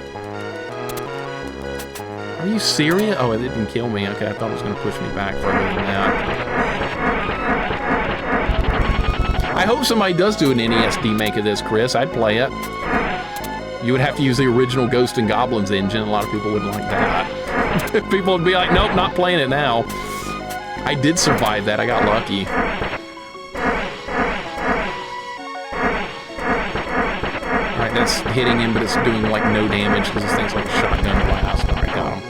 Are you serious? Oh, it didn't kill me. Okay, I thought it was going to push me back further than that. I hope somebody does do an NES remake of this, Chris. I'd play it. You would have to use the original Ghosts and Goblins engine. A lot of people wouldn't like that. People would be like, nope, not playing it now. I did survive that. I got lucky. All right, that's hitting him, but it's doing like no damage because this thing's like a shotgun blast. All right, got him.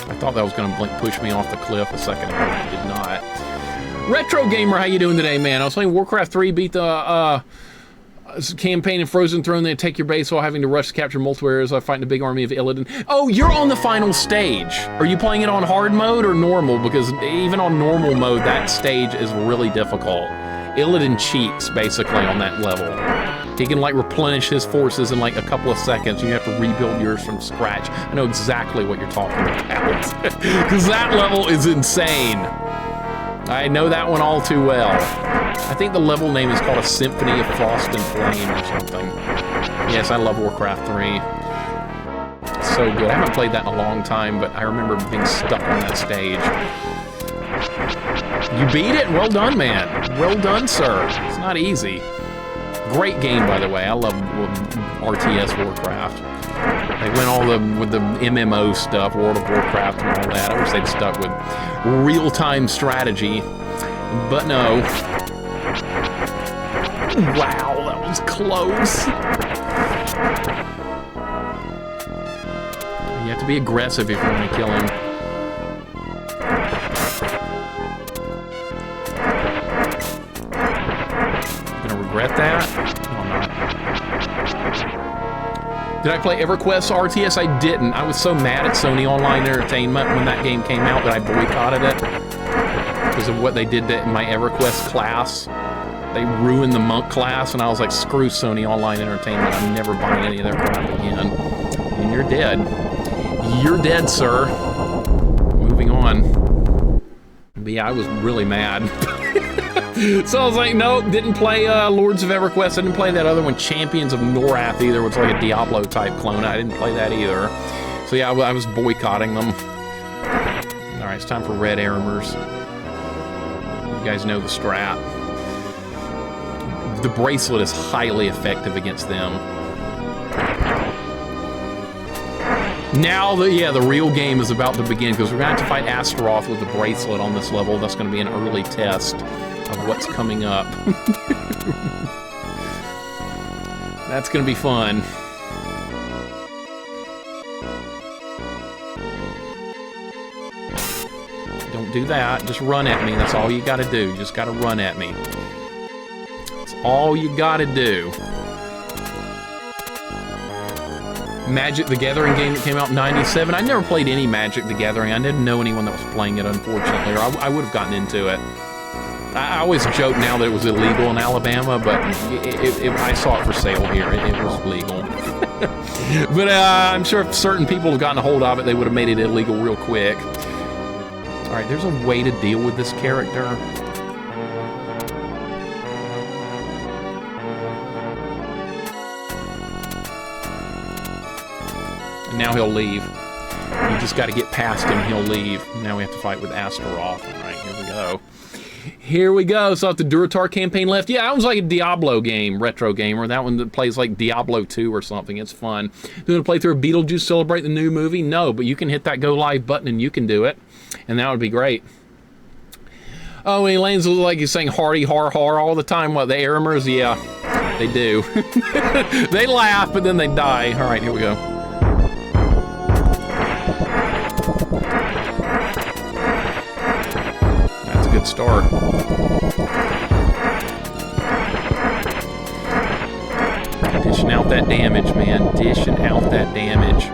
I thought that was going to push me off the cliff a second ago. It did not. Retro Gamer, how you doing today, man? I was playing Warcraft 3, beat the campaign in Frozen Throne, then take your base while having to rush to capture multiple areas while fighting a big army of Illidan. Oh, you're on the final stage. Are you playing it on hard mode or normal? Because even on normal mode, that stage is really difficult. Illidan cheats, basically, on that level. He can, like, replenish his forces in, like, a couple of seconds, and you have to rebuild yours from scratch. I know exactly what you're talking about. Because that level is insane. I know that one all too well. I think the level name is called A Symphony of Frost and Flame or something. Yes, I love Warcraft 3. It's so good. I haven't played that in a long time, but I remember being stuck on that stage. You beat it? Well done, man. Well done, sir. It's not easy. Great game, by the way. I love RTS Warcraft. They went all with the MMO stuff, World of Warcraft and all that. I wish they'd stuck with real-time strategy, but no. Wow, that was close. You have to be aggressive if you want to kill him. Regret that? No, I'm not. Did I play EverQuest RTS? I didn't. I was so mad at Sony Online Entertainment when that game came out that I boycotted it because of what they did to my EverQuest class. They ruined the monk class, and I was like, screw Sony Online Entertainment. I'm never buying any of their crap again. And you're dead. You're dead, sir. Moving on. But yeah, I was really mad. So I was like, nope, didn't play Lords of EverQuest. I didn't play that other one, Champions of Norath, either, which was like a Diablo-type clone. I didn't play that either. So yeah, I was boycotting them. All right, it's time for Red Aramers. You guys know the strat. The Bracelet is highly effective against them. Now, the real game is about to begin, because we're going to have to fight Astaroth with the Bracelet on this level. That's going to be an early test of what's coming up. That's going to be fun. Don't do that. Just run at me. That's all you got to do. You just got to run at me. That's all you got to do. Magic the Gathering game that came out in '97. I never played any Magic the Gathering. I didn't know anyone that was playing it, unfortunately, or I would have gotten into it. I always joke now that it was illegal in Alabama, but I saw it for sale here. It was legal. But I'm sure if certain people had gotten a hold of it, they would have made it illegal real quick. All right, there's a way to deal with this character. Now he'll leave. You just got to get past him, he'll leave. Now we have to fight with Astaroth. All right, here we go. Here we go. So I have the Duratar campaign left. Yeah, that was like a Diablo game, retro gamer. That one that plays like Diablo 2 or something. It's fun. Doing a playthrough of Beetlejuice celebrate the new movie? No, but you can hit that go live button and you can do it. And that would be great. Oh, and Elaine's like he's saying hardy har har all the time. What, the Aramers? Yeah, they do. They laugh, but then they die. All right, here we go. Good start. Dishing out that damage, man. Dishing out that damage.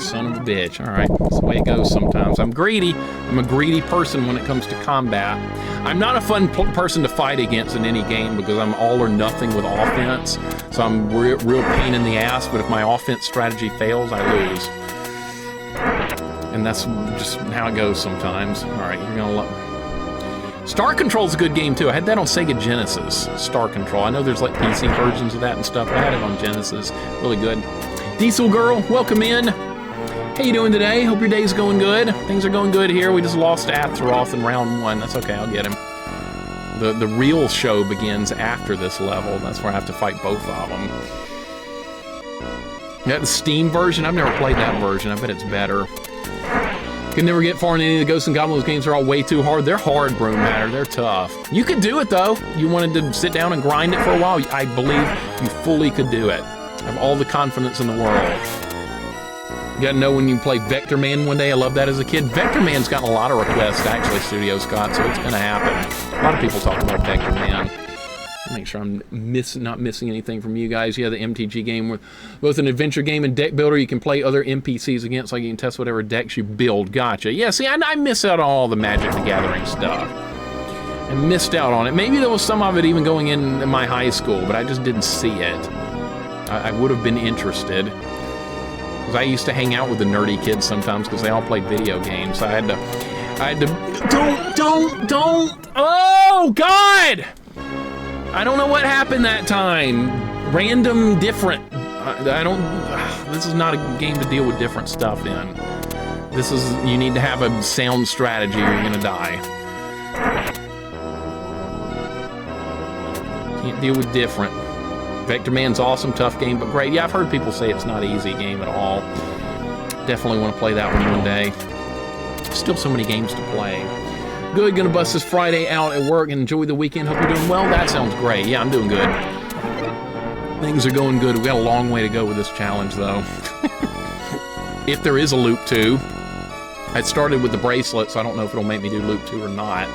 Son of a bitch. All right, that's the way it goes sometimes. I'm greedy. I'm a greedy person when it comes to combat. I'm not a fun person to fight against in any game because I'm all or nothing with offense. So I'm real pain in the ass, but if my offense strategy fails, I lose. And that's just how it goes sometimes. All right, you're gonna love. Star Control's a good game too. I had that on Sega Genesis. Star Control. I know there's like PC versions of that and stuff, but I had it on Genesis. Really good. Diesel Girl, welcome in. How you doing today? Hope your day's going good. Things are going good here. We just lost Astaroth in round 1. That's okay. I'll get him. The real show begins after this level. That's where I have to fight both of them. That Steam version. I've never played that version. I bet it's better. Can never get far in any of the Ghosts and Goblins games. They're all way too hard. They're hard, Broom Matter. They're tough. You could do it, though. You wanted to sit down and grind it for a while. I believe you fully could do it. I have all the confidence in the world. You gotta know when you play Vector Man one day. I loved that as a kid. Vector Man's gotten a lot of requests, actually, Studio Scott, so it's gonna happen. A lot of people talk about Vector Man. Make sure I'm not missing anything from you guys. Yeah, the MTG game with both an adventure game and deck builder. You can play other NPCs against, like you can test whatever decks you build. Gotcha. Yeah, see, I missed out on all the Magic the Gathering stuff. I missed out on it. Maybe there was some of it even going in my high school, but I just didn't see it. I would have been interested. Because I used to hang out with the nerdy kids sometimes because they all played video games. So I had to, don't, oh, God! I don't know what happened that time. Random, different. This is not a game to deal with different stuff in. This is, you need to have a sound strategy or you're gonna die. Can't deal with different. Vector Man's awesome, tough game, but great. Yeah, I've heard people say it's not an easy game at all. Definitely want to play that one day. Still so many games to play. Good, gonna bust this Friday out at work and enjoy the weekend. Hope you're doing well. That sounds great. Yeah, I'm doing good. Things are going good. We got a long way to go with this challenge, though. If there is a loop 2. I started with the bracelet, so I don't know if it'll make me do loop 2 or not.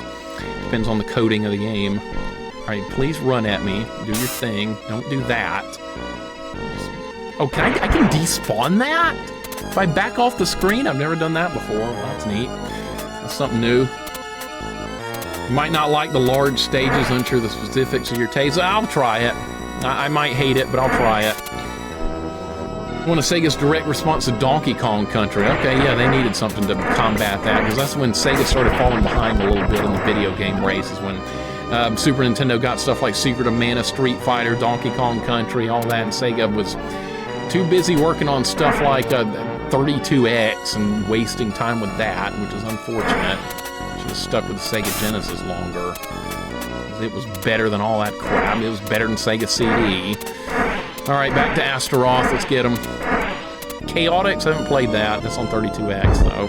Depends on the coding of the game. All right, please run at me. Do your thing. Don't do that. Oh, I can despawn that? If I back off the screen? I've never done that before. Well, that's neat. That's something new. You might not like the large stages, unsure the specifics of your taste. I'll try it. I might hate it, but I'll try it. One of Sega's direct response to Donkey Kong Country. Okay, yeah, they needed something to combat that, because that's when Sega started falling behind a little bit in the video game race, is when Super Nintendo got stuff like Secret of Mana, Street Fighter, Donkey Kong Country, all that, and Sega was too busy working on stuff like 32X and wasting time with that, which is unfortunate. Should have stuck with the Sega Genesis longer. It was better than all that crap. It was better than Sega CD. Alright, back to Astaroth. Let's get them. Chaotix, I haven't played that. That's on 32X, though.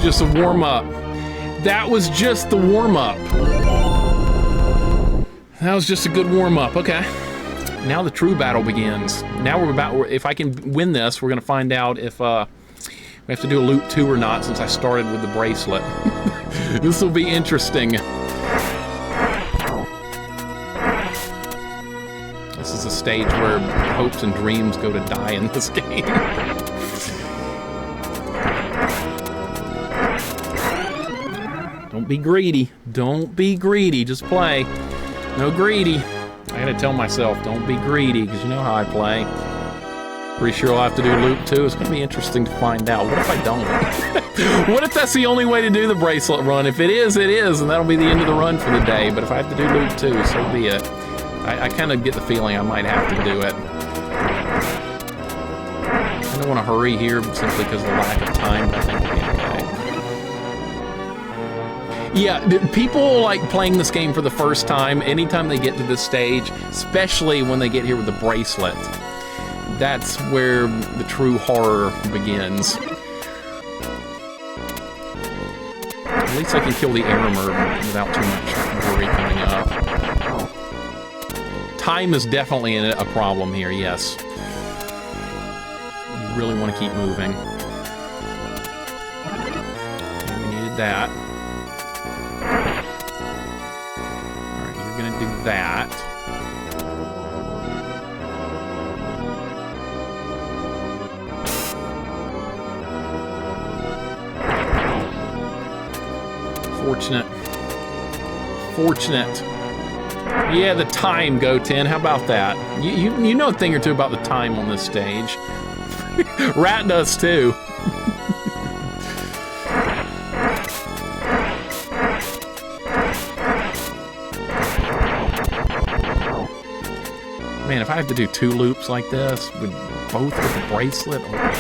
Just a warm-up. That was just the warm-up. That was just a good warm-up. Okay. Now the true battle begins. Now we're about, if I can win this, we're gonna find out if we have to do a loop 2 or not, since I started with the bracelet. This will be interesting. This is a stage where hopes and dreams go to die in this game. Don't be greedy. Don't be greedy. Just play. No greedy. I gotta tell myself, don't be greedy, because you know how I play. Pretty sure I'll have to do loop 2. It's gonna be interesting to find out. What if I don't? What if that's the only way to do the bracelet run? If it is, it is, and that'll be the end of the run for the day. But if I have to do loop 2, so be it. I kind of get the feeling I might have to do it. I don't want to hurry here simply because of the lack of time, but I think it'll be okay. Yeah, people like playing this game for the first time anytime they get to this stage, especially when they get here with the bracelet. That's where the true horror begins. At least I can kill the Aramer without too much worry coming up. Time is definitely a problem here, yes. You really want to keep moving. Okay, we needed that. Alright, you're gonna do that. Fortunate. Fortunate. Yeah, the time, Go10. How about that? You know a thing or two about the time on this stage. Rat does too. Man, if I have to do 2 loops like this, with both with the bracelet, oh my God.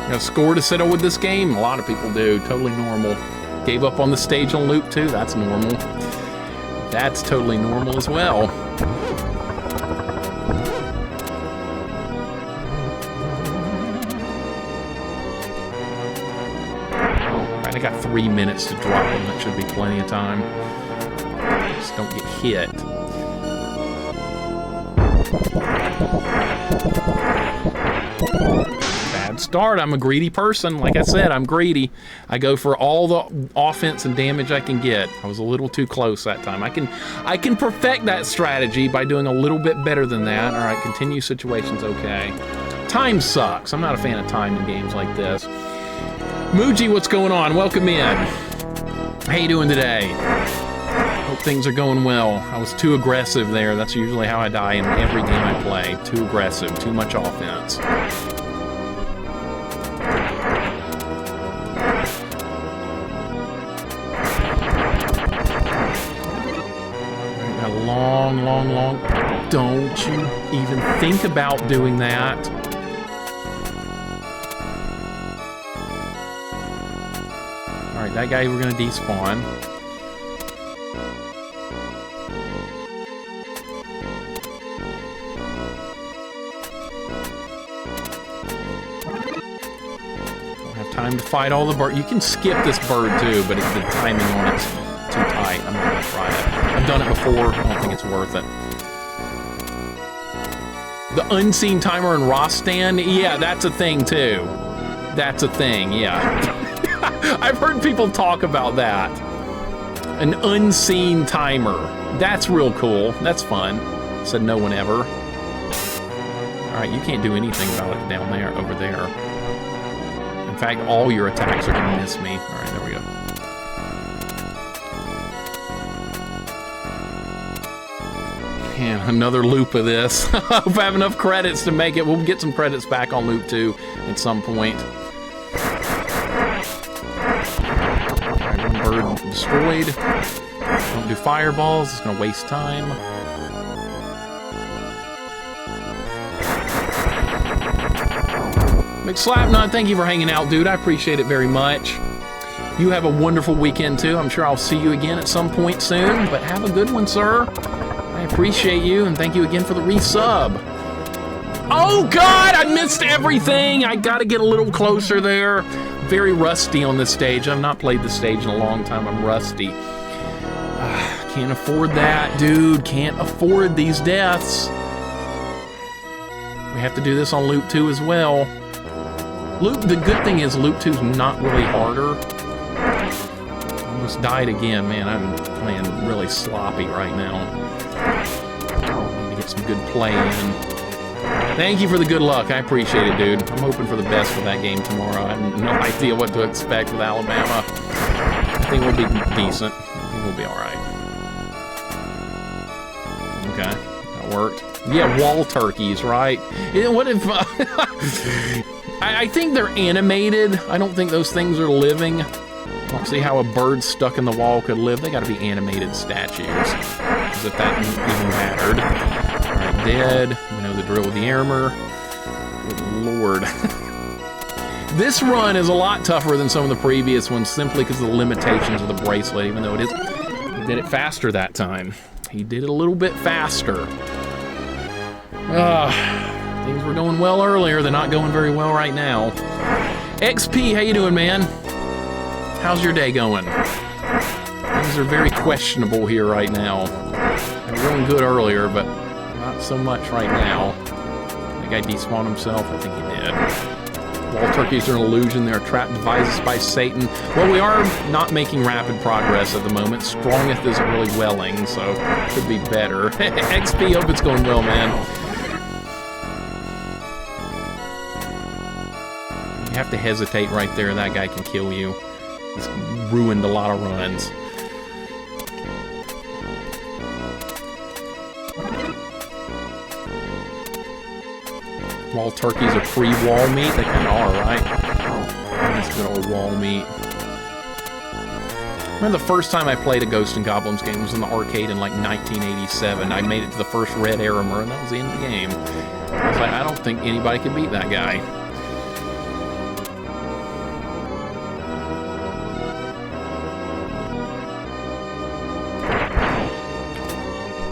You know, score to settle with this game? A lot of people do. Totally normal. Gave up on the stage on loop 2? That's normal. That's totally normal as well. Alright, I got 3 minutes to drop them. That should be plenty of time. Just don't get hit. Start. I'm a greedy person. Like I said, I'm greedy. I go for all the offense and damage I can get. I was a little too close that time. I can perfect that strategy by doing a little bit better than that. All right, continue situations, okay. Time sucks. I'm not a fan of time in games like this. Muji, what's going on? Welcome in. How you doing today? Hope things are going well. I was too aggressive there. That's usually how I die in every game I play. Too aggressive, too much offense. Long. Don't you even think about doing that. Alright, that guy we're gonna despawn. Time to fight all the birds. You can skip this bird too, but the timing on it's too tight. I'm not gonna try it. I've done it before. I don't think it's worth it. The unseen timer in Rostan, yeah, that's a thing too. That's a thing, yeah. I've heard people talk about that. An unseen timer. That's real cool. That's fun. Said no one ever. All right, you can't do anything about it down there, over there. In fact, all your attacks are gonna miss me. All right, there we go. And another loop of this. I hope I have enough credits to make it. We'll get some credits back on loop 2 at some point. Alright, one bird destroyed. Don't do fireballs, it's gonna waste time. McSlapnut, thank you for hanging out, dude. I appreciate it very much. You have a wonderful weekend too. I'm sure I'll see you again at some point soon, but have a good one, sir. I appreciate you, and thank you again for the resub. Oh God, I missed everything. I gotta get a little closer there. Very rusty on this stage. I've not played this stage in a long time. I'm rusty. Can't afford that, dude. Can't afford these deaths. We have to do this on loop 2 as well. The good thing is loop 2's not really harder. Almost died again, man. I'm playing really sloppy right now. Need to get some good play in. Thank you for the good luck. I appreciate it, dude. I'm hoping for the best for that game tomorrow. I have no idea what to expect with Alabama. I think we'll be decent. I think we'll be all right. Okay, that worked. Yeah, wall turkeys, right? What if... I think they're animated. I don't think those things are living. I don't see how a bird stuck in the wall could live. They gotta be animated statues. As if that even mattered. Alright, dead. We know the drill with the armor. Good lord. This run is a lot tougher than some of the previous ones simply because of the limitations of the bracelet, even though it is... He did it faster that time. He did it a little bit faster. Things were going well earlier. They're not going very well right now. XP, how you doing, man? How's your day going? Things are very questionable here right now. They were going good earlier, but not so much right now. The guy despawned himself. I think he did. Wall turkeys are an illusion. They're trapped devices by Satan. Well, we are not making rapid progress at the moment. Strongest isn't really welling, so it could be better. XP, hope it's going well, man. You have to hesitate right there. That guy can kill you. He's ruined a lot of runs. Wall turkeys are pre-wall meat? They kind of are, right? That's good old wall meat. I remember the first time I played a Ghosts and Goblins game was in the arcade in like 1987. I made it to the first red armor, and that was the end of the game. I was like, I don't think anybody can beat that guy.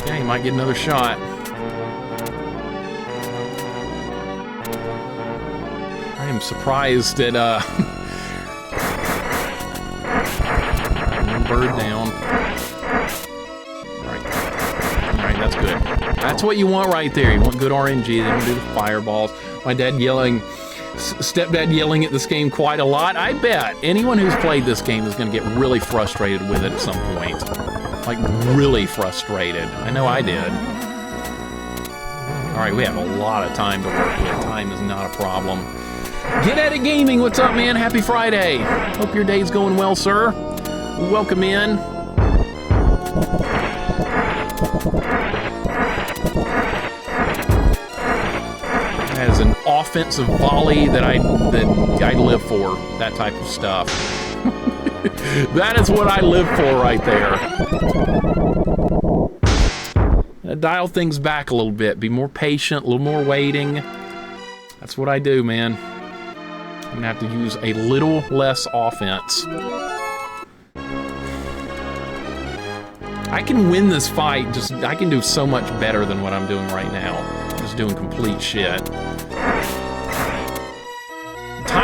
Okay, you might get another shot. I am surprised that, one bird down. Alright, that's good. That's what you want right there. You want good RNG, they don't do the fireballs. My dad yelling, stepdad yelling at this game quite a lot. I bet anyone who's played this game is going to get really frustrated with it at some point. Like, really frustrated. I know I did. Alright, we have a lot of time to work with. Time is not a problem. Get at it gaming, what's up, man? Happy Friday. Hope your day's going well, sir. Welcome in. That is an offensive volley that I live for. That type of stuff. That is what I live for right there. Dial things back a little bit. Be more patient, a little more waiting. That's what I do, man. I'm gonna have to use a little less offense. I can win this fight, I can do so much better than what I'm doing right now. I'm just doing complete shit.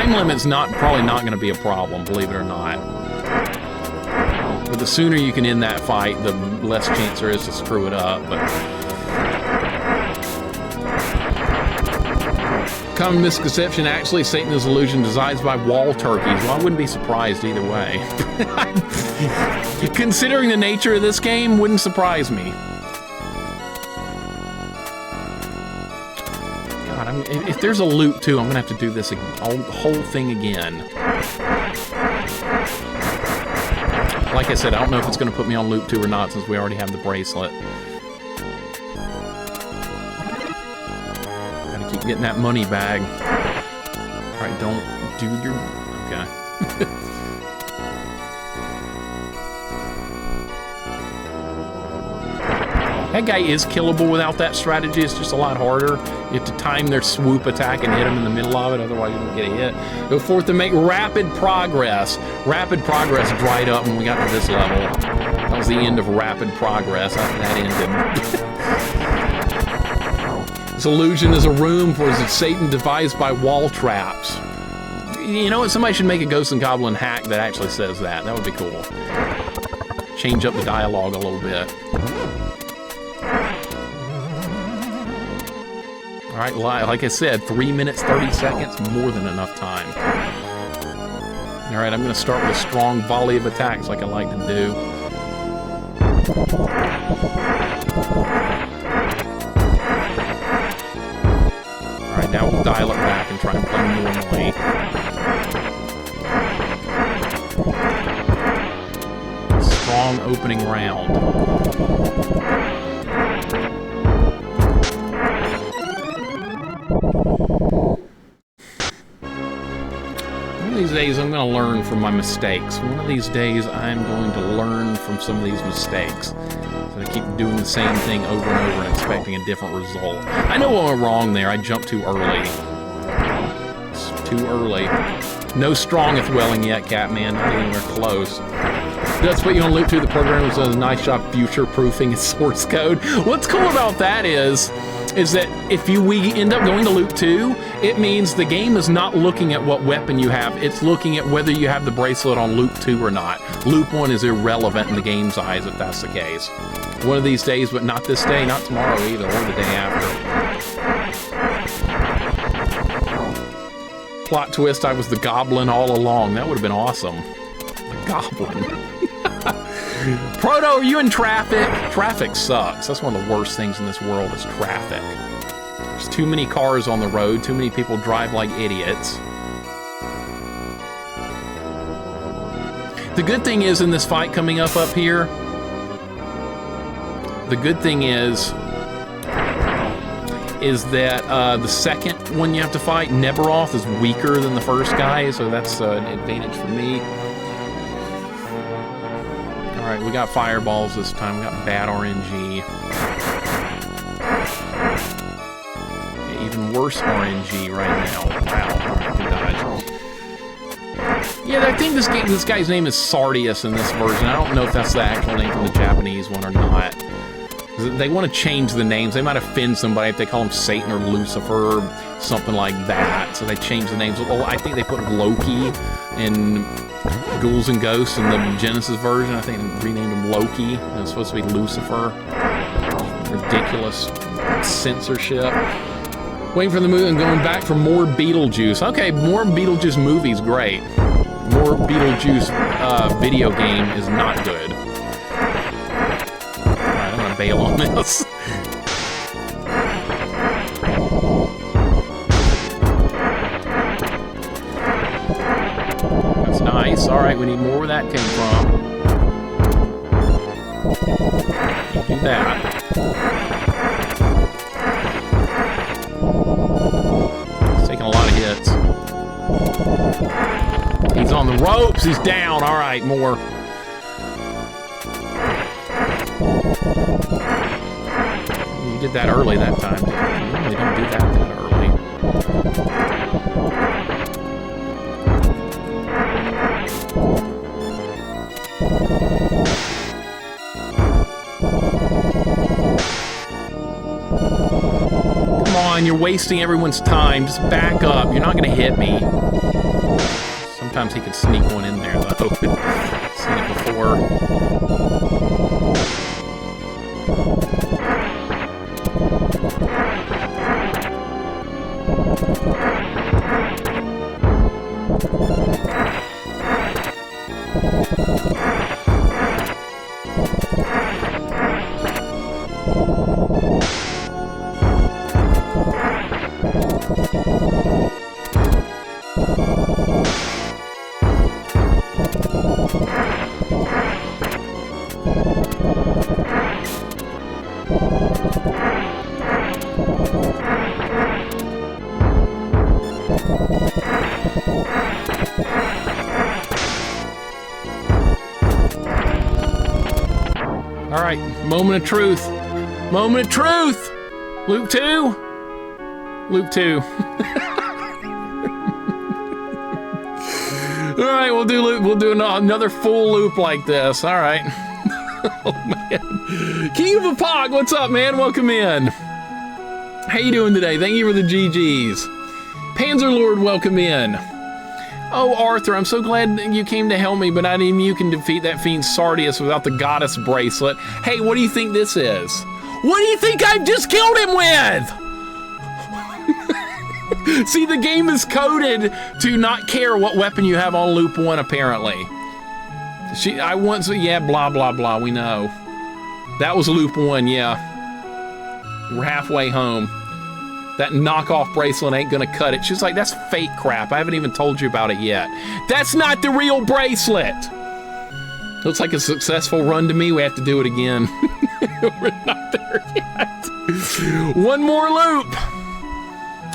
time limit's probably not going to be a problem, believe it or not. But the sooner you can end that fight, the less chance there is to screw it up. But common misconception, actually, Satan is illusion designed by wall turkeys. Well, I wouldn't be surprised either way. Considering the nature of this game, wouldn't surprise me. God, if there's a loop too, I'm gonna have to do this whole thing again. Like I said, I don't know if it's gonna put me on loop 2 or not, since we already have the bracelet. Gotta keep getting that money bag. Alright, don't do your... Okay. That guy is killable without that strategy. It's just a lot harder. You have to time their swoop attack and hit him in the middle of it, otherwise you don't get a hit. Go forth to make rapid progress. Rapid progress dried up when we got to this level. That was the end of rapid progress. That ended. This illusion is a room for Satan devised by wall traps. You know what? Somebody should make a Ghost and Goblin hack that actually says that. That would be cool. Change up the dialogue a little bit. All right, like I said, 3 minutes, 30 seconds, more than enough time. All right, I'm going to start with a strong volley of attacks like I like to do. All right, now we'll dial it back and try and play normally. Strong opening round. One of these days I'm going to learn from my mistakes. One of these days I'm going to learn from some of these mistakes. So I keep doing the same thing over and over and expecting a different result. I know what went wrong there. I jumped too early. It's too early. No strongeth welling yet, Catman. Not anywhere close. That's what you want to loop to. The program does a nice job future-proofing its source code. What's cool about that is that if we end up going to loop 2, it means the game is not looking at what weapon you have. It's looking at whether you have the bracelet on loop 2 or not. Loop 1 is irrelevant in the game's eyes if that's the case. One of these days, but not this day, not tomorrow either, or the day after. Plot twist, I was the goblin all along. That would have been awesome. The goblin. Proto, are you in traffic? Traffic sucks. That's one of the worst things in this world is traffic. There's too many cars on the road. Too many people drive like idiots. The good thing is in this fight coming up here, the good thing is that the second one you have to fight, Neberoth, is weaker than the first guy, so that's an advantage for me. Alright, we got fireballs this time. We got bad RNG. Yeah, even worse RNG right now. Wow. Alright, good dodge. Yeah, I think this guy's name is Sardius in this version. I don't know if that's the actual name from the Japanese one or not. They want to change the names. They might offend somebody if they call him Satan or Lucifer or something like that. So they change the names. Well, I think they put Loki in Ghouls and Ghosts in the Genesis version. I think they renamed him Loki. It was supposed to be Lucifer. Ridiculous censorship. Waiting for the movie and going back for more Beetlejuice. Okay, more Beetlejuice movies, great. More Beetlejuice video game is not good. Alright, I'm gonna bail on this. That's nice. Alright, we need more where that came from. Do that. He's taking a lot of hits. He's on the ropes. He's down. All right, more. You did that early that time. You normally don't do that early. Come on, you're wasting everyone's time. Just back up. You're not going to hit me. Sometimes he could sneak one in there, though. Seen it before. All right, moment of truth. Moment of truth. Loop 2. Loop 2. All right, we'll do another full loop like this. All right. Oh man. King of Apog, what's up, man? Welcome in. How you doing today? Thank you for the GGs. Panzerlord, welcome in. Oh, Arthur, I'm so glad you came to help me, but not even you can defeat that fiend Sardius without the goddess bracelet. Hey, what do you think this is? What do you think I've just killed him with? See, the game is coded to not care what weapon you have on loop 1, apparently. Yeah, blah, blah, blah, we know. That was loop 1, yeah. We're halfway home. That knockoff bracelet ain't gonna cut it. She's like, that's fake crap. I haven't even told you about it yet. That's not the real bracelet. Looks like a successful run to me. We have to do it again. We're not there yet. One more loop.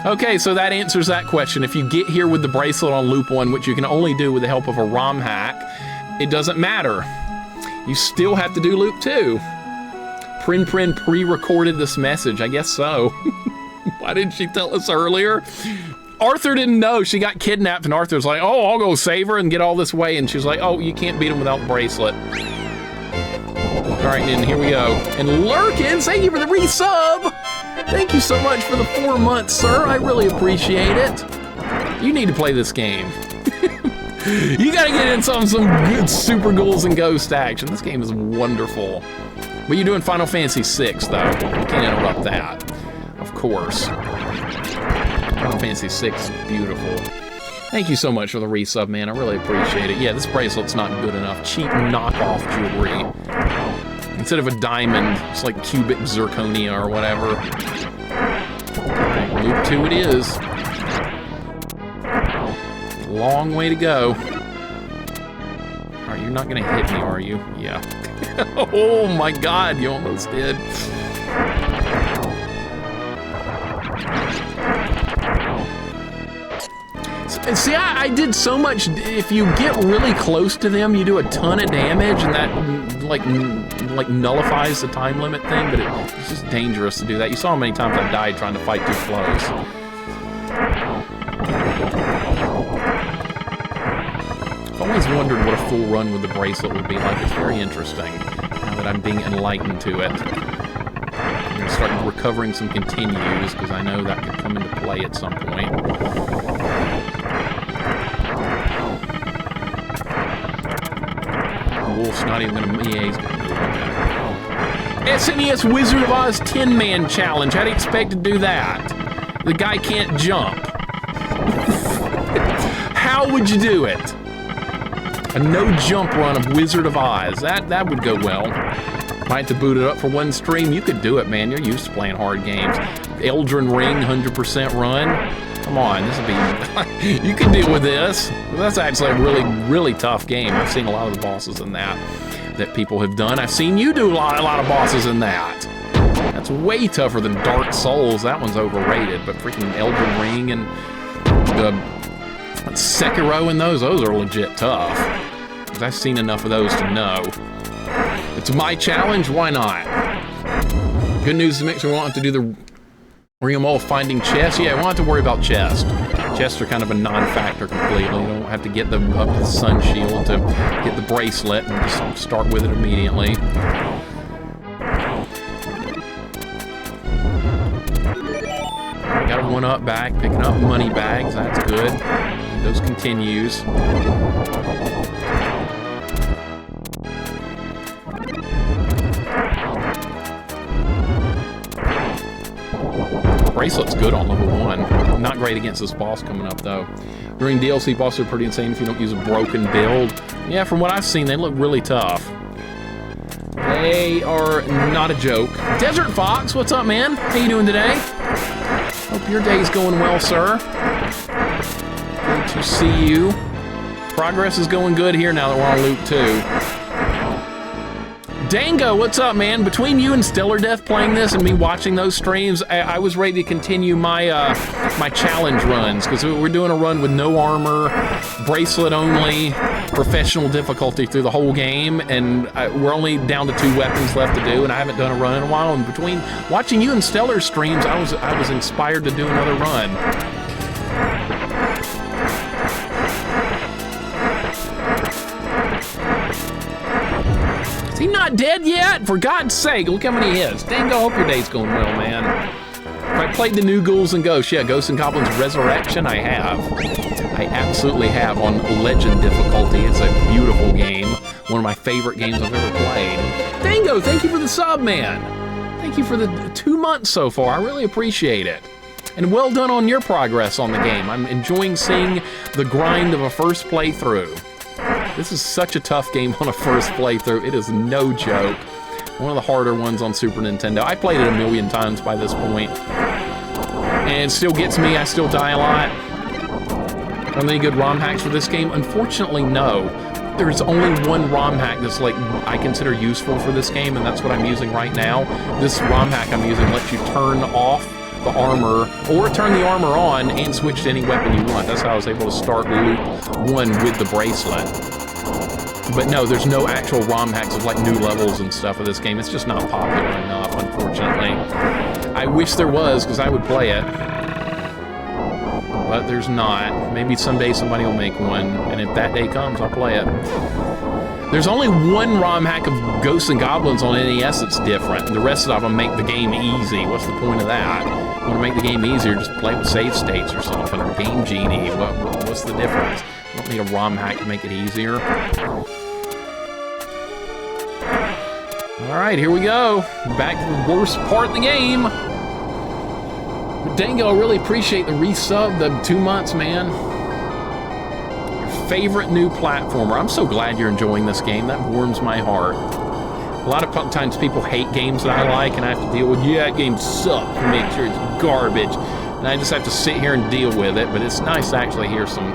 Okay, so that answers that question. If you get here with the bracelet on loop 1, which you can only do with the help of a ROM hack, it doesn't matter. You still have to do loop 2. Prin pre-recorded this message. I guess so. Why didn't she tell us earlier? Arthur didn't know. She got kidnapped, and Arthur's like, oh, I'll go save her and get all this way. And she's like, oh, you can't beat him without the bracelet. All right, then, here we go. And Lurkins, thank you for the resub. Thank you so much for the 4 months, sir. I really appreciate it. You need to play this game. You gotta get in some good Super Ghouls and Ghost action. This game is wonderful. But you're doing Final Fantasy VI, though. You can't interrupt that. Of course. Final Fantasy VI is beautiful. Thank you so much for the resub, man. I really appreciate it. Yeah, this bracelet's not good enough. Cheap knockoff jewelry. Instead of a diamond, it's like cubic zirconia or whatever. Okay, loop 2 it is. Long way to go. Alright, you're not gonna hit me, are you? Yeah. Oh my god, you almost did. See, I did so much. If you get really close to them, you do a ton of damage, and that like nullifies the time limit thing. But it's just dangerous to do that. You saw how many times I died trying to fight too close. I've always wondered what a full run with the bracelet would be like. It's very interesting now that I'm being enlightened to it. I'm gonna start recovering some continues because I know that could come into play at some point. Wolf's not even gonna, yeah, he's gonna do it. SNES Wizard of Oz 10-man challenge. How do you expect to do that? The guy can't jump. How would you do it? A no-jump run of Wizard of Oz. That would go well. Might have to boot it up for one stream. You could do it, man. You're used to playing hard games. Elden Ring 100% run. Come on, this would be... You can deal with this. That's actually a really, really tough game. I've seen a lot of the bosses in that people have done. I've seen you do a lot of bosses in that. That's way tougher than Dark Souls. That one's overrated, but freaking Elden Ring and the Sekiro and those are legit tough. Because I've seen enough of those to know. It's my challenge, why not? Good news, the mixer won't have to do the Ring 'em all finding chests. Yeah, I won't have to worry about chests. Chests are kind of a non-factor completely. You don't have to get them up to the sun shield to get the bracelet and just start with it immediately. Got a one-up back, picking up money bags. That's good. Those continues. Bracelet's good on level 1. Not great against this boss coming up, though. During DLC, bosses are pretty insane if you don't use a broken build. Yeah, from what I've seen, they look really tough. They are not a joke. Desert Fox, what's up, man? How you doing today? Hope your day's going well, sir. Good to see you. Progress is going good here now that we're on loop 2. Dango, what's up, man? Between you and Stellar Death playing this and me watching those streams, I was ready to continue my my challenge runs, because we're doing a run with no armor, bracelet only, professional difficulty through the whole game, and we're only down to 2 weapons left to do, and I haven't done a run in a while. And between watching you and Stellar streams, I was inspired to do another run. Is he not dead yet? For God's sake, look how many he is. Dango, hope your day's going well, man. Have I played the new Ghouls and Ghosts? Yeah, Ghosts and Goblins Resurrection, I have. I absolutely have on Legend difficulty. It's a beautiful game. One of my favorite games I've ever played. Dango, thank you for the sub, man. Thank you for the 2 months so far. I really appreciate it. And well done on your progress on the game. I'm enjoying seeing the grind of a first playthrough. This is such a tough game on a first playthrough. It is no joke. One of the harder ones on Super Nintendo. I played it a million times by this point. And it still gets me. I still die a lot. Are there any good ROM hacks for this game? Unfortunately, no. There's only one ROM hack that's like I consider useful for this game, and that's what I'm using right now. This ROM hack I'm using lets you turn off the armor, or turn the armor on and switch to any weapon you want. That's how I was able to start loop 1 with the bracelet. But no, there's no actual ROM hacks of like new levels and stuff of this game. It's just not popular enough, unfortunately. I wish there was, because I would play it. But there's not. Maybe someday somebody will make one, and if that day comes, I'll play it. There's only one ROM hack of Ghosts and Goblins on NES that's different. The rest of them make the game easy. What's the point of that? You want to make the game easier, just play with save states or something, or Game Genie. What's the difference? You don't need a ROM hack to make it easier. Alright, here we go. Back to the worst part of the game. Dango, I really appreciate the resub, the 2 months, man. Your favorite new platformer. I'm so glad you're enjoying this game. That warms my heart. A lot of times people hate games that I like, and I have to deal with, yeah, that game sucks, and make sure it's garbage. And I just have to sit here and deal with it, but it's nice to actually hear some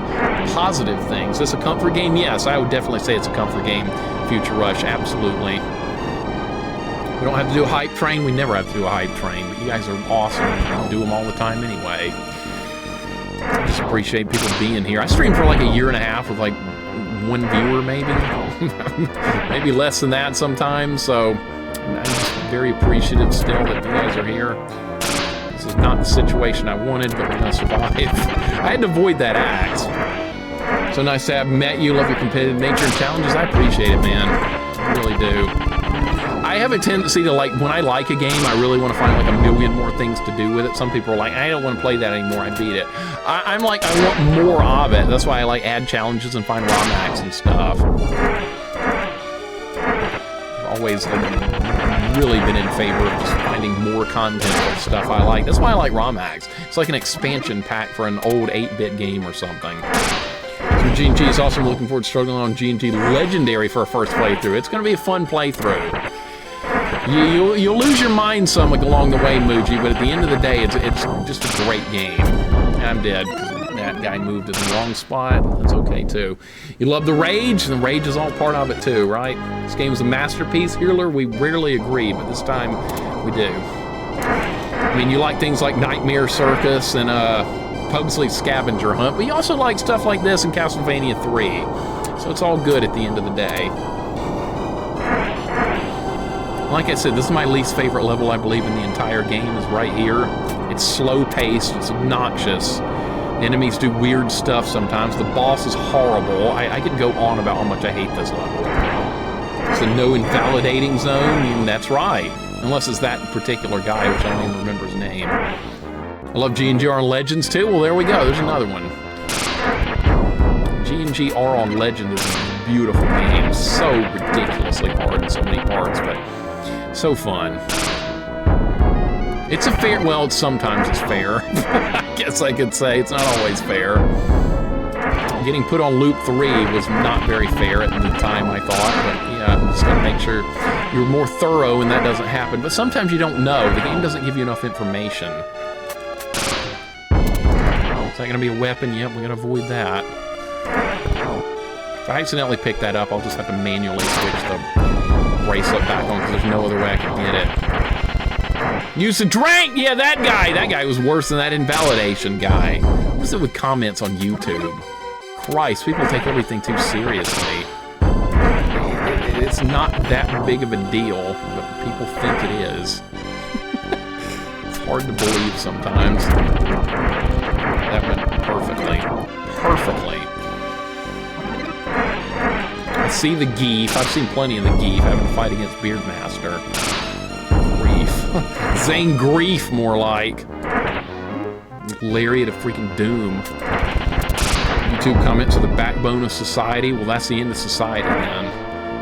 positive things. Is this a comfort game? Yes, I would definitely say it's a comfort game. Future Rush, absolutely. We don't have to do a hype train. We never have to do a hype train, but you guys are awesome. I do them all the time anyway. I just appreciate people being here. I streamed for like a year and a half with like 1 viewer, maybe. Maybe less than that sometimes, so I'm just very appreciative still that you guys are here. This is not the situation I wanted, but we're gonna survive. I had to avoid that axe. So nice to have met you. Love your competitive nature and challenges. I appreciate it, man. I really do. I have a tendency to, like, when I like a game, I really want to find like a million more things to do with it. Some people are like, I don't want to play that anymore, I beat it. I'm like, I want more of it. That's why I like add challenges and find ROM hacks and stuff. I've always really been in favor of just finding more content of stuff I like. That's why I like ROM hacks. It's like an expansion pack for an old 8-bit game or something. So G&G is awesome. Looking forward to struggling on G&G Legendary for a first playthrough. It's going to be a fun playthrough. You'll lose your mind some along the way, Muji, but at the end of the day, it's just a great game. I'm dead. That guy moved to the wrong spot. That's okay, too. You love the rage, and the rage is all part of it, too, right? This game is a masterpiece. Healer, we rarely agree, but this time we do. I mean, you like things like Nightmare Circus and Pugsley's Scavenger Hunt, but you also like stuff like this in Castlevania 3. So it's all good at the end of the day. Like I said, this is my least favorite level, I believe, in the entire game, is right here. It's slow-paced, it's obnoxious. The enemies do weird stuff sometimes. The boss is horrible. I could go on about how much I hate this level. It's a no invalidating zone, and that's right. Unless it's that particular guy, which I don't even remember his name. I love G&G on Legends, too. Well, there we go. There's another one. G&G R on Legend is a beautiful game. So ridiculously hard in so many parts, but so fun. It's a fair, well, sometimes it's fair. I guess I could say it's not always fair. Getting put on loop 3 was not very fair at the time, I thought, but yeah, I'm just gonna make sure you're more thorough and that doesn't happen. But sometimes you don't know. The game doesn't give you enough information. Is that gonna be a weapon? Yep, we're gonna avoid that. If I accidentally pick that up, I'll just have to manually switch the bracelet back on because there's no other way I can get it. Use the drink! Yeah, that guy was worse than that invalidation guy. What's it with comments on YouTube? Christ, people take everything too seriously. It's not that big of a deal, but people think it is. It's hard to believe sometimes. That went perfectly. Perfectly. I see the Geef. I've seen plenty of the Geef having to fight against Beardmaster. Grief. Zane Grief, more like. Lariat of freaking doom. YouTube comments are the backbone of society. Well, that's the end of society, then.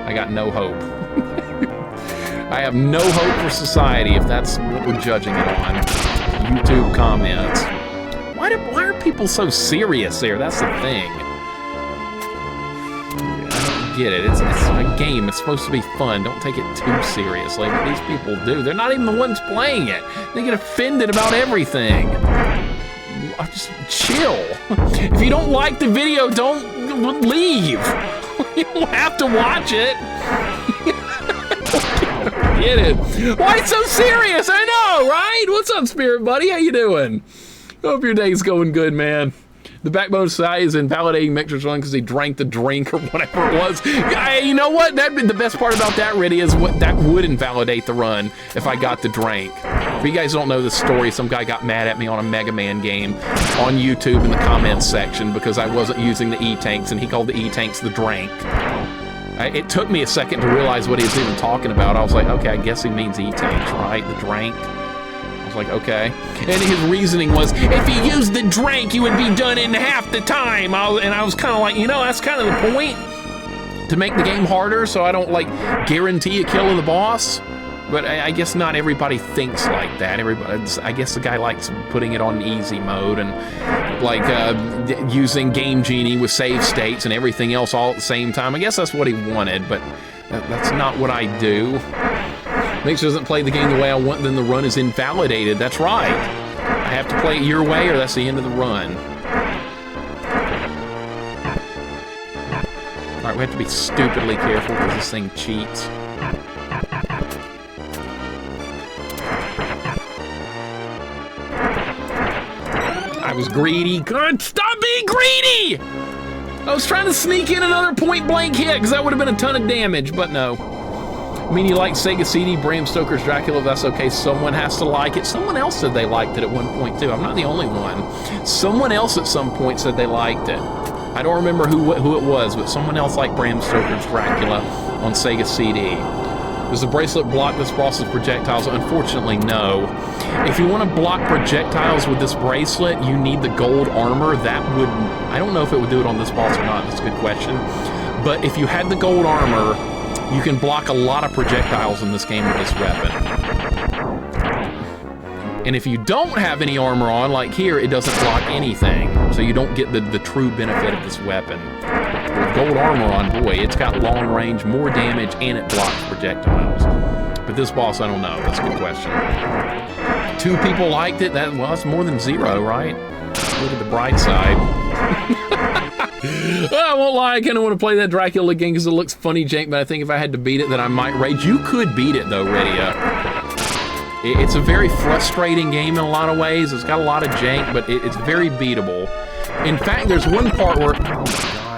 I got no hope. I have no hope for society if that's what we're judging it on. YouTube comments. Why are people so serious there? That's the thing. I don't get it. It's a game. It's supposed to be fun. Don't take it too seriously. But these people do. They're not even the ones playing it. They get offended about everything. Just chill. If you don't like the video, don't leave. You don't have to watch it. Get it? Why so serious? I know, right? What's up, Spirit Buddy? How you doing? Hope your day's going good, man. The backbone of society is invalidating Mixer's run because he drank the drink or whatever it was. You know what? The best part about that, Riddy, is what that would invalidate the run if I got the drink. If you guys don't know the story, some guy got mad at me on a Mega Man game on YouTube in the comments section because I wasn't using the E-Tanks, and he called the E-Tanks the drink. It took me a second to realize what he was even talking about. I was like, okay, I guess he means E-Tanks, right? The drink. I was like, okay. And his reasoning was, if you used the drink, you would be done in half the time. And I was kind of like, you know, that's kind of the point. To make the game harder so I don't, like, guarantee a kill of the boss. But I guess not everybody thinks like that. I guess the guy likes putting it on easy mode and, like, using Game Genie with save states and everything else all at the same time. I guess that's what he wanted, but that's not what I do. Mixer doesn't play the game the way I want, then the run is invalidated. That's right. I have to play it your way or that's the end of the run. Alright, we have to be stupidly careful because this thing cheats. I was greedy. God, stop being greedy! I was trying to sneak in another point-blank hit because that would have been a ton of damage, but no. I mean, you like Sega CD, Bram Stoker's Dracula, that's okay. Someone has to like it. Someone else said they liked it at one point, too. I'm not the only one. Someone else at some point said they liked it. I don't remember who it was, but someone else liked Bram Stoker's Dracula on Sega CD. Does the bracelet block this boss's projectiles? Unfortunately, no. If you want to block projectiles with this bracelet, you need the gold armor. That would... I don't know if it would do it on this boss or not. That's a good question. But if you had the gold armor, you can block a lot of projectiles in this game with this weapon. And if you don't have any armor on, like here, it doesn't block anything. So you don't get the true benefit of this weapon. With gold armor on, boy, it's got long range, more damage, and it blocks projectiles. But this boss, I don't know. That's a good question. 2 people liked it. Well, that's more than 0, right? Look at the bright side. I won't lie, I kind of want to play that Dracula again because it looks funny, jank, but I think if I had to beat it, then I might rage. You could beat it, though, Rydia. It's a very frustrating game in a lot of ways. It's got a lot of jank, but it's very beatable. In fact, there's one part where... Oh, my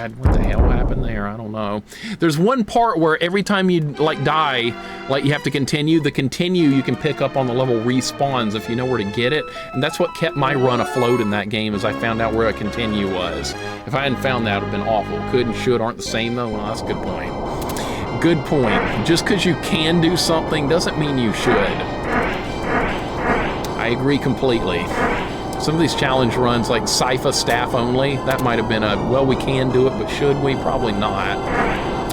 God, what the hell happened there? I don't know. There's one part where every time you, like, die, like, you have to continue. The continue you can pick up on the level respawns if you know where to get it. And that's what kept my run afloat in that game, is I found out where a continue was. If I hadn't found that, it would have been awful. Could and should aren't the same, though. Well, that's a good point. Good point. Just because you can do something doesn't mean you should. I agree completely. Some of these challenge runs, like Sypha staff only, that might have been a, well, we can do it, but should we? Probably not.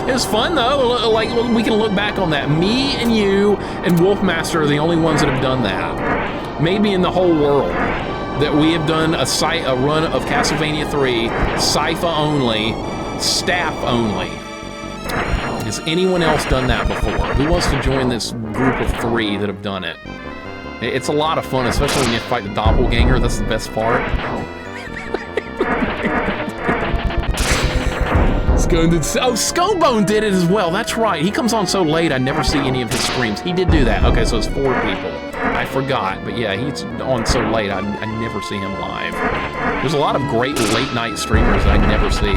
It was fun though, like we can look back on that. Me and you and Wolfmaster are the only ones that have done that. Maybe in the whole world that we have done a run of Castlevania 3, Sypha only, staff only. Has anyone else done that before? Who wants to join this group of 3 that have done it? It's a lot of fun, especially when you fight the doppelganger. That's the best part. Oh, Skullbone did it as well. That's right. He comes on so late, I never see any of his streams. He did do that. Okay, so it's 4 people. I forgot, but yeah, he's on so late, I never see him live. There's a lot of great late night streamers that I never see.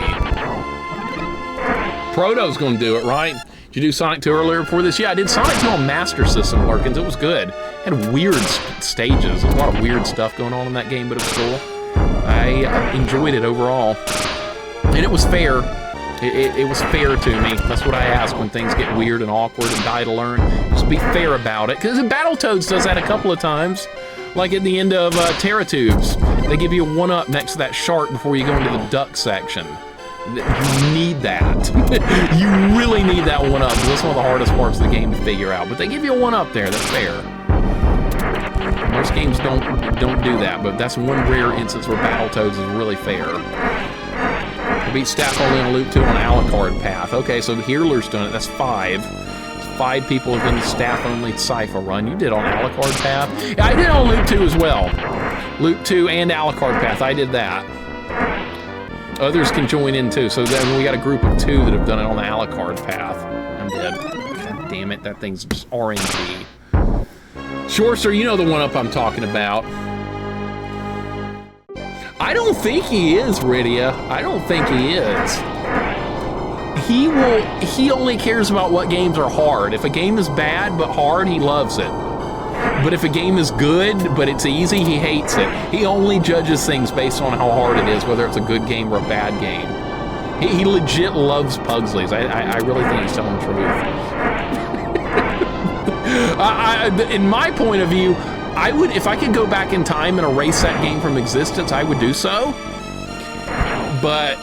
Proto's gonna do it, right? Did you do Sonic 2 earlier before this? Yeah, I did Sonic 2 on Master System, Larkins. It was good. It had weird stages. There's a lot of weird stuff going on in that game, but it was cool. I enjoyed it overall. And it was fair. It was fair to me. That's what I ask when things get weird and awkward and die to learn. Just be fair about it. Because Battletoads does that a couple of times. Like at the end of Terratubes. They give you a 1-up next to that shark before you go into the duck section. You need that. You really need that 1-up. That's one of the hardest parts of the game to figure out. But they give you a 1-up there. That's fair. Most games don't do that, but that's one rare instance where Battletoads is really fair. I beat staff only on Loop 2 on Alucard path. Okay, so Healer's done it. That's 5. 5 people have done the staff only Sypha run. You did on Alucard path. Yeah, I did on Loop 2 as well. Loop 2 and Alucard path. I did that. Others can join in too. So then we got a group of 2 that have done it on the Alucard path. I'm dead. God damn it, that thing's just RNG. Sure, sir, you know the 1-up I'm talking about. I don't think he is, Rydia. I don't think he is. He only cares about what games are hard. If a game is bad but hard, he loves it. But if a game is good but it's easy, he hates it. He only judges things based on how hard it is, whether it's a good game or a bad game. He legit loves Pugsleys. I really think he's telling the truth. In my point of view, I would, if I could go back in time and erase that game from existence, I would do so. But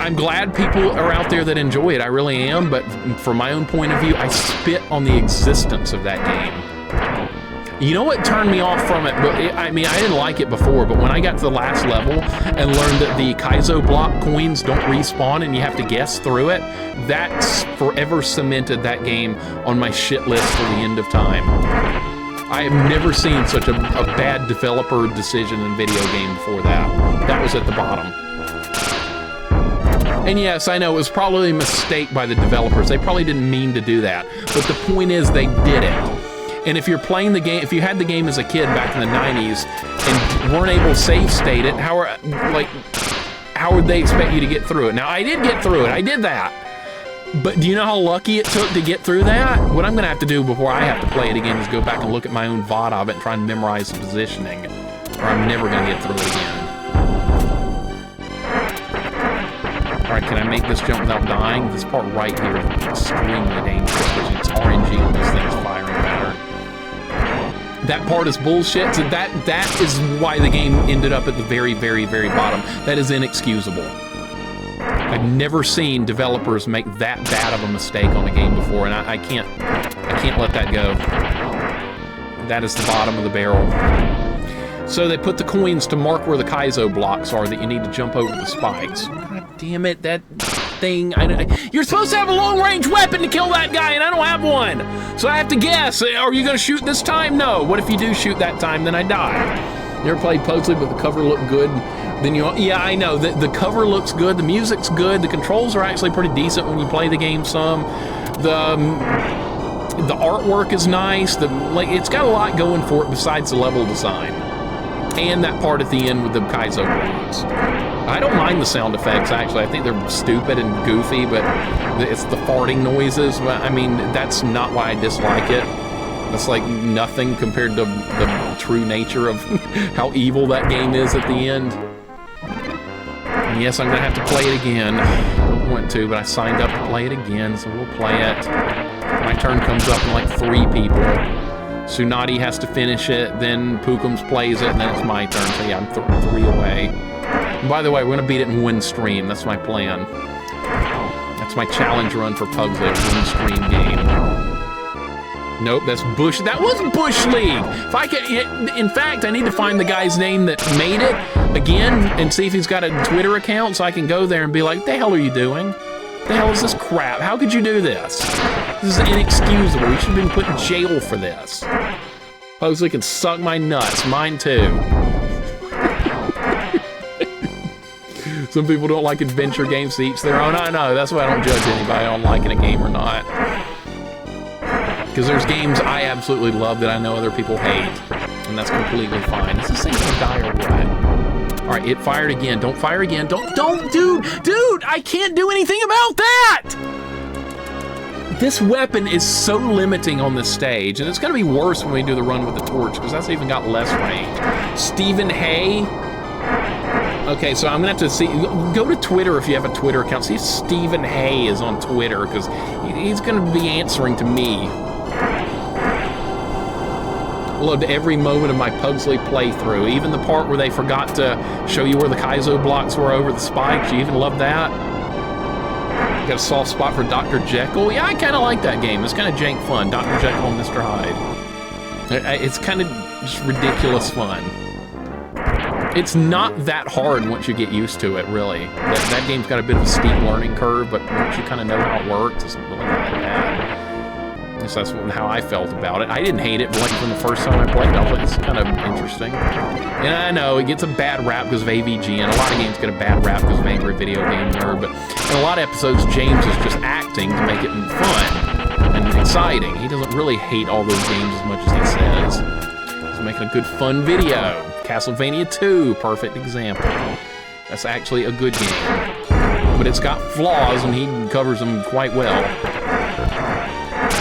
I'm glad people are out there that enjoy it. I really am. But from my own point of view, I spit on the existence of that game. You know what turned me off from it? I mean, I didn't like it before, but when I got to the last level and learned that the Kaizo block coins don't respawn and you have to guess through it, that's forever cemented that game on my shit list for the end of time. I have never seen such a bad developer decision in a video game before that. That was at the bottom. And yes, I know it was probably a mistake by the developers. They probably didn't mean to do that. But the point is they did it. And if you're playing the game, if you had the game as a kid back in the 90s and weren't able to save state it, how would they expect you to get through it? Now, I did get through it. I did that. But do you know how lucky it took to get through that? What I'm going to have to do before I have to play it again is go back and look at my own VOD of it and try and memorize the positioning, or I'm never going to get through it again. All right, can I make this jump without dying? This part right here is extremely dangerous because it's RNG when this thing's firing pattern. That part is bullshit. So that is why the game ended up at the very, very, very bottom. That is inexcusable. I've never seen developers make that bad of a mistake on a game before, and I can't let that go. That is the bottom of the barrel. So they put the coins to mark where the Kaizo blocks are that you need to jump over the spikes. God damn it, that thing. You're supposed to have a long-range weapon to kill that guy, and I don't have one. So I have to guess. Are you going to shoot this time? No. What if you do shoot that time, then I die? Never played Pugsley, but the cover looked good. Then yeah, I know. The cover looks good. The music's good. The controls are actually pretty decent when you play the game some. The artwork is nice. It's got a lot going for it besides the level design. And that part at the end with the Kaizo blades. I don't mind the sound effects, actually. I think they're stupid and goofy, but it's the farting noises. But I mean, that's not why I dislike it. That's like nothing compared to the true nature of how evil that game is at the end. And yes, I'm going to have to play it again. I don't want to, but I signed up to play it again, so we'll play it. My turn comes up in like 3 people. Tsunade has to finish it, then Pookums plays it, and then it's my turn. So yeah, I'm 3 away. And by the way, we're gonna beat it in one stream. That's my plan. That's my challenge run for Pugsley, one stream game. Nope, that's Bush. That was Bush League. If I can, in fact, I need to find the guy's name that made it again and see if he's got a Twitter account so I can go there and be like, "What the hell are you doing? What the hell is this crap? How could you do this? This is inexcusable. You should have been put in jail for this." Pugsley can suck my nuts. Mine too. Some people don't like adventure games, to each their own. I know. That's why I don't judge anybody on liking a game or not. Because there's games I absolutely love that I know other people hate, and that's completely fine. Is this thing gonna die or what? All right, it fired again. Don't fire again. Don't, dude, I can't do anything about that! This weapon is so limiting on this stage, and it's gonna be worse when we do the run with the torch, because that's even got less range. Stephen Hay. Okay, so I'm gonna have to see, go to Twitter if you have a Twitter account, see if Stephen Hay is on Twitter, because he's gonna be answering to me. Loved every moment of my Pugsley playthrough, even the part where they forgot to show you where the Kaizo blocks were over the spikes. You even loved that? Got a soft spot for Dr. Jekyll? Yeah, I kind of like that game. It's kind of jank fun. Dr. Jekyll and Mr. Hyde. It's kind of just ridiculous fun. It's not that hard once you get used to it, really. That game's got a bit of a steep learning curve, but once you kind of know how it works, it's really not that bad. So that's how I felt about it. I didn't hate it, but like from the first time I played it, I was like, this is kind of interesting. And I know it gets a bad rap because of AVG, and a lot of games get a bad rap because of Angry Video Game Nerd, but in a lot of episodes, James is just acting to make it fun and exciting. He doesn't really hate all those games as much as he says. He's making a good, fun video. Castlevania 2, perfect example. That's actually a good game. But it's got flaws, and he covers them quite well.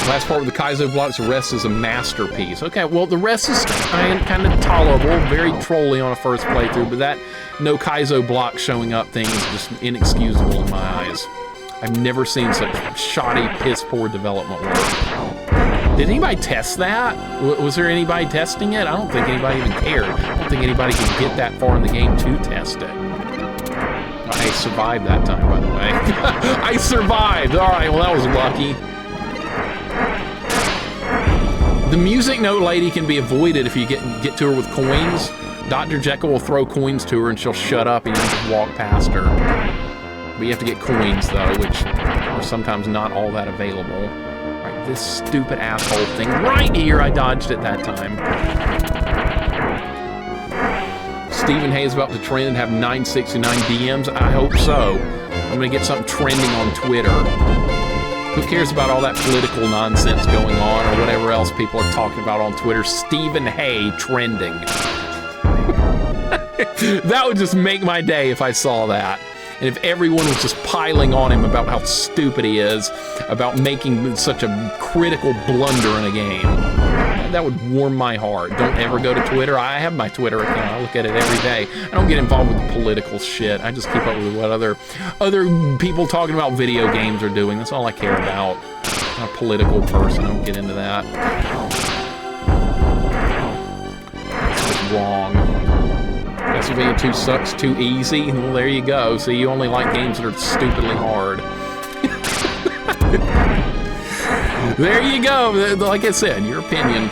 Last part with the Kaizo blocks, the rest is a masterpiece. Okay, well, the rest is kind of tolerable, very trolly on a first playthrough, but that no Kaizo block showing up thing is just inexcusable in my eyes. I've never seen such shoddy, piss-poor development work. Did anybody test that? Was there anybody testing it? I don't think anybody even cared. I don't think anybody could get that far in the game to test it. I survived that time, by the way. I survived! Alright, well, that was lucky. The music note lady can be avoided if you get to her with coins. Dr. Jekyll will throw coins to her and she'll shut up and you just walk past her. But you have to get coins though, which are sometimes not all that available. Right, this stupid asshole thing right here, I dodged it that time. Stephen Hayes about to trend and have 969 DMs. I hope so. I'm gonna get something trending on Twitter. Who cares about all that political nonsense going on or whatever else people are talking about on Twitter? Stephen Hay trending. That would just make my day if I saw that. And if everyone was just piling on him about how stupid he is, about making such a critical blunder in a game. That would warm my heart. Don't ever go to Twitter. I have my Twitter account. I look at it every day. I don't get involved with the political shit. I just keep up with what other people talking about video games are doing. That's all I care about. I'm not a political person. I don't get into that. That's wrong. Castlevania 2 sucks too easy. Well, there you go. See, you only like games that are stupidly hard. There you go. Like I said, your opinion.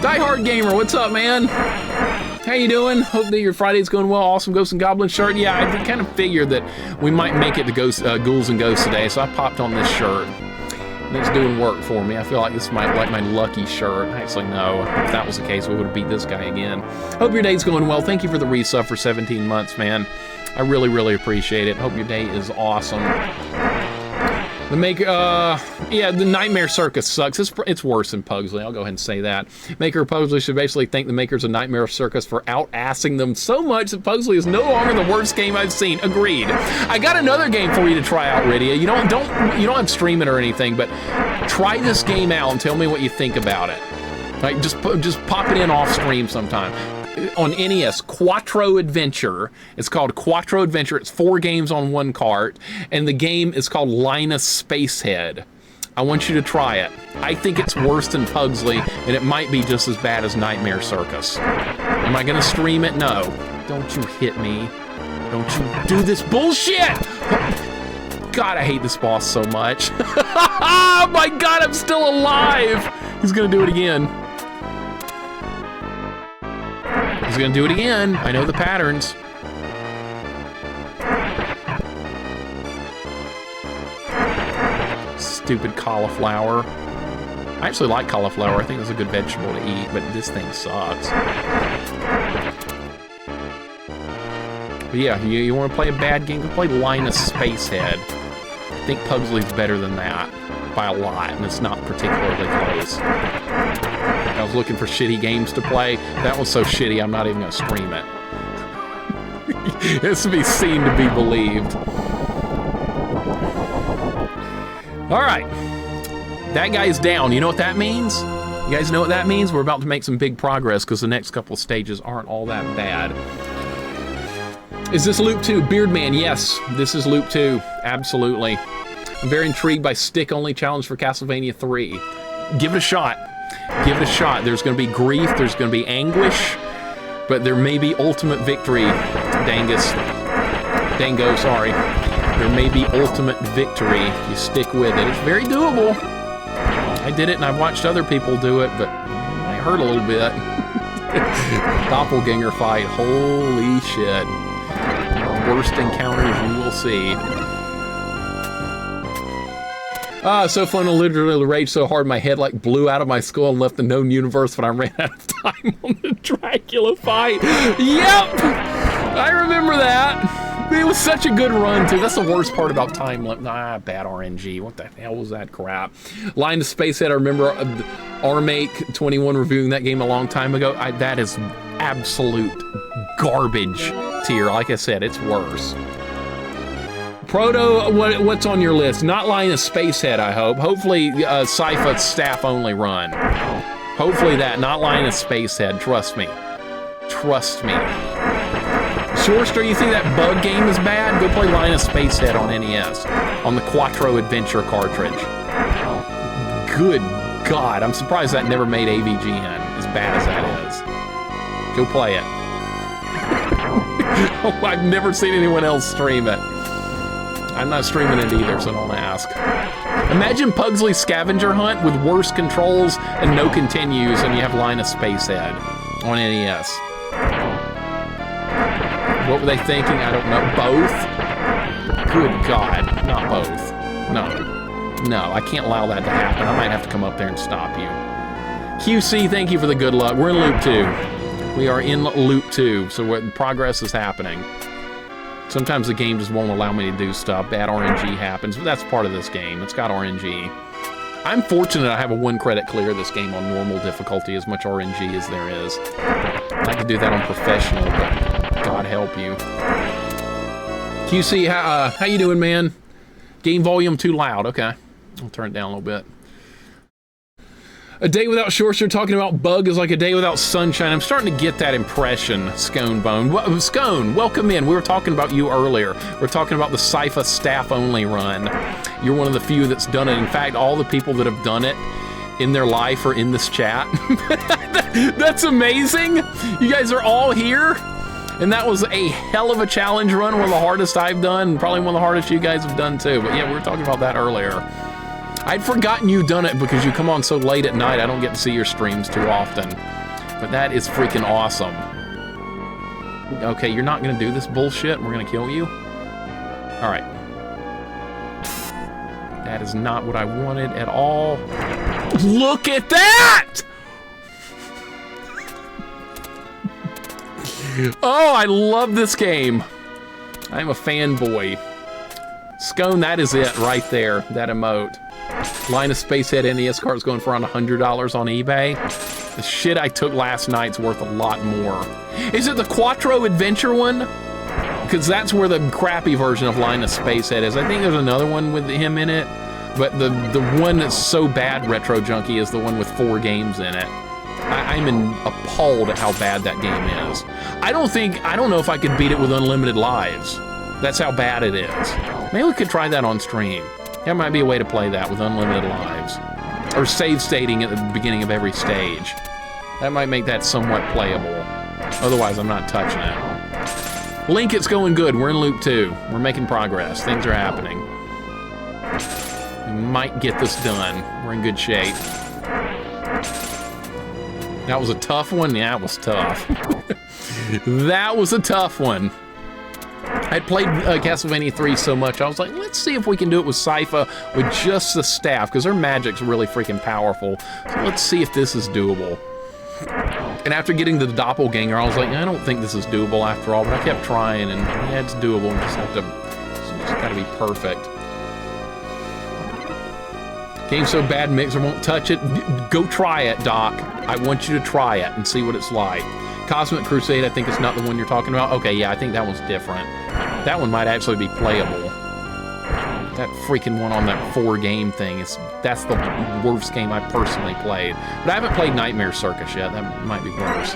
Die Hard Gamer, what's up, man? How you doing? Hope that your Friday's going well. Awesome Ghosts and Goblins shirt. Yeah, I kind of figured that we might make it to Ghouls and Ghosts today, so I popped on this shirt. And it's doing work for me. I feel like this might like my lucky shirt. Actually, no. If that was the case, we would have beat this guy again. Hope your day's going well. Thank you for the resub for 17 months, man. I really, really appreciate it. Hope your day is awesome. The maker, yeah, the Nightmare Circus sucks. It's worse than Pugsley. I'll go ahead and say that. Maker of Pugsley should basically thank the makers of Nightmare Circus for out-assing them so much that Pugsley is no longer the worst game I've seen. Agreed. I got another game for you to try out, Rydia. You don't have to stream it or anything, but try this game out and tell me what you think about it. Like, just pop it in off stream sometime. On NES, Quattro Adventure. It's called Quattro Adventure. It's 4 games on one cart, and the game is called Linus Spacehead. I want you to try it. I think it's worse than Pugsley, and it might be just as bad as Nightmare Circus. Am I gonna stream it? No. Don't you hit me. Don't you do this bullshit! God, I hate this boss so much. Oh my God, I'm still alive! He's gonna do it again. He's gonna do it again. I know the patterns. Stupid cauliflower. I actually like cauliflower. I think it's a good vegetable to eat, but this thing sucks. But yeah, you want to play a bad game? Go play Linus Spacehead. I think Pugsley's better than that by a lot, and it's not particularly close. I was looking for shitty games to play. That one's so shitty, I'm not even going to stream it. It's to be seen to be believed. All right, that guy's down. You know what that means? You guys know what that means? We're about to make some big progress because the next couple of stages aren't all that bad. Is this Loop 2? Beardman, yes, this is Loop 2, absolutely. I'm very intrigued by stick-only challenge for Castlevania 3. Give it a shot. Give it a shot. There's going to be grief, there's going to be anguish, but there may be ultimate victory, Dango, sorry. There may be ultimate victory if you stick with it. It's very doable. I did it and I've watched other people do it, but it might hurt a little bit. Doppelganger fight, holy shit. Worst encounters you will see. So fun to literally rage so hard my head like blew out of my skull and left the known universe when I ran out of time on the Dracula fight. Yep! I remember that. It was such a good run, too. That's the worst part about time limit. Nah, bad RNG. What the hell was that crap? Line of Spacehead, I remember Armake 21 reviewing that game a long time ago. That is absolute garbage tier. Like I said, it's worse. Proto, what's on your list? Not Line of Spacehead, I hope. Hopefully, Sypha staff only run. Hopefully that, not Line of Spacehead. Trust me. Trust me. Shorester, you think that bug game is bad? Go play Line of Spacehead on NES, on the Quattro Adventure cartridge. Good God, I'm surprised that never made AVGN, as bad as that is. Go play it. Oh, I've never seen anyone else stream it. I'm not streaming it either, so don't ask. Imagine Pugsley's scavenger hunt with worse controls and no continues, and you have Line of Spacehead on NES. What were they thinking? I don't know. Both? Good God, not both. No, I can't allow that to happen. I might have to come up there and stop you. QC, thank you for the good luck. We're in Loop 2. We are in Loop 2, so progress is happening. Sometimes the game just won't allow me to do stuff. Bad RNG happens, but that's part of this game. It's got RNG. I'm fortunate I have a 1 credit clear this game on normal difficulty, as much RNG as there is. I'd like to do that on professional, but God help you. QC, how you doing, man? Game volume too loud. Okay, I'll turn it down a little bit. A day without Shorester talking about bug is like a day without sunshine. I'm starting to get that impression, Scone Bone. Scone, welcome in. We were talking about you earlier. We're talking about the Sypha staff-only run. You're one of the few that's done it. In fact, all the people that have done it in their life are in this chat. That's amazing. You guys are all here. And that was a hell of a challenge run, one of the hardest I've done, and probably one of the hardest you guys have done too. But yeah, we were talking about that earlier. I'd forgotten you'd done it because you come on so late at night, I don't get to see your streams too often. But that is freaking awesome. Okay, you're not gonna do this bullshit, we're gonna kill you? All right. That is not what I wanted at all. Look at that! Oh, I love this game. I'm a fanboy. Scone, that is it right there, that emote. Line of Spacehead NES cards going for around $100 on eBay. The shit I took last night's worth a lot more. Is it the Quattro Adventure one? Because that's where the crappy version of Line of Spacehead is. I think there's another one with him in it, but the one that's so bad, Retro Junkie, is the one with 4 games in it. I'm appalled at how bad that game is. I don't know if I could beat it with unlimited lives. That's how bad it is. Maybe we could try that on stream. That might be a way to play that with unlimited lives. Or save stating at the beginning of every stage. That might make that somewhat playable. Otherwise, I'm not touching it. Link, it's going good. We're in loop 2. We're making progress. Things are happening. We might get this done. We're in good shape. That was a tough one? Yeah, it was tough. That was a tough one. I'd played Castlevania 3 so much, I was like, let's see if we can do it with Sypha with just the staff, because her magic's really freaking powerful. So let's see if this is doable. And after getting the doppelganger, I was like, I don't think this is doable after all, but I kept trying, and yeah, it's doable. You just have to, it's gotta be perfect. Game's so bad, Mixer won't touch it. Go try it, Doc. I want you to try it and see what it's like. Cosmic Crusade, I think it's not the one you're talking about. Okay, yeah, I think that one's different. That one might actually be playable. That freaking one on that 4-game thing, that's the worst game I personally played. But I haven't played Nightmare Circus yet. That might be worse.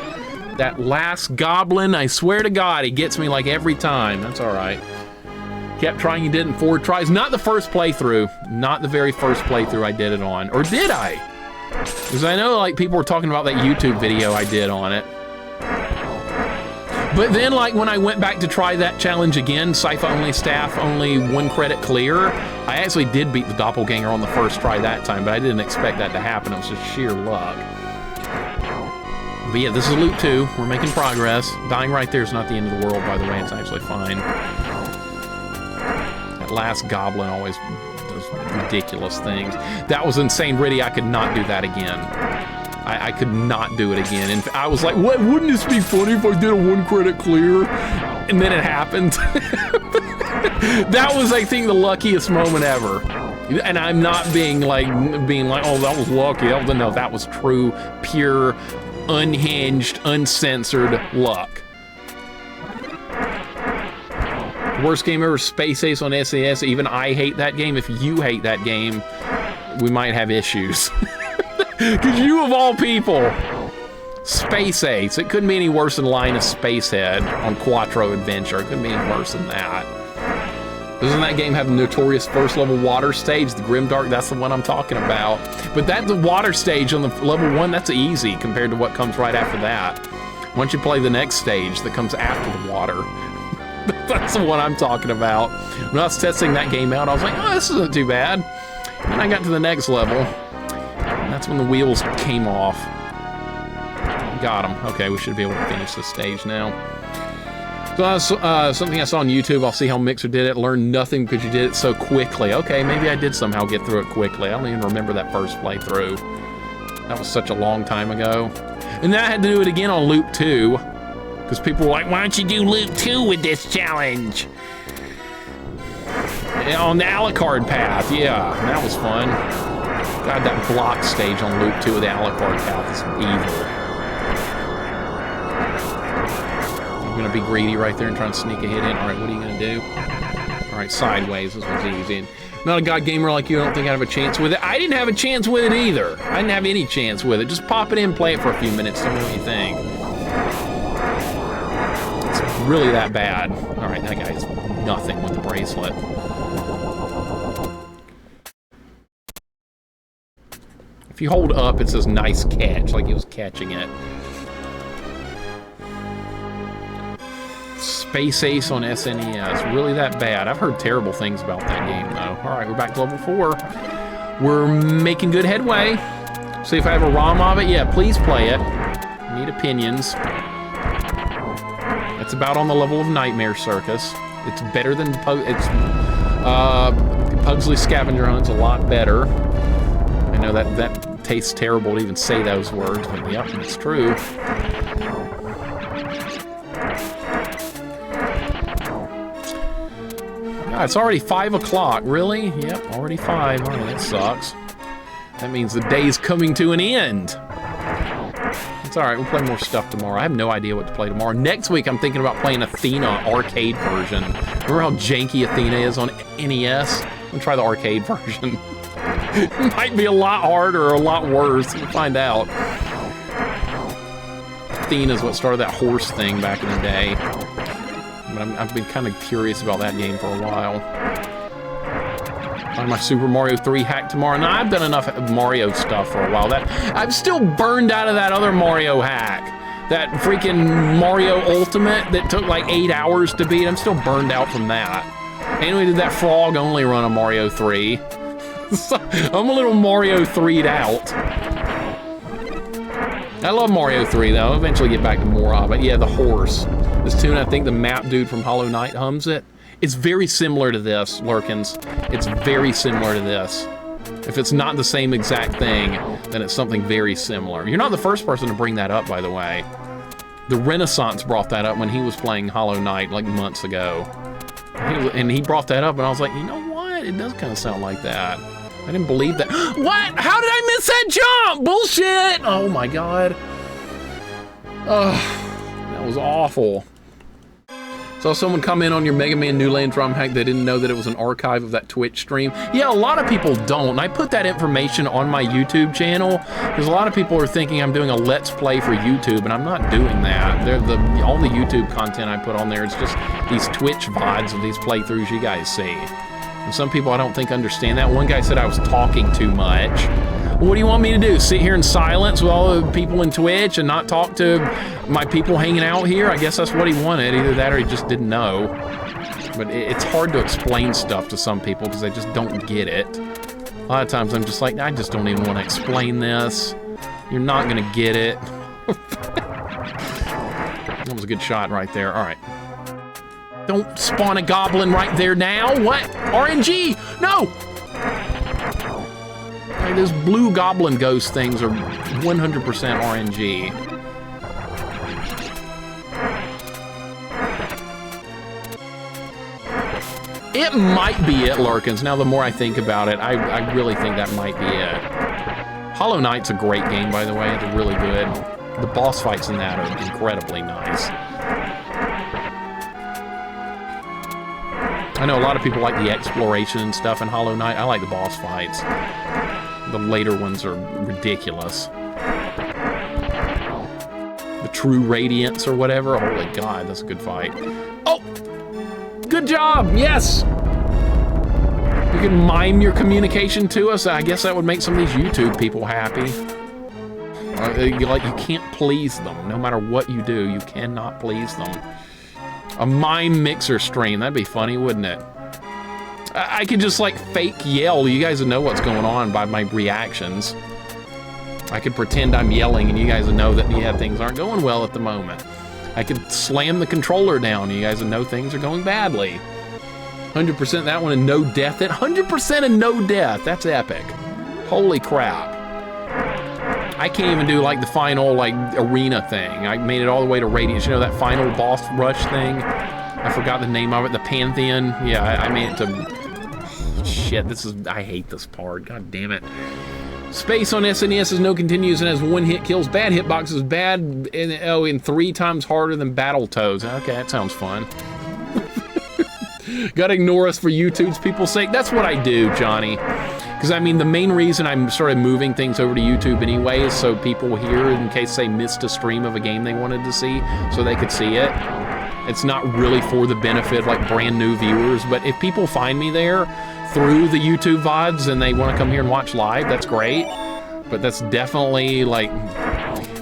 That last goblin, I swear to God, he gets me like every time. That's all right. Kept trying, you did in 4 tries. Not the first playthrough. Not the very first playthrough I did it on. Or did I? Because I know like people were talking about that YouTube video I did on it. But then, like, when I went back to try that challenge again, Sypha only staff, only 1 credit clear, I actually did beat the doppelganger on the first try that time, but I didn't expect that to happen. It was just sheer luck. But yeah, this is loop 2. We're making progress. Dying right there is not the end of the world, by the way. It's actually fine. That last goblin always does ridiculous things. That was insane, Riddy. I could not do that again. I could not do it again. And I was like, what, wouldn't this be funny if I did a 1 credit clear? And then it happened. That was, I think, the luckiest moment ever. And I'm not being like, oh, that was lucky. No, that was true, pure, unhinged, uncensored luck. Worst game ever, Space Ace on SNES. Even I hate that game. If you hate that game, we might have issues. Because you, of all people, Space Ace. It couldn't be any worse than Linus Spacehead on Quattro Adventure. It couldn't be any worse than that. Doesn't that game have the notorious first level water stage, the Grimdark? That's the one I'm talking about. But that the water stage on the level 1, that's easy compared to what comes right after that. Once you play the next stage that comes after the water, that's the one I'm talking about. When I was testing that game out, I was like, oh, this isn't too bad. And I got to the next level. That's when the wheels came off. Got them. Okay, we should be able to finish this stage now. So something I saw on YouTube, I'll see how Mixer did it. Learned nothing because you did it so quickly. Okay, maybe I did somehow get through it quickly. I don't even remember that first playthrough. That was such a long time ago. And then I had to do it again on loop 2. Because people were like, why don't you do loop 2 with this challenge? On the Alucard path, yeah, that was fun. God, that block stage on loop 2 of the Alucard path is evil. I'm gonna be greedy right there and try and sneak a hit in. All right, what are you gonna do? All right, sideways, this one's easy. Not a god gamer like you, I don't think I have a chance with it. I didn't have a chance with it either. I didn't have any chance with it. Just pop it in, play it for a few minutes, tell me what you think. It's really that bad. All right, that guy's nothing with the bracelet. If you hold up, it says nice catch, like he was catching it. Space Ace on SNES, really that bad? I've heard terrible things about that game, though. All right, we're back to level 4. We're making good headway. See if I have a ROM of it. Yeah, please play it. I need opinions. It's about on the level of Nightmare Circus. It's better than Pugsley Scavenger Hunt's a lot better. I know that tastes terrible to even say those words, but yep, it's true. God, it's already 5 o'clock, really? Yep, already 5. Oh, that sucks. That means the day's coming to an end. It's all right, we'll play more stuff tomorrow. I have no idea what to play tomorrow. Next week, I'm thinking about playing Athena arcade version. Remember how janky Athena is on NES? I'm gonna try the arcade version. It might be a lot harder or a lot worse. We'll find out. Athena's what started that horse thing back in the day. But I've been kind of curious about that game for a while. Find my Super Mario 3 hack tomorrow. No, I've done enough Mario stuff for a while. I'm still burned out of that other Mario hack. That freaking Mario Ultimate that took like 8 hours to beat. I'm still burned out from that. And we did that frog only run on Mario 3. So, I'm a little Mario 3'd out. I love Mario 3 though. I'll eventually get back to more of it. Yeah, the horse. This tune, I think the map dude from Hollow Knight hums it. It's very similar to this, Lurkins. It's very similar to this. If it's not the same exact thing, then it's something very similar. You're not the first person to bring that up, by the way. The Renaissance brought that up when he was playing Hollow Knight like months ago. And he brought that up and I was like, you know what? It does kind of sound like that. I didn't believe that. What? How did I miss that jump? Bullshit! Oh my God. That was awful. Saw someone come in on your Mega Man New Land ROM hack. They didn't know that it was an archive of that Twitch stream. Yeah, a lot of people don't. And I put that information on my YouTube channel because a lot of people are thinking I'm doing a Let's Play for YouTube, and I'm not doing that. All the YouTube content I put on there is just these Twitch VODs of these playthroughs you guys see. And some people I don't think understand that. One guy said I was talking too much. What do you want me to do? Sit here in silence with all the people in Twitch and not talk to my people hanging out here? I guess that's what he wanted. Either that or he just didn't know. But it's hard to explain stuff to some people because they just don't get it. A lot of times I'm just like, I just don't even want to explain this. You're not going to get it. That was a good shot right there. All right. Don't spawn a goblin right there now. What? RNG! No! Like, those blue goblin ghost things are 100% RNG. It might be it, Lurkins. Now, the more I think about it, I really think that might be it. Hollow Knight's a great game, by the way. It's really good. The boss fights in that are incredibly nice. I know a lot of people like the exploration and stuff in Hollow Knight. I like the boss fights. The later ones are ridiculous. The True Radiance or whatever. Holy God, that's a good fight. Oh! Good job! Yes! You can mime your communication to us. I guess that would make some of these YouTube people happy. You can't please them. No matter what you do, you cannot please them. A mime mixer stream. That'd be funny, wouldn't it? I could just like fake yell. You guys would know what's going on by my reactions. I could pretend I'm yelling and you guys would know that, yeah, things aren't going well at the moment. I could slam the controller down. You guys would know things are going badly. 100% that one and no death. 100% and no death. That's epic. Holy crap. I can't even do like the final like arena thing. I made it all the way to Radiance. You know that final boss rush thing? I forgot the name of it. The Pantheon. Yeah, I made it to... Oh, shit, I hate this part. God damn it. Space on SNES is no continues and has one hit kills. Bad hitbox is bad and 3 times harder than Battletoads. Okay, that sounds fun. Gotta ignore us for YouTube's people's sake. That's what I do, Johnny. Because, I mean, the main reason I'm sort of moving things over to YouTube anyway is so people here, in case they missed a stream of a game they wanted to see, so they could see it. It's not really for the benefit of, like, brand new viewers, but if people find me there through the YouTube VODs and they want to come here and watch live, that's great. But that's definitely, like,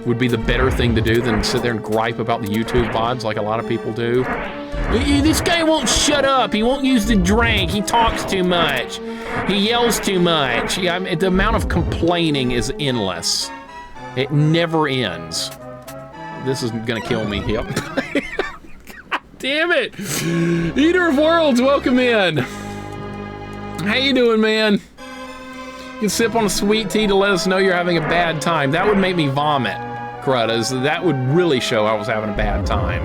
would be the better thing to do than sit there and gripe about the YouTube VODs like a lot of people do. This guy won't shut up. He won't use the drink. He talks too much. He yells too much. Yeah, I mean, the amount of complaining is endless. It never ends. This is gonna kill me. Yep. God damn it. Eater of Worlds, welcome in. How you doing, man? You can sip on a sweet tea to let us know you're having a bad time. That would make me vomit, Cruddas. That would really show I was having a bad time.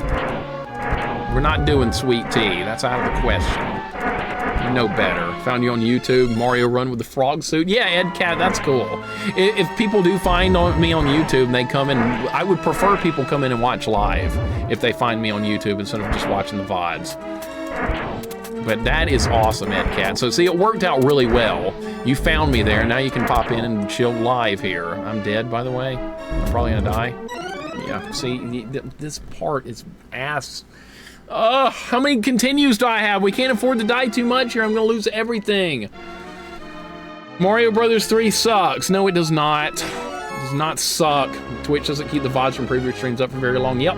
We're not doing sweet tea. That's out of the question. You know better. Found you on YouTube, Mario Run with the frog suit. Yeah, Ed Cat, that's cool. If people do find me on YouTube and they come in, I would prefer people come in and watch live if they find me on YouTube instead of just watching the VODs. But that is awesome, Ed Cat. So see, it worked out really well. You found me there. Now you can pop in and chill live here. I'm dead, by the way. I'm probably gonna die. Yeah, see, this part is ass. How many continues do I have? We can't afford to die too much here. I'm gonna lose everything. Mario Brothers 3 sucks. No, it does not. It does not suck. Twitch doesn't keep the VODs from previous streams up for very long. Yep.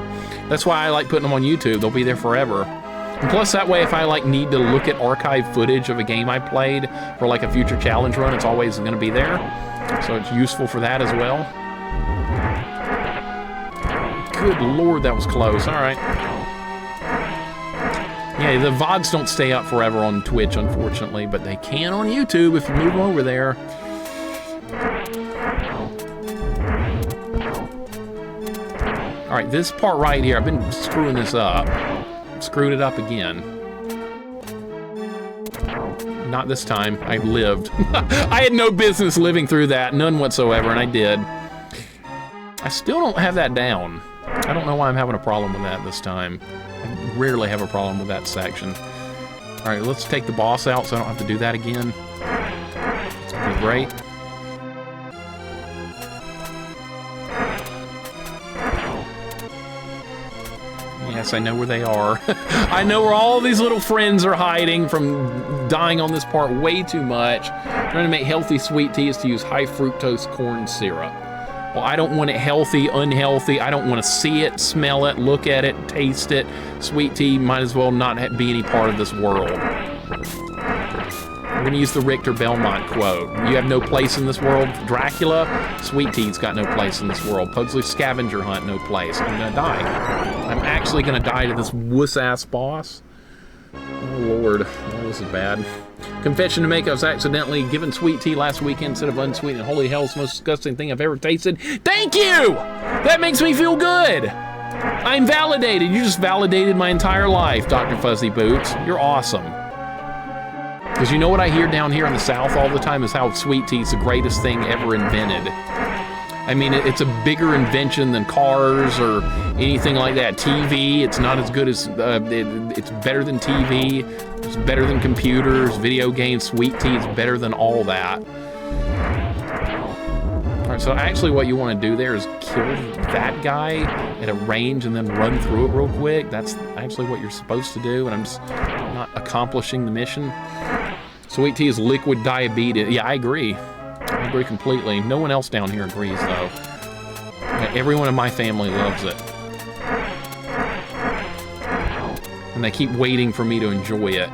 That's why I like putting them on YouTube. They'll be there forever. And plus, that way, if I like need to look at archive footage of a game I played for like a future challenge run, it's always going to be there. So it's useful for that as well. Good Lord, that was close. All right. Yeah, the VODs don't stay up forever on Twitch, unfortunately, but they can on YouTube if you move them over there. All right, this part right here, I've been screwing this up. Screwed it up again. Not this time. I lived. I had no business living through that, none whatsoever, and I did. I still don't have that down. I don't know why I'm having a problem with that this time. I rarely have a problem with that section. All right, let's take the boss out so I don't have to do that again. It's gonna be great. Yes, I know where they are. I know where all these little friends are hiding from dying on this part way too much. Trying to make healthy sweet tea is to use high fructose corn syrup. Well, I don't want it healthy, unhealthy. I don't want to see it, smell it, look at it, taste it. Sweet tea might as well not be any part of this world. I'm going to use the Richter Belmont quote. You have no place in this world. Dracula, sweet tea's got no place in this world. Pugsley's scavenger hunt, no place. I'm going to die. I'm actually going to die to this wuss-ass boss. Oh, Lord. Oh, this is bad. Confession to make, I was accidentally given sweet tea last weekend instead of unsweetened. Holy hell, it's the most disgusting thing I've ever tasted. Thank you! That makes me feel good! I'm validated. You just validated my entire life, Dr. Fuzzy Boots. You're awesome. Because you know what I hear down here in the South all the time is how sweet tea is the greatest thing ever invented. I mean, it's a bigger invention than cars or anything like that. TV, it's not as good as, it's better than TV. It's better than computers, video games. Sweet tea is better than all that. All right, so actually what you want to do there is kill that guy at a range and then run through it real quick. That's actually what you're supposed to do, and I'm just not accomplishing the mission. Sweet tea is liquid diabetes. Yeah, I agree. I agree completely. No one else down here agrees, though. Everyone in my family loves it. And they keep waiting for me to enjoy it.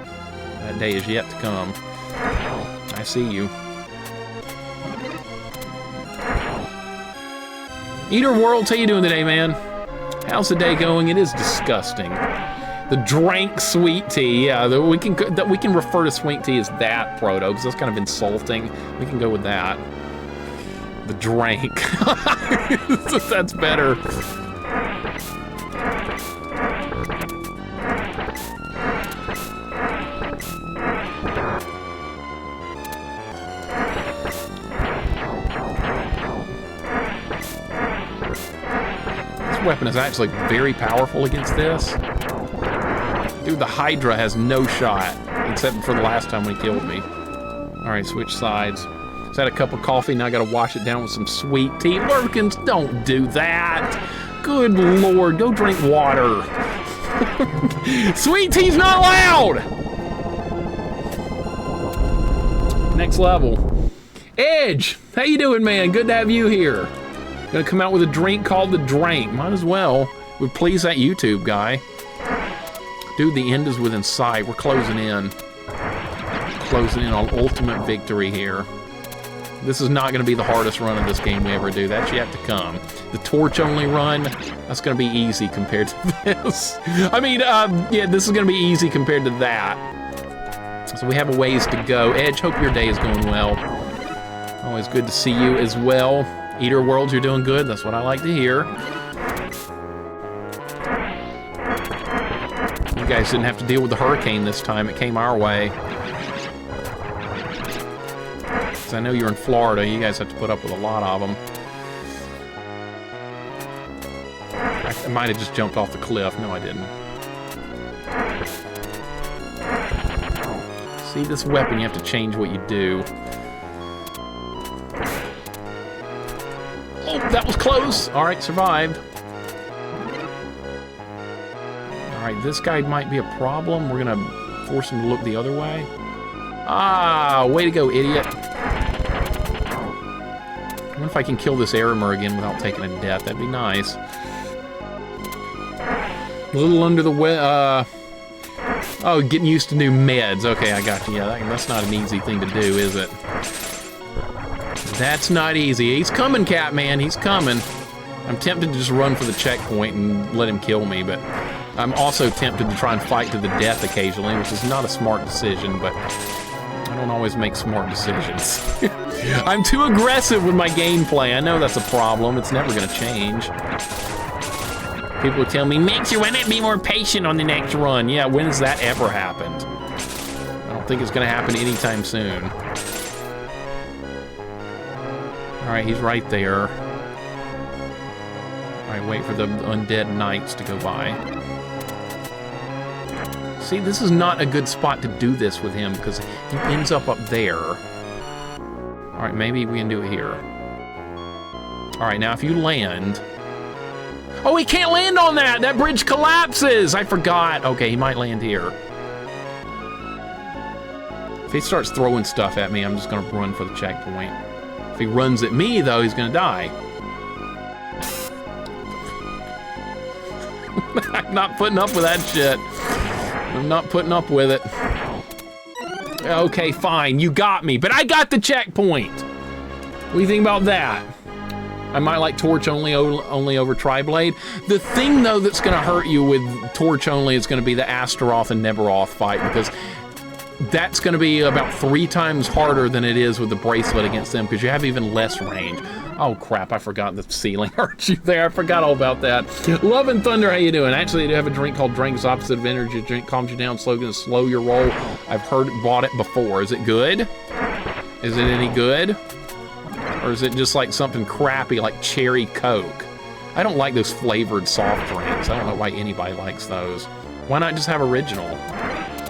That day is yet to come. I see you. Eater World, how you doing today, man? How's the day going? It is disgusting. The drank sweet tea, yeah, we can refer to sweet tea as that, Proto, because that's kind of insulting. We can go with that. The drank. That's better. This weapon is actually very powerful against this. Dude, the Hydra has no shot, except for the last time when he killed me. All right, switch sides. Just had a cup of coffee, now I gotta wash it down with some sweet tea. Lurkins, don't do that. Good Lord, go drink water. Sweet tea's not allowed! Next level. Edge, how you doing, man? Good to have you here. Gonna come out with a drink called the Drank. Might as well. Would please that YouTube guy. Dude, the end is within sight. We're closing in. Closing in on ultimate victory here. This is not going to be the hardest run of this game we ever do. That's yet to come. The torch-only run, that's going to be easy compared to this. I mean, yeah, this is going to be easy compared to that. So we have a ways to go. Edge, hope your day is going well. Always good to see you as well. Eater World, you're doing good. That's what I like to hear. You guys didn't have to deal with the hurricane this time. It came our way. Because I know you're in Florida. You guys have to put up with a lot of them. I might have just jumped off the cliff. No, I didn't. See, this weapon, you have to change what you do. Oh, that was close. All right, survived. All right, this guy might be a problem. We're gonna force him to look the other way. Ah, way to go, idiot. wonder if I can kill this Arimer again without taking a death. That'd be nice. A little under the oh, getting used to new meds. Okay, I got you. Yeah, that's not an easy thing to do, is it? That's not easy. He's coming, Catman. He's coming. I'm tempted to just run for the checkpoint and let him kill me, but I'm also tempted to try and fight to the death occasionally, which is not a smart decision, but I don't always make smart decisions. I'm too aggressive with my gameplay. I know that's a problem. It's never going to change. People would tell me, Mixer, why not be more patient on the next run? Yeah, when has that ever happened? I don't think it's going to happen anytime soon. All right, he's right there. All right, wait for the undead knights to go by. See, this is not a good spot to do this with him because he ends up there. All right, maybe we can do it here. All right, now if you land... Oh, he can't land on that! That bridge collapses! I forgot. Okay, he might land here. If he starts throwing stuff at me, I'm just gonna run for the checkpoint. If he runs at me, though, he's gonna die. I'm not putting up with that shit. I'm not putting up with it. Okay, fine, you got me, but I got the checkpoint! What do you think about that? I might like Torch only over Tri-Blade. The thing, though, that's gonna hurt you with Torch only is gonna be the Astaroth and Neberoth fight, because that's gonna be about 3 times harder than it is with the Bracelet against them, because you have even less range. Oh crap, I forgot the ceiling hurt you there. I forgot all about that. Love and Thunder, how you doing? Actually, I do have a drink called Drink's Opposite of Energy Drink. Calms you down, slow, gonna slow your roll. I've bought it before. Is it good? Is it any good? Or is it just like something crappy like Cherry Coke? I don't like those flavored soft drinks. I don't know why anybody likes those. Why not just have original?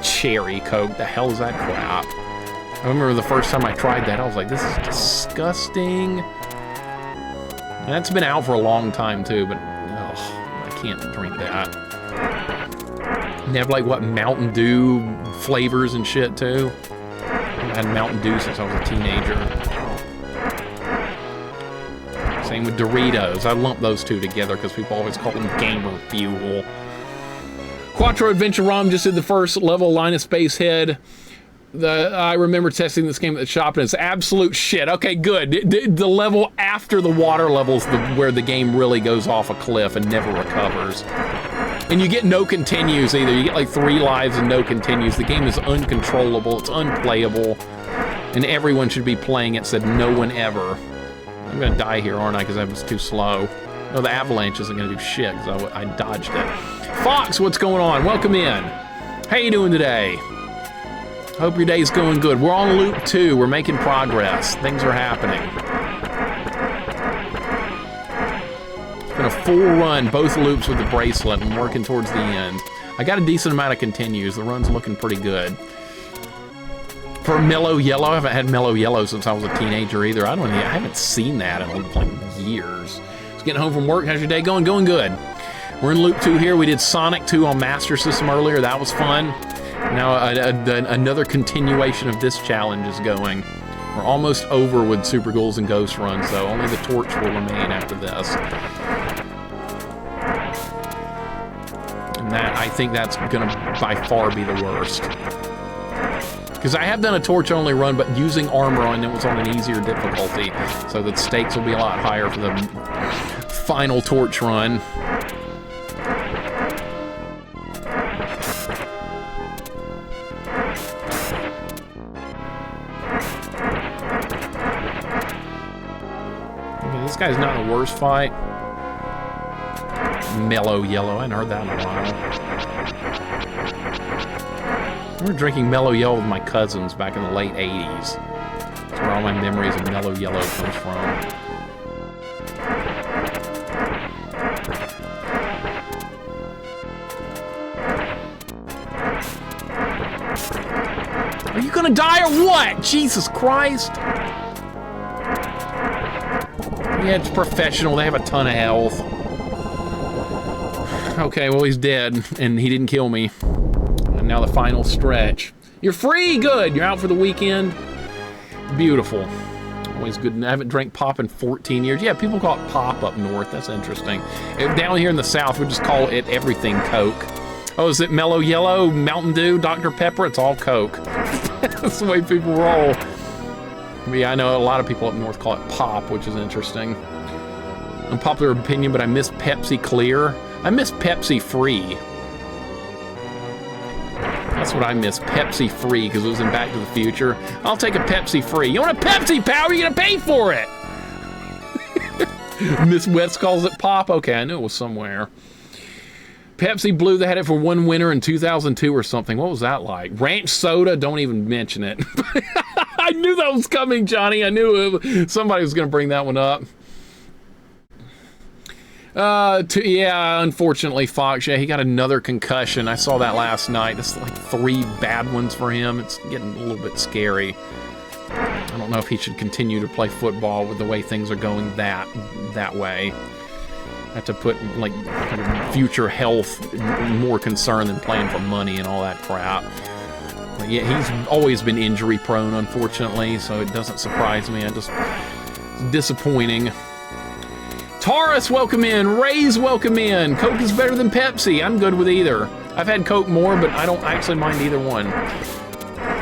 Cherry Coke, the hell is that crap? I remember the first time I tried that, I was like, this is disgusting. And that's been out for a long time too, but ugh, I can't drink that. They have like, what, Mountain Dew flavors and shit too? I had Mountain Dew since I was a teenager. Same with Doritos. I lump those two together because people always call them gamer fuel. Quattro Adventure ROM just did the first level, Linus Spacehead. I remember testing this game at the shop and it's absolute shit. Okay, good. The level after the water level is where the game really goes off a cliff and never recovers. And you get no continues either. You get like 3 lives and no continues. The game is uncontrollable. It's unplayable. And everyone should be playing it, said no one ever. I'm gonna die here, aren't I? Because I was too slow. No, the avalanche isn't gonna do shit because I dodged it. Fox, what's going on? Welcome in. How you doing today? Hope your day's going good. We're on loop 2. We're making progress. Things are happening. It's been a full run, both loops with the Bracelet. I'm working towards the end. I got a decent amount of continues. The run's looking pretty good. For Mellow Yellow, I haven't had Mellow Yellow since I was a teenager either. I haven't seen that in like years. Just getting home from work. How's your day going? Going good. We're in loop 2 here. We did Sonic 2 on Master System earlier. That was fun. Now another continuation of this challenge is going. We're almost over with Super Ghouls and Ghost Run, so only the torch will remain after this. And that, I think that's gonna by far be the worst. Because I have done a torch-only run, but using armor on it was on an easier difficulty, so the stakes will be a lot higher for the final torch run. Okay, this guy's not the worst fight. Mellow Yellow, I hadn't heard that in a while. I remember drinking Mellow Yellow with my cousins back in the late 80s. That's where all my memories of Mellow Yellow comes from. Are you gonna die or what? Jesus Christ! Yeah, it's professional. They have a ton of health. Okay, well, he's dead, and he didn't kill me. And now the final stretch. You're free! Good! You're out for the weekend? Beautiful. Always good. I haven't drank pop in 14 years. Yeah, people call it pop up north. That's interesting. Down here in the South, we just call it everything Coke. Oh, is it Mellow Yellow, Mountain Dew, Dr. Pepper? It's all Coke. That's the way people roll. But yeah, I know a lot of people up north call it pop, which is interesting. Unpopular opinion, but I miss Pepsi Clear. I miss Pepsi Free. That's what I miss, Pepsi Free, because it was in Back to the Future. I'll take a Pepsi Free. You want a Pepsi, pal? You're gonna pay for it. Miss West calls it pop. Okay, I knew it was somewhere. Pepsi Blue, they had it for one winter in 2002 or something. What was that like? Ranch soda, don't even mention it. I knew that was coming, Johnny. I knew somebody was gonna bring that one up. Yeah, unfortunately, Fox, yeah, he got another concussion. I saw that last night. That's like 3 bad ones for him. It's getting a little bit scary. I don't know if he should continue to play football with the way things are going that way. I have to put, like, future health more concern than playing for money and all that crap. But yeah, he's always been injury prone, unfortunately, so it doesn't surprise me. It's disappointing. Taurus, welcome in. Ray's, welcome in. Coke is better than Pepsi. I'm good with either. I've had Coke more, but I don't actually mind either one.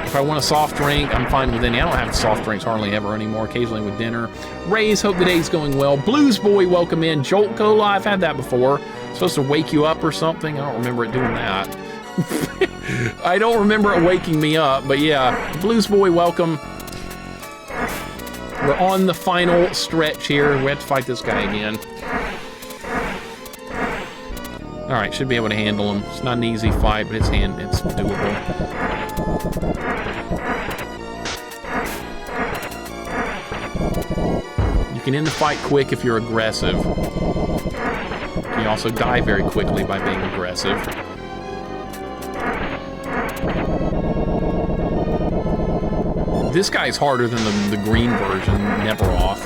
If I want a soft drink, I'm fine with any. I don't have soft drinks hardly ever anymore, occasionally with dinner. Ray's, hope the day's going well. Blues Boy, welcome in. Jolt Cola, I've had that before. It's supposed to wake you up or something. I don't remember it doing that. I don't remember it waking me up, but yeah. Blues Boy, welcome. We're on the final stretch here. We have to fight this guy again. All right, should be able to handle him. It's not an easy fight, but it's doable. You can end the fight quick if you're aggressive. You can also die very quickly by being aggressive. This guy's harder than the green version, Neveroth.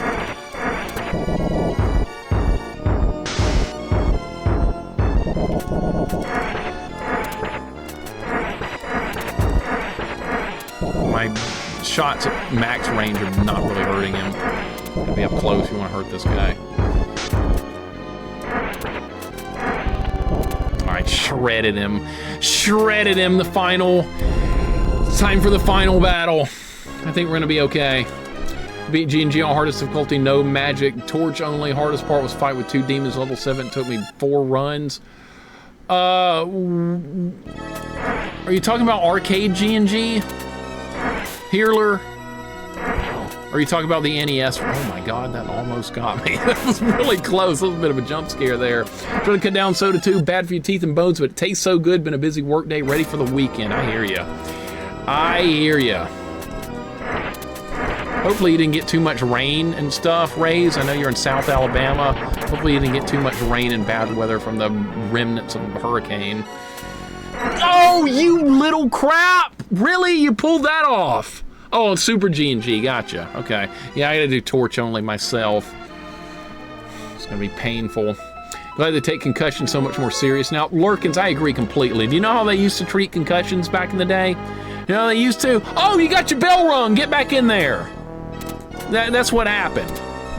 My shots at max range are not really hurting him. Gotta be up close if you want to hurt this guy. Alright, shredded him. Shredded him, the final. It's time for the final battle. I think we're gonna be okay. Beat G&G on hardest difficulty, no magic, torch only. Hardest part was fight with 2 demons, level 7. It took me 4 runs. Are you talking about arcade G&G? Healer? Are you talking about the NES? Oh my god, that almost got me. That was really close. That was a bit of a jump scare there. Trying to cut down soda too, bad for your teeth and bones, but it tastes so good. Been a busy work day, ready for the weekend. I hear ya. I hear ya. Hopefully you didn't get too much rain and stuff, Rays. I know you're in South Alabama. Hopefully you didn't get too much rain and bad weather from the remnants of a hurricane. Oh, you little crap! Really? You pulled that off? Oh, Super G&G, gotcha. Okay. Yeah, I gotta do torch only myself. It's gonna be painful. Glad they take concussions so much more serious. Now, Lurkins, I agree completely. Do you know how they used to treat concussions back in the day? You know how they used to? Oh, you got your bell rung, get back in there. That's what happened.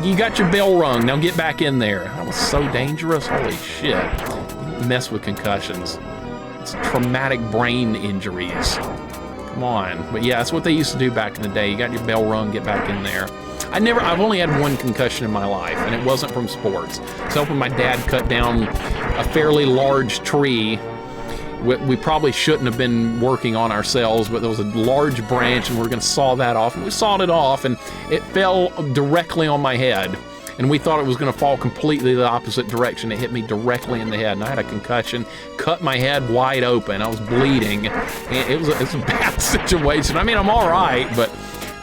You got your bell rung, now get back in there. That was so dangerous, holy shit. You don't mess with concussions. It's traumatic brain injuries. Come on. But yeah, that's what they used to do back in the day. You got your bell rung, get back in there. I've only had 1 concussion in my life, and it wasn't from sports. It's helping my dad cut down a fairly large tree. We probably shouldn't have been working on ourselves, but there was a large branch and we were going to saw that off. And we sawed it off and it fell directly on my head. And we thought it was going to fall completely the opposite direction. It hit me directly in the head and I had a concussion, cut my head wide open. I was bleeding. It was a bad situation. I mean, I'm all right, but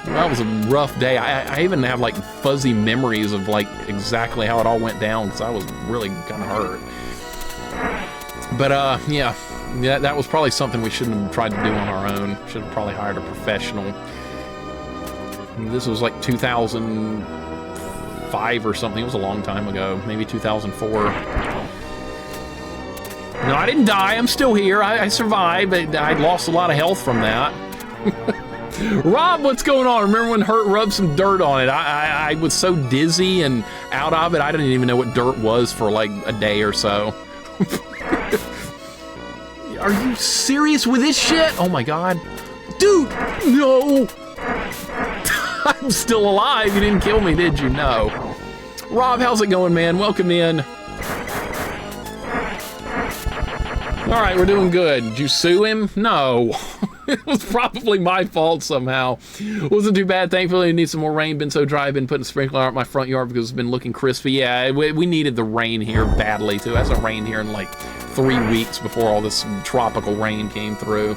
that was a rough day. I even have like fuzzy memories of like exactly how it all went down because I was really kind of hurt. But yeah, that was probably something we shouldn't have tried to do on our own. Should have probably hired a professional. This was like 2005 or something. It was a long time ago, maybe 2004. No, I didn't die. I'm still here. I survived. I lost a lot of health from that. Rob, what's going on? Remember when Hurt rubbed some dirt on it? I was so dizzy and out of it, I didn't even know what dirt was for like a day or so. Are you serious with this shit? Oh my God. Dude, no. I'm still alive. You didn't kill me, did you? No. Rob, how's it going, man? Welcome in. All right, we're doing good. Did you sue him? No. It was probably my fault somehow. Wasn't too bad. Thankfully, I need some more rain. Been so dry. I've been putting a sprinkler out in my front yard because it's been looking crispy. Yeah, we needed the rain here badly, too. It hasn't rained here in like 3 weeks before all this tropical rain came through.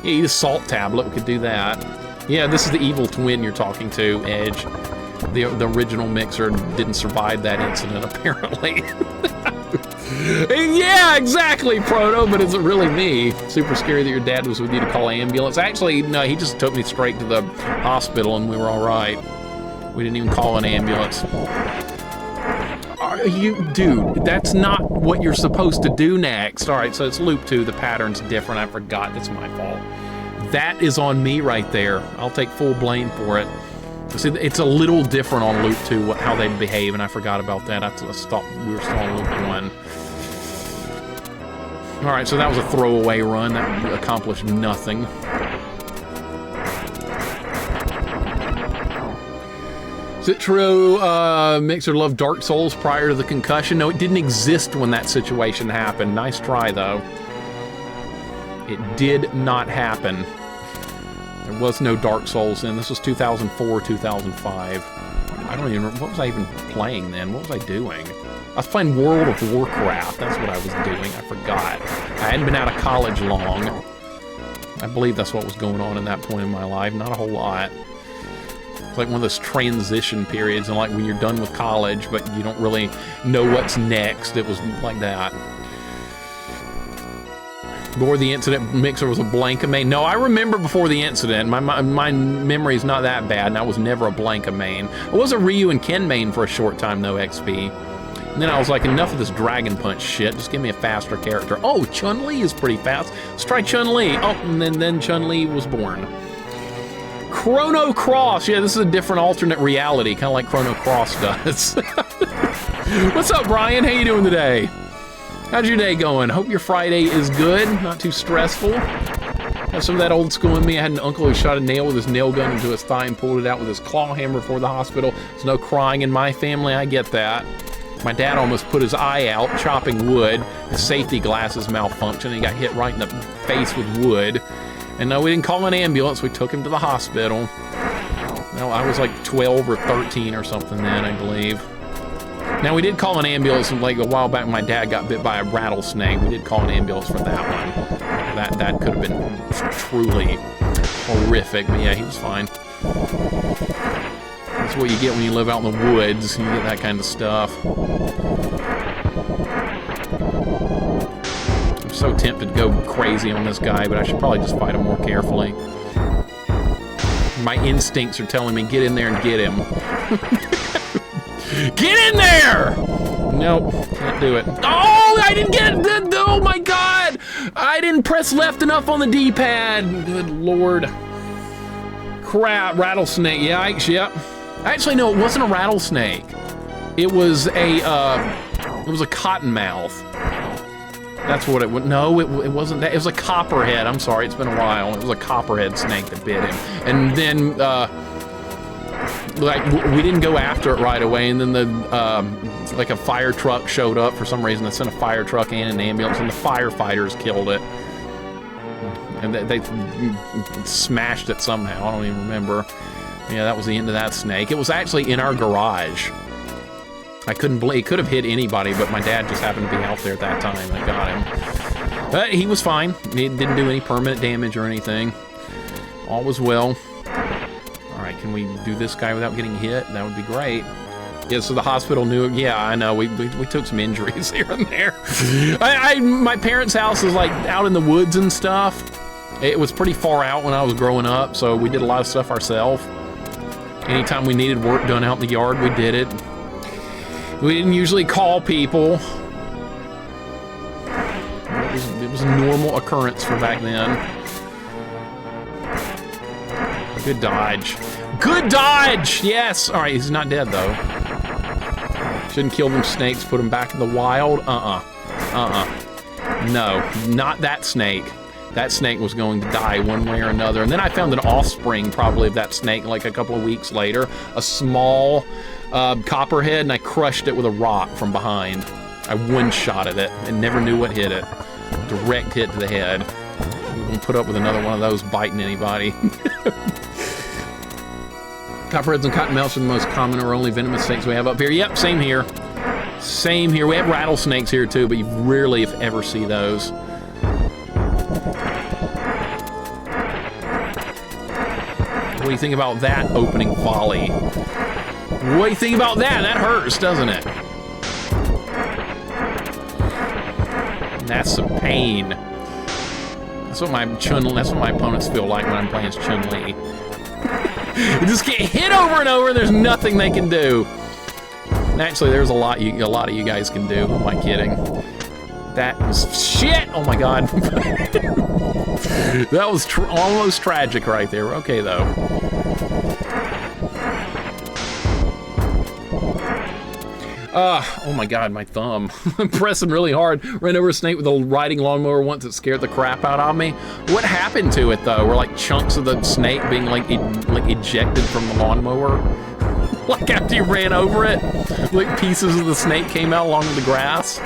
Yeah, eat a salt tablet. We could do that. Yeah, this is the evil twin you're talking to, Edge. The original Mixer didn't survive that incident, apparently. Yeah, exactly, Proto, but is it really me? Super scary that your dad was with you to call an ambulance. Actually, no, he just took me straight to the hospital and we were all right. We didn't even call an ambulance. Are you, dude, that's not what you're supposed to do next. All right, so it's loop 2, the pattern's different. I forgot, that's my fault. That is on me right there. I'll take full blame for it. See, it's a little different on loop 2, how they behave, and I forgot about that. We were still on loop 1. All right, so that was a throwaway run. That accomplished nothing. Is it true Mixer loved Dark Souls prior to the concussion? No, it didn't exist when that situation happened. Nice try, though. It did not happen. There was no Dark Souls then. This was 2004, 2005. I don't even remember. What was I even playing then? What was I doing? I was playing World of Warcraft. That's what I was doing. I forgot. I hadn't been out of college long. I believe that's what was going on in that point in my life. Not a whole lot. It's like one of those transition periods, and like when you're done with college, but you don't really know what's next. It was like that. Before the incident, Mixer was a Blanca main. No, I remember before the incident. My memory's not that bad, and I was never a Blanca main. I was a Ryu and Ken main for a short time, though, XP. And then I was like, enough of this Dragon Punch shit. Just give me a faster character. Oh, Chun-Li is pretty fast. Let's try Chun-Li. Oh, and then Chun-Li was born. Chrono Cross. Yeah, this is a different alternate reality, kind of like Chrono Cross does. What's up, Brian? How you doing today? How's your day going? Hope your Friday is good, not too stressful. Have some of that old school in me. I had an uncle who shot a nail with his nail gun into his thigh and pulled it out with his claw hammer before the hospital. There's no crying in my family, I get that. My dad almost put his eye out chopping wood. His safety glasses malfunctioned. He got hit right in the face with wood. And no, we didn't call an ambulance. We took him to the hospital. No, I was like 12 or 13 or something then, I believe. Now, we did call an ambulance like a while back. My dad got bit by a rattlesnake. We did call an ambulance for that one. That could have been truly horrific. But yeah, he was fine. That's what you get when you live out in the woods. You get that kind of stuff. I'm so tempted to go crazy on this guy, but I should probably just fight him more carefully. My instincts are telling me, get in there and get him. Get in there! Nope, can't do it. Oh, I didn't get it! Oh my God! I didn't press left enough on the D-pad. Good Lord. Crap, rattlesnake. Yikes, yep. Actually, no, it wasn't a rattlesnake. It was a cottonmouth. That's what it was. No, it wasn't that. It was a copperhead. I'm sorry, it's been a while. It was a copperhead snake that bit him. And then, like, we didn't go after it right away. And then like a fire truck showed up for some reason. They sent a fire truck and an ambulance, and the firefighters killed it. And they smashed it somehow. I don't even remember. Yeah, that was the end of that snake. It was actually in our garage. I couldn't believe it could have hit anybody, but my dad just happened to be out there at that time and I got him. But he was fine. He didn't do any permanent damage or anything. All was well. All right, can we do this guy without getting hit? That would be great. Yeah, so the hospital knew it. Yeah, I know. We took some injuries here and there. My parents' house is like out in the woods and stuff. It was pretty far out when I was growing up, so we did a lot of stuff ourselves. Anytime we needed work done out in the yard, we did it. We didn't usually call people. It was a normal occurrence for back then. Good dodge. Good dodge! Yes! All right, he's not dead, though. Shouldn't kill them snakes, put them back in the wild. No, not that snake. That snake was going to die one way or another. And then I found an offspring, probably, of that snake, like a couple of weeks later. A small copperhead, and I crushed it with a rock from behind. I one-shotted it and never knew what hit it. Direct hit to the head. I'm gonna put up with another one of those biting anybody. Copperheads and cottonmouths are the most common or only venomous snakes we have up here. Yep, same here. Same here. We have rattlesnakes here too, but you rarely, if ever, see those. What do you think about that opening volley? What do you think about that? That hurts, doesn't it? That's some pain. That's what my opponents feel like when I'm playing as Chun-Li. You just get hit over and over, and there's nothing they can do. And actually, there's a lot of you guys can do. Who am I kidding? That was shit. Oh my god. That was almost tragic right there. Okay though. Oh my god, my thumb. I'm pressing really hard. Ran over a snake with a riding lawnmower once. It scared the crap out of me. What happened to it though? Were like chunks of the snake being like ejected from the lawnmower? Like after you ran over it? Like pieces of the snake came out along the grass?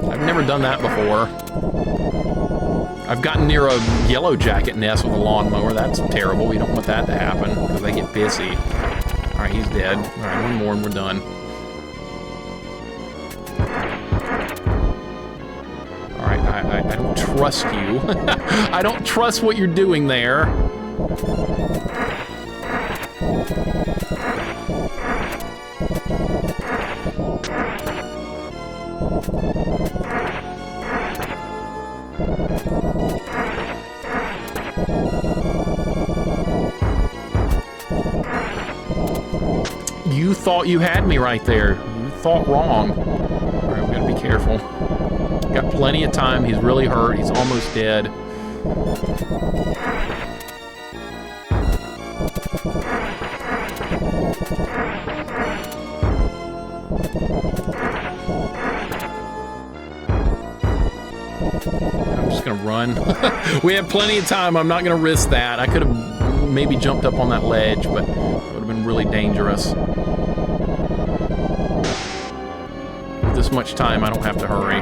I've never done that before. I've gotten near a yellow jacket nest with a lawnmower. That's terrible. We don't want that to happen because they get pissy. Alright, he's dead. Alright, one more and we're done. Alright, I don't trust you. I don't trust what you're doing there. You thought you had me right there. You thought wrong. Alright, we gotta be careful. Got plenty of time. He's really hurt. He's almost dead. I'm just gonna run. We have plenty of time. I'm not gonna risk that. I could have maybe jumped up on that ledge, but it would have been really dangerous. With this much time, I don't have to hurry.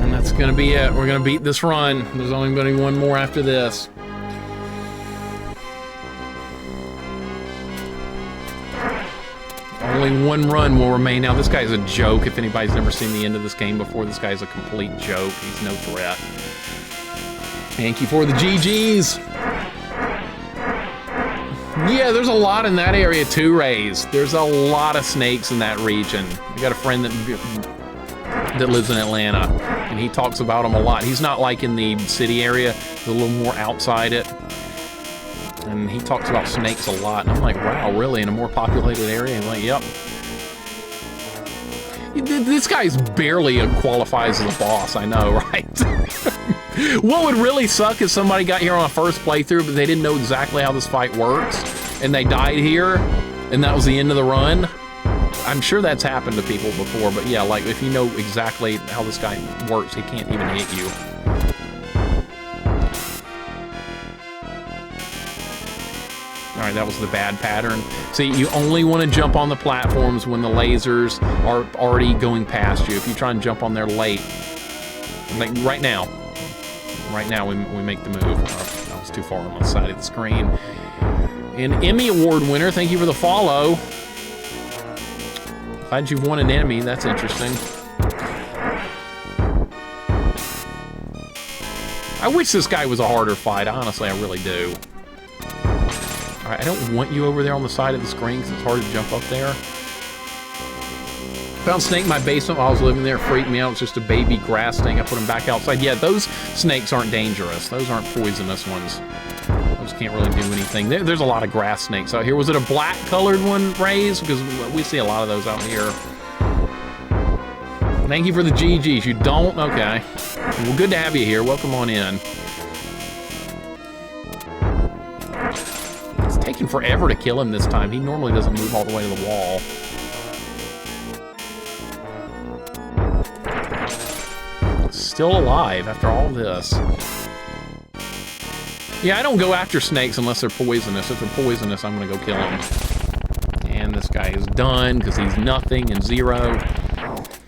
And that's gonna be it. We're gonna beat this run. There's only gonna be one more after this. Only one run will remain. Now, this guy's a joke. If anybody's never seen the end of this game before, this guy's a complete joke. He's no threat. Thank you for the GGs. Yeah, there's a lot in that area too, Rays. There's a lot of snakes in that region. I got a friend that lives in Atlanta, and he talks about them a lot. He's not like in the city area. He's a little more outside it. And he talks about snakes a lot. And I'm like, wow, really? In a more populated area? And I'm like, yep. This guy's barely qualifies as a boss, I know, right? What would really suck is somebody got here on a first playthrough, but they didn't know exactly how this fight works, and they died here, and that was the end of the run. I'm sure that's happened to people before, but yeah, like, if you know exactly how this guy works, he can't even hit you. Alright, that was the bad pattern. See, you only want to jump on the platforms when the lasers are already going past you. If you try and jump on there late, like right now we make the move. Oh, that was too far on the side of the screen. An Emmy Award winner, thank you for the follow. Glad you've won an Emmy, that's interesting. I wish this guy was a harder fight, honestly, I really do. I don't want you over there on the side of the screen because it's hard to jump up there. Found snake in my basement while I was living there. It freaked me out. It's just a baby grass snake. I put him back outside. Yeah, those snakes aren't dangerous. Those aren't poisonous ones. bombs can't really do anything. There's a lot of grass snakes out here. Was it a black colored one, Rays? Because we see a lot of those out here. Thank you for the GGs. You don't? Okay. Well, good to have you here. Welcome on in. It's taking forever to kill him this time. He normally doesn't move all the way to the wall. Still alive after all this. Yeah, I don't go after snakes unless they're poisonous. If they're poisonous, I'm gonna go kill them. And this guy is done because he's nothing and 0.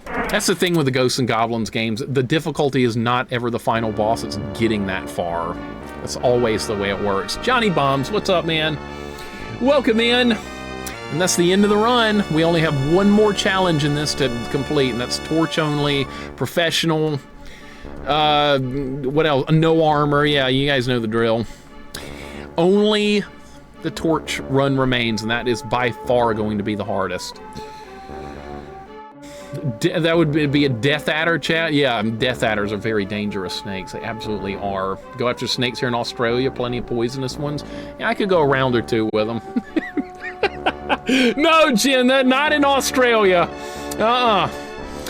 That's the thing with the Ghosts and Goblins games. The difficulty is not ever the final boss, it's getting that far. That's always the way it works. Johnny Bombs, what's up, man? Welcome in. And that's the end of the run. We only have one more challenge in this to complete, and that's torch only, professional. What else? No armor. Yeah, you guys know the drill. Only the torch run remains, and that is by far going to be the hardest. That would be a Death Adder, chat? Yeah, Death Adders are very dangerous snakes. They absolutely are. Go after snakes here in Australia, plenty of poisonous ones. Yeah, I could go a round or two with them. No, Jim, not in Australia. Uh-uh.